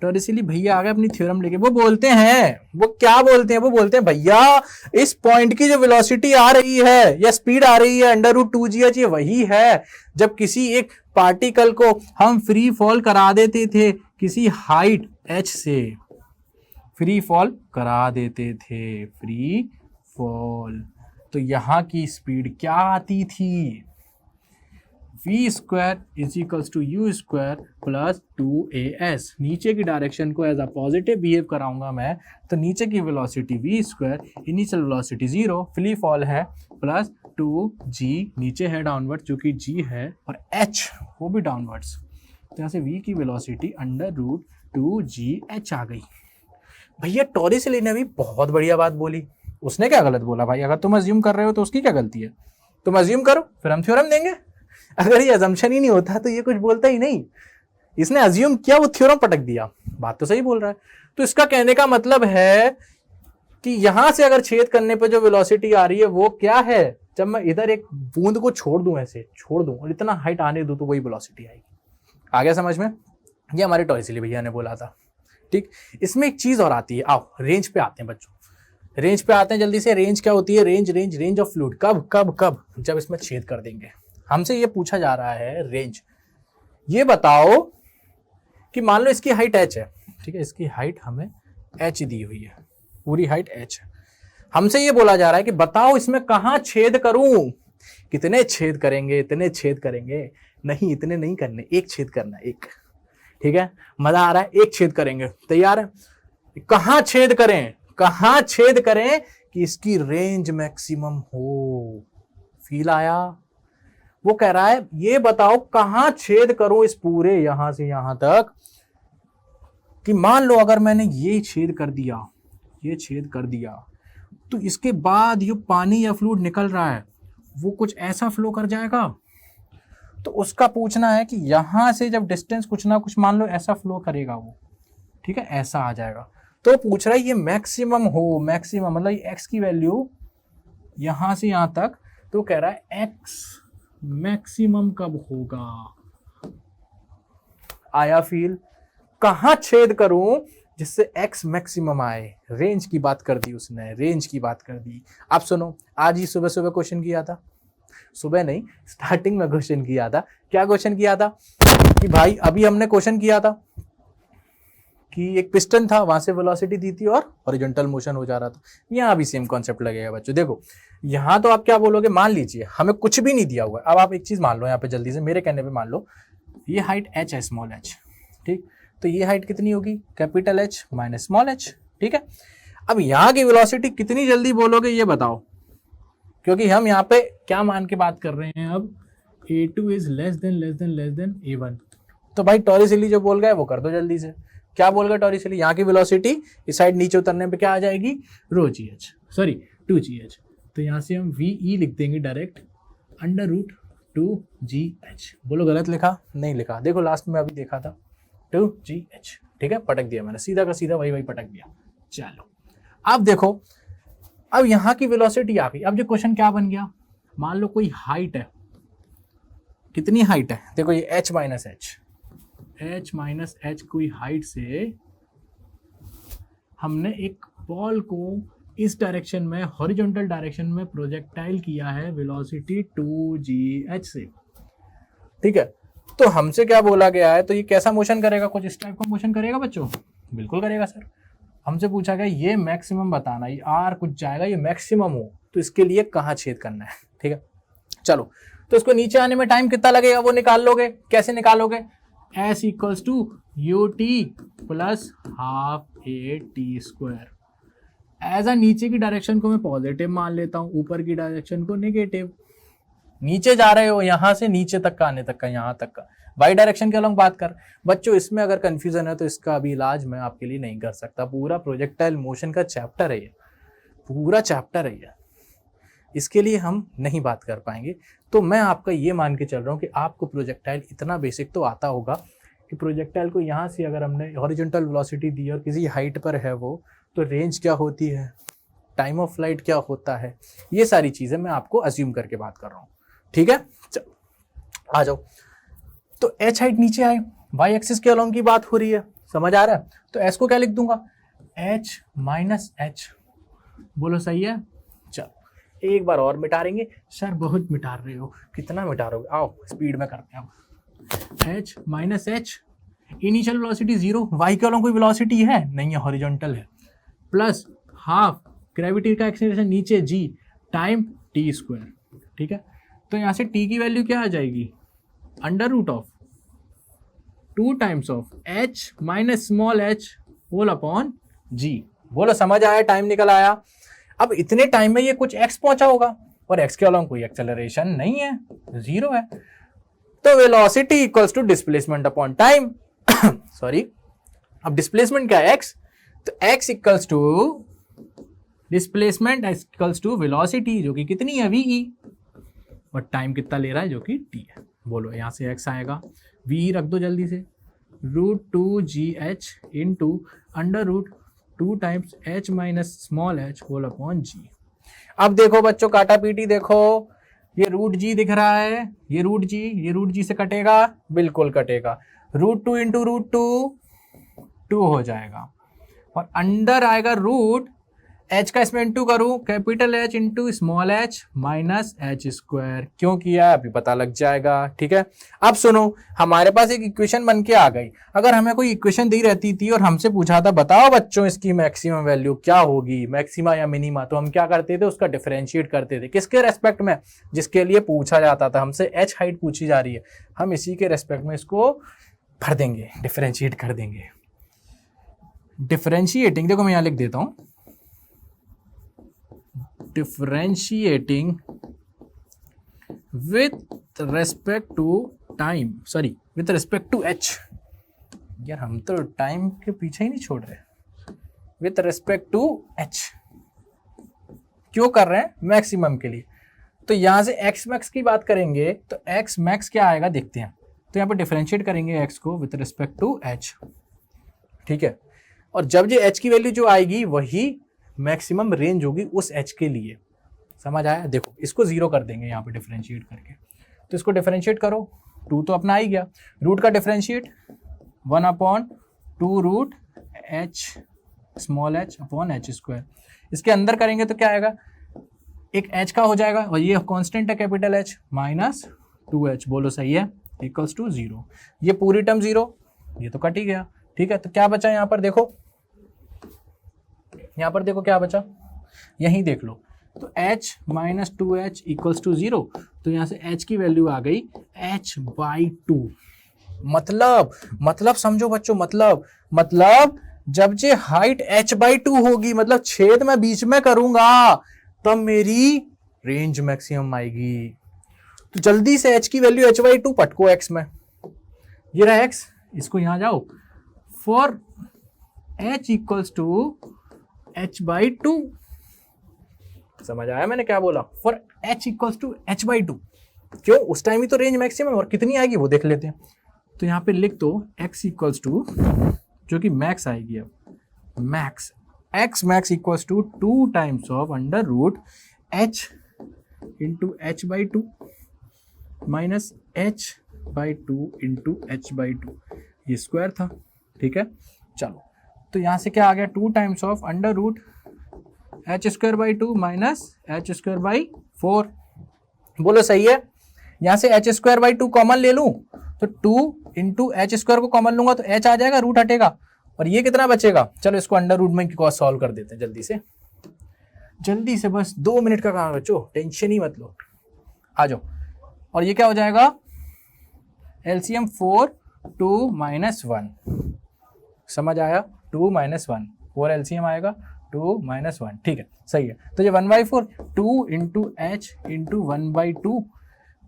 टॉरिसली भैया आ गए अपनी थ्योरम लेके। वो बोलते हैं, वो क्या बोलते हैं? वो बोलते हैं भैया इस पॉइंट की जो वेलोसिटी आ रही है या स्पीड आ रही है √2gh, ये वही है जब किसी एक पार्टिकल को हम फ्री फॉल करा देते थे, किसी हाइट h से फ्री फॉल करा देते थे, फ्री फॉल, तो यहां की स्पीड क्या आती थी? v square is equals to u square plus 2as। नीचे की डायरेक्शन को एज अ पॉजिटिव बिहेव कराऊंगा मैं, तो नीचे की velocity v square, initial velocity 0, free fall है, प्लस 2g, नीचे है डाउनवर्ड जो कि g है, और h वो भी डाउनवर्ड्स, तो यहाँ से v की वेलोसिटी √2gh आ गई। भैया टॉरिसली ने भी बहुत बढ़िया बात बोली, उसने क्या गलत बोला भाई? अगर तुम अज्यूम कर रहे हो तो उसकी क्या गलती है? तुम अज्यूम करो, फिर हम थ्योरम देंगे। अगर ये अजम्पशन ही नहीं होता तो ये कुछ बोलता ही नहीं, इसने अज्यूम किया, वो थ्योरम पटक दिया, बात तो सही बोल रहा है। तो इसका कहने का मतलब है कि यहां से अगर छेद करने पर जो वेलोसिटी आ रही है वो क्या है? जब मैं इधर एक बूंद को छोड़ दूं, ऐसे छोड़ दूं और इतना हाइट आने दूं, तो वही वेलोसिटी आएगी। आ गया समझ में? ये हमारे टॉरिसली भैया ने बोला था, ठीक। इसमें एक चीज और आती है, आओ रेंज पे आते हैं बच्चों, रेंज पे आते हैं जल्दी से। रेंज क्या होती है? Range of fluid. कब? जब इसमें छेद कर देंगे। हमसे ये पूछा जा रहा है रेंज, ये बताओ कि मान लो इसकी हाइट h है, ठीक है, इसकी हाइट हमें h दी हुई है, पूरी हाइट h है। हमसे ये बोला जा रहा है कि बताओ इसमें कहां छेद करूं? कितने छेद करेंगे? इतने छेद करेंगे? नहीं, इतने नहीं करने, एक छेद करना, एक, ठीक है। मजा आ रहा है? एक छेद करेंगे, तैयार है? कहां छेद करें? कहां छेद करें कि इसकी रेंज मैक्सिमम हो? फील आया? वो कह रहा है ये बताओ कहां छेद करूं इस पूरे यहां से यहां तक, कि मान लो अगर मैंने ये छेद कर दिया, ये छेद कर दिया, तो इसके बाद ये पानी या फ्लूइड निकल रहा है वो कुछ ऐसा फ्लो कर जाएगा। तो उसका पूछना है कि यहां से जब डिस्टेंस कुछ ना कुछ मान लो ऐसा फ्लो करेगा वो, ठीक है, ऐसा आ जाएगा। तो पूछ रहा है ये मैक्सिमम हो, मैक्सिमम मतलब ये x की वैल्यू यहां से यहां तक, तो कह रहा है x मैक्सिमम कब होगा? आया फील? कहां छेद करूं जिससे x मैक्सिमम आए? रेंज की बात कर दी उसने, रेंज की बात कर दी। अब सुनो, आज ही सुबह सुबह क्वेश्चन किया था, सुबह नहीं स्टार्टिंग में क्वेश्चन किया था। क्या क्वेश्चन किया था? कि भाई अभी हमने क्वेश्चन किया था कि एक पिस्टन था, वहां से वेलोसिटी दी थी और हॉरिजॉन्टल मोशन हो जा रहा था। यहाँ भी सेम कॉन्सेप्ट लगेगा बच्चों। देखो यहाँ तो आप क्या बोलोगे, मान लीजिए हमें कुछ भी नहीं दिया हुआ है। अब आप एक चीज मान लो यहाँ पे जल्दी से, मेरे कहने पे मान लो ये हाइट h है, स्मॉल h, ठीक। तो ये हाइट कितनी होगी? Capital H minus small h, ठीक है। अब यहाँ की वेलोसिटी कितनी जल्दी बोलोगे ये बताओ, क्योंकि हम यहाँ पे क्या मान के बात कर रहे हैं अब, a2 is less than a1। तो भाई टॉरिसली जो बोल गए वो कर दो जल्दी से। क्या बोल गए टॉरिसली? यहाँ की वेलोसिटी इस साइड नीचे उतरने पे क्या आ जाएगी? ρgh, sorry 2gh। तो यहाँ से हम ve लिख देंगे डायरेक्ट, √2gh। बोलो गलत लिखा? नहीं लिखा, देखो लास्ट में अभी देखा था 2gh, ठीक है, पटक दिया मैंने, सीधा का सीधा वही पटक दिया। चलो अब देखो, अब यहाँ की वेलोसिटी आ गई। अब जो क्वेश्चन क्या बन गया, मान लो कोई हाइट है, कितनी हाइट है? देखो ये h माइनस h कोई हाइट से हमने एक बॉल को इस डायरेक्शन में, हॉरिजॉन्टल डायरेक्शन में प्रोजेक्टाइल किया है वेलोसिटी 2gh से, ठीक है। तो हमसे क्या बोला गया है, तो ये कैसा मोशन करेगा, कुछ इस टाइप का मोशन करेगा बच्चों, बिल्कुल करेगा सर। हमसे पूछा गया ये मैक्सिमम बताना, ये आर कुछ जाएगा, ये मैक्सिमम हो तो इसके लिए कहाँ छेद करना है, ठीक है। चलो तो इसको नीचे आने में टाइम कितना लगेगा वो निकाल लोगे, कैसे निकालोगे, s equals to ut plus half A T square. As a नीचे की डायरेक्शन को मैं पॉजिटिव मान लेता हूँ, ऊपर की डायरेक्शन को नेगेटिव। नीचे जा रहे हो, यहां से नीचे तक का आने तक का, यहां तक का, वाई डायरेक्शन के अलॉन्ग बात कर। बच्चों इसमें अगर कंफ्यूजन है तो इसका अभी इलाज मैं आपके लिए नहीं कर सकता, पूरा प्रोजेक्टाइल मोशन का चैप्टर है ये, पूरा चैप्टर है ये, इसके लिए हम नहीं बात कर पाएंगे। तो मैं आपका ये मान के चल रहा हूँ कि आपको प्रोजेक्टाइल इतना बेसिक तो आता होगा कि प्रोजेक्टाइल को यहाँ से अगर हमने हॉरिजॉन्टल वेलोसिटी दी और किसी हाइट पर है वो, तो रेंज क्या होती है, टाइम ऑफ फ्लाइट क्या होता है, ये सारी चीज़ें मैं आपको अज्यूम करके बात कर रहा हूँ, ठीक है। चलो आ जाओ, तो एच हाइट नीचे आए, वाई एक्सिस के अलॉन्ग की बात हो रही है, समझ आ रहा है। तो एस को क्या लिख दूंगा, एच माइनस एच, बोलो सही है। चलो एक बार और मिटारेंगे, सर बहुत मिटा रहे हो, कितना मिटा रहे हो, आओ स्पीड में करते हैं। H minus H, initial velocity 0, Y के अलॉन्ग कोई वेलोसिटी है नहीं है, हॉरिजॉन्टल है, प्लस हाफ ग्रेविटी का एक्सेलरेशन नीचे g टाइम टी स्क्वायर, ठीक है। तो यहाँ से t की वैल्यू क्या आ जाएगी, under root of 2 times of h minus small h whole upon g। बोलो समझ आया, टाइम निकल आया। अब इतने टाइम में ये कुछ x पहुंचा होगा और x के अलॉन्ग कोई एक्सेलरेशन नहीं है, 0 है, तो velocity equals to displacement upon time sorry, अब डिस्प्लेसमेंट क्या है x, तो x equals to displacement equals to velocity जो कि कितनी है ve, और टाइम कितना ले रहा है जो कि t है। बोलो यहाँ से x आएगा, v रख दो जल्दी से, √2gh into under root 2 times h minus small h whole upon g। अब देखो बच्चों काटा पीटी देखो, ये √g दिख रहा है, ये √g से कटेगा, बिल्कुल कटेगा, √2 इंटू √2 हो जाएगा, और अंडर आएगा रूट h का इसमें इंटू करूं, capital H into small h minus h square. क्यों किया अभी पता लग जाएगा, ठीक है। अब सुनो, हमारे पास एक इक्वेशन बन के आ गई। अगर हमें कोई इक्वेशन दी रहती थी और हमसे पूछा था बताओ बच्चों इसकी मैक्सिमम वैल्यू क्या होगी, मैक्सिमा या मिनिमा, तो हम क्या करते थे, उसका डिफरेंशिएट करते थे। किसके रेस्पेक्ट में, जिसके लिए पूछा जाता था। हमसे h हाइट पूछी जा रही है, हम इसी के रेस्पेक्ट में इसको भर देंगे, डिफरेंशिएट कर देंगे। डिफरेंशिएटिंग देखो मैं यहाँ लिख देता हूँ, differentiating with respect to time, sorry with respect to h, यार हम तो टाइम के पीछे ही नहीं छोड़ रहे, with respect to h क्यों कर रहे हैं, मैक्सिमम के लिए। तो यहां से x max की बात करेंगे तो x max क्या आएगा देखते हैं। तो यहाँ पर डिफरेंशिएट करेंगे x को with respect to h, ठीक है। और जब ये h की वैल्यू जो आएगी वही मैक्सिमम रेंज होगी उस h के लिए, समझ आया। देखो इसको 0 कर देंगे यहाँ पे डिफरेंशिएट करके, तो इसको डिफरेंशिएट करो, 2 तो अपना आ ही गया, रूट का differentiate 1 upon 2 root h small h upon h square. इसके अंदर करेंगे तो क्या आएगा, एक h का हो जाएगा और ये कांस्टेंट है कैपिटल H माइनस 2h, बोलो सही है, इक्वल्स टू 0। ये पूरी टर्म 0, ये तो कट ही गया, ठीक है। तो क्या बचा यहाँ पर देखो, यहाँ पर देखो क्या बचा, यहीं देख लो, तो h minus 2h equals to 0। तो यहाँ से h की वैल्यू आ गई h/2। मतलब समझो बच्चों, मतलब जब जे हाइट h/2 होगी, मतलब छेद मैं बीच में करूंगा, तब मेरी रेंज मैक्सिमम आएगी। तो जल्दी से h की वैल्यू h/2 पटको x में, ये रहा x, इसको यहां जाओ, for h equals to h/2, समझ आया मैंने क्या बोला, for h equals to h/2। क्यों, उस टाइम ही तो रेंज मैक्सिमम, और कितनी आएगी वो देख लेते हैं। तो यहाँ पे लिख दो x इक्वल्स टू, जो कि मैक्स आएगी, अब max x max equals to 2 times of under root h into h/2 minus h/2 into h/2, ये स्क्वायर था, ठीक है। चलो तो यहाँ से क्या आ गया, 2 times of under root H square by 2 minus H square by 4। बोलो सही है। यहाँ से एच स्क्वायर बाई 2 कॉमन ले लूँ तो 2 इंटू एच स्क्वायर को कॉमन लूंगा तो एच आ जाएगा, रूट हटेगा, और ये कितना बचेगा। चलो इसको अंडर रूट में क्यों सॉल्व कर देते हैं जल्दी से बस 2 मिनट का काम है बच्चों, टेंशन ही मत लो, आ जाओ। और ये क्या हो जाएगा, एलसीएम 4 2 माइनस 1, समझ आया, 2 माइनस 1, 4 एलसीएम आएगा 2 माइनस 1, ठीक है सही है। तो ये 1/4 2 इंटू एच इंटू 1/2,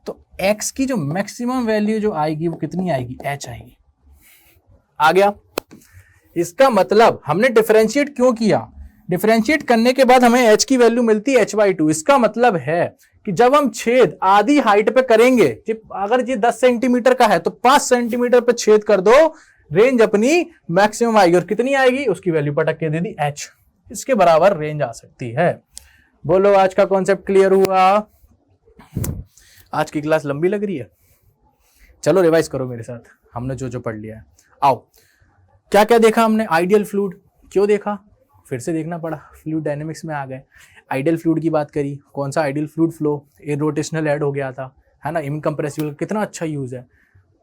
तो x की जो मैक्सिमम वैल्यू जो आएगी वो कितनी आएगी, h आएगी। आ गया। इसका मतलब हमने डिफरेंशिएट क्यों किया, डिफरेंशिएट करने के बाद हमें h की वैल्यू मिलती है h/2। इसका मतलब है कि जब हम छेद आधी हाइट पे करेंगे, अगर ये 10 सेंटीमीटर का है तो 5 सेंटीमीटर पे छेद कर दो, रेंज अपनी मैक्सिमम आएगी, और कितनी आएगी उसकी वैल्यू पटक के दे दी h, इसके बराबर रेंज आ सकती है। बोलो आज का कॉन्सेप्ट क्लियर हुआ। आज की क्लास लंबी लग रही है, चलो रिवाइज करो मेरे साथ, हमने जो जो पढ़ लिया है। आओ, क्या क्या देखा हमने, आइडियल फ्लूइड, क्यों देखा, फिर से देखना पड़ा, फ्लूइड डायनेमिक्स में आ गए। आइडियल फ्लूइड की बात करी, कौन सा ideal fluid flow, irrotational add हो गया था, है ना। इनकम्प्रेसिबल कितना अच्छा यूज है,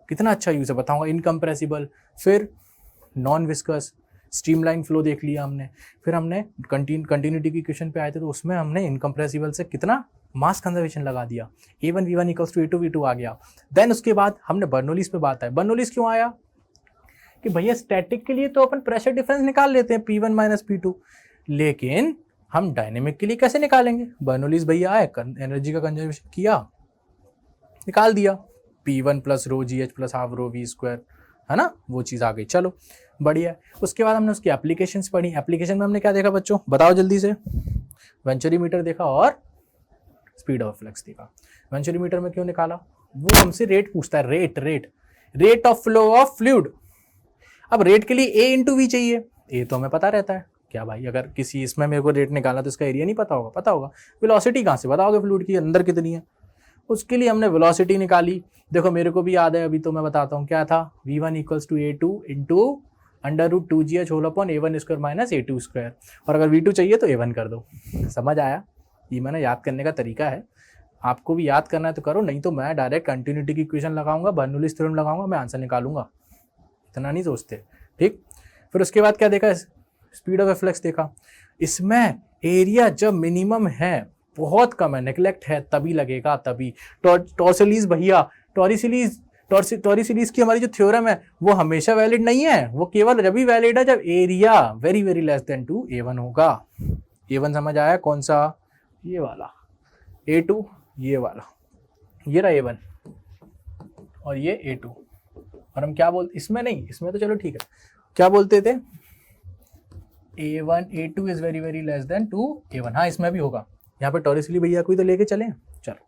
कितना अच्छा यूज है बताऊंगा, इनकम्प्रेसिबल। फिर नॉन विस्कस स्ट्रीमलाइन फ्लो देख लिया हमने। फिर हमने कंटिन्यूटी की क्वेश्चन पे आए थे तो उसमें हमने इनकम्प्रेसिबल से कितना मास कंजर्वेशन लगा दिया, A1 V1 equals to A2 V2 आ गया। देन उसके बाद हमने बर्नौलीज पे बात है। बर्नौलीज क्यों आया कि भैया स्टैटिक के लिए तो अपन प्रेशर डिफरेंस निकाल लेते हैं P1 माइनस P2, लेकिन हम डायनेमिक के लिए कैसे निकालेंगे। बर्नौलीज भैया आए, एनर्जी का कंजर्वेशन किया, निकाल दिया, P1 प्लस रो GH plus half rho V square, है ना, वो चीज़ आ गई। चलो बढ़िया। उसके बाद हमने उसकी एप्लीकेशंस पढ़ी। एप्लीकेशन में हमने क्या देखा बच्चों, बताओ जल्दी से। वेंचुरीमीटर देखा और स्पीड ऑफ फ्लक्स देखा। वेंचुरीमीटर में क्यों निकाला, वो हमसे रेट पूछता है, rate of flow of fluid. अब रेट के लिए A इंटू वी चाहिए, ए तो हमें पता रहता है क्या भाई, अगर किसी इसमें मेरे को रेट निकालना तो इसका एरिया नहीं पता होगा, पता होगा। वेलोसिटी कहाँ से बताओगे फ्लूइड की अंदर कितनी है, उसके लिए हमने वेलोसिटी निकाली। देखो मेरे को भी याद है, अभी तो मैं बताता हूँ क्या था, V1 equals to A2 into under root 2GH whole upon A1 square minus A2 square, और अगर V2 चाहिए तो A1 कर दो। समझ आया, ये मैंने याद करने का तरीका है, आपको भी याद करना है तो करो, नहीं तो मैं डायरेक्ट कंटिन्यूटी की इक्वेशन लगाऊंगा, बर्नौलीज थ्योरम लगाऊंगा, मैं आंसर निकालूंगा, इतना नहीं सोचते, ठीक। फिर उसके बाद क्या देखा, स्पीड ऑफ फ्लक्स देखा। इसमें एरिया जब मिनिमम है, बहुत कम है, नेग्लेक्ट है, तभी लगेगा, तभी। टॉर्सिलीज भैया, टॉरिसिलीज की हमारी जो थ्योरम है वो हमेशा वैलिड नहीं है, वो केवल जब भी वैलिड है जब area very very less than 2 A1 होगा। A1 समझ आया, कौन सा, ये वाला, A2 ये वाला, ये रहा A1 और ये A2। और हम क्या बोलते, इसमें नहीं, इसमें तो चलो ठीक है, क्या बोलते थे, A1 A2 is very very less than 2 A1। हाँ इसमें भी होगा, यहाँ पे टॉरिसली भैया कोई तो लेके चले, चलो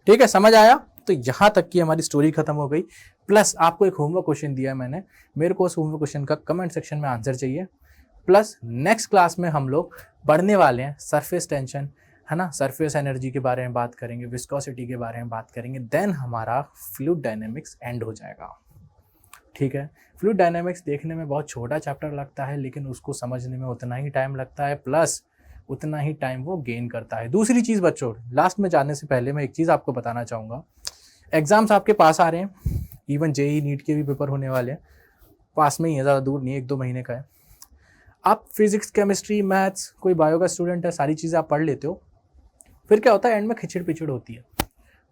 ठीक है, समझ आया। तो यहाँ तक की हमारी स्टोरी खत्म हो गई। प्लस आपको एक होमवर्क क्वेश्चन दिया है मैंने, मेरे को उस होमवर्क क्वेश्चन का कमेंट सेक्शन में आंसर चाहिए। प्लस नेक्स्ट क्लास में हम लोग पढ़ने वाले हैं सरफेस टेंशन, है ना, सरफेस एनर्जी के बारे में बात करेंगे, विस्कोसिटी के बारे में बात करेंगे, देन हमारा फ्लूइड डायनेमिक्स एंड हो जाएगा, ठीक है। फ्लूइड डायनेमिक्स देखने में बहुत छोटा चैप्टर लगता है, लेकिन उसको समझने में उतना ही टाइम लगता है, प्लस उतना ही टाइम वो गेन करता है। दूसरी चीज़ बच्चों, लास्ट में जाने से पहले मैं एक चीज़ आपको बताना चाहूँगा, एग्जाम्स आपके पास आ रहे हैं, इवन जेई नीट के भी पेपर होने वाले हैं, पास में ही है, ज़्यादा दूर नहीं, 1-2 महीने का है। आप फिजिक्स केमिस्ट्री मैथ्स, कोई बायो का स्टूडेंट है, सारी चीज़ें आप पढ़ लेते हो, फिर क्या होता है एंड में खिचड़ पिचड़ होती है।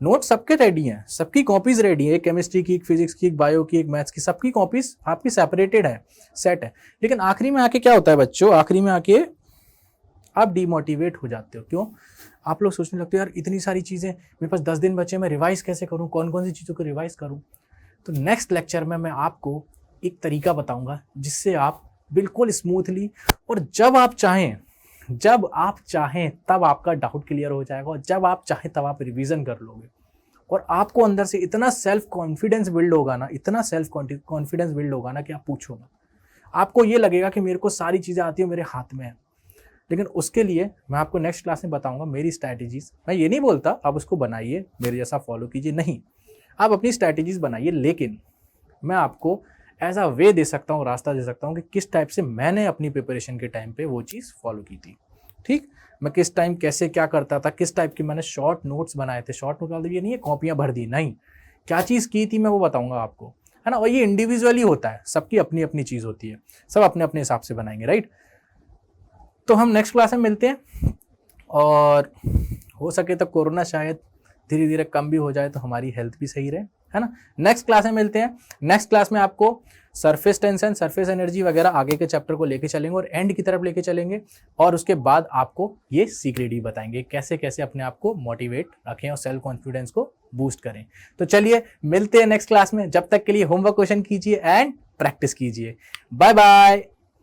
नोट सबके रेडी हैं, सबकी कॉपीज रेडी है, एक केमिस्ट्री की, एक फिजिक्स की, एक बायो की, एक मैथ्स की, सबकी कॉपीज आपकी सेपरेटेड है, सेट है। लेकिन आखिरी में आके क्या होता है बच्चों, आखिरी में आके आप डीमोटिवेट हो जाते हो। क्यों, आप लोग सोचने लगते हो यार इतनी सारी चीज़ें, मेरे पास 10 दिन बचे, मैं रिवाइज कैसे करूँ, कौन कौन सी चीज़ों को रिवाइज करूँ। तो नेक्स्ट लेक्चर में मैं आपको एक तरीका बताऊँगा जिससे आप बिल्कुल स्मूथली, और जब आप चाहें तब आपका डाउट क्लियर हो जाएगा, और जब आप चाहें तब आप रिवीजन कर लोगे, और आपको अंदर से इतना सेल्फ कॉन्फिडेंस बिल्ड होगा ना, इतना सेल्फ कॉन्फिडेंस बिल्ड होगा ना कि आप पूछो ना, आपको ये लगेगा कि मेरे को सारी चीज़ें आती है, मेरे हाथ में है। लेकिन उसके लिए मैं आपको नेक्स्ट क्लास में बताऊंगा मेरी स्ट्रैटेजीज। मैं ये नहीं बोलता आप उसको बनाइए, मेरे जैसा फॉलो कीजिए, नहीं, आप अपनी स्ट्रैटेजीज बनाइए, लेकिन मैं आपको एज अ वे दे सकता हूँ, रास्ता दे सकता हूँ कि किस टाइप से मैंने अपनी प्रिपरेशन के टाइम पे वो चीज़ फॉलो की थी, ठीक। मैं किस टाइम कैसे क्या करता था, किस टाइप के मैंने शॉर्ट नोट्स बनाए थे। शॉर्ट नोट मतलब ये नहीं है कॉपियां भर दी, नहीं, क्या चीज़ की थी मैं वो बताऊंगा आपको, है ना। और ये इंडिविजुअली होता है, सबकी अपनी अपनी चीज़ होती है, सब अपने अपने हिसाब से बनाएंगे, राइट। तो हम नेक्स्ट क्लास में मिलते हैं, और हो सके तो कोरोना शायद धीरे धीरे कम भी हो जाए तो हमारी हेल्थ भी सही रहे, है ना। नेक्स्ट क्लास में मिलते हैं। नेक्स्ट क्लास में आपको सरफेस टेंशन, सरफेस एनर्जी वगैरह आगे के चैप्टर को लेके चलेंगे और एंड की तरफ लेके चलेंगे, और उसके बाद आपको ये सीक्रेट ही बताएंगे कैसे कैसे अपने आप को मोटिवेट रखें और सेल्फ कॉन्फिडेंस को बूस्ट करें। तो चलिए मिलते हैं नेक्स्ट क्लास में, जब तक के लिए होमवर्क क्वेश्चन कीजिए एंड प्रैक्टिस कीजिए। Bye bye.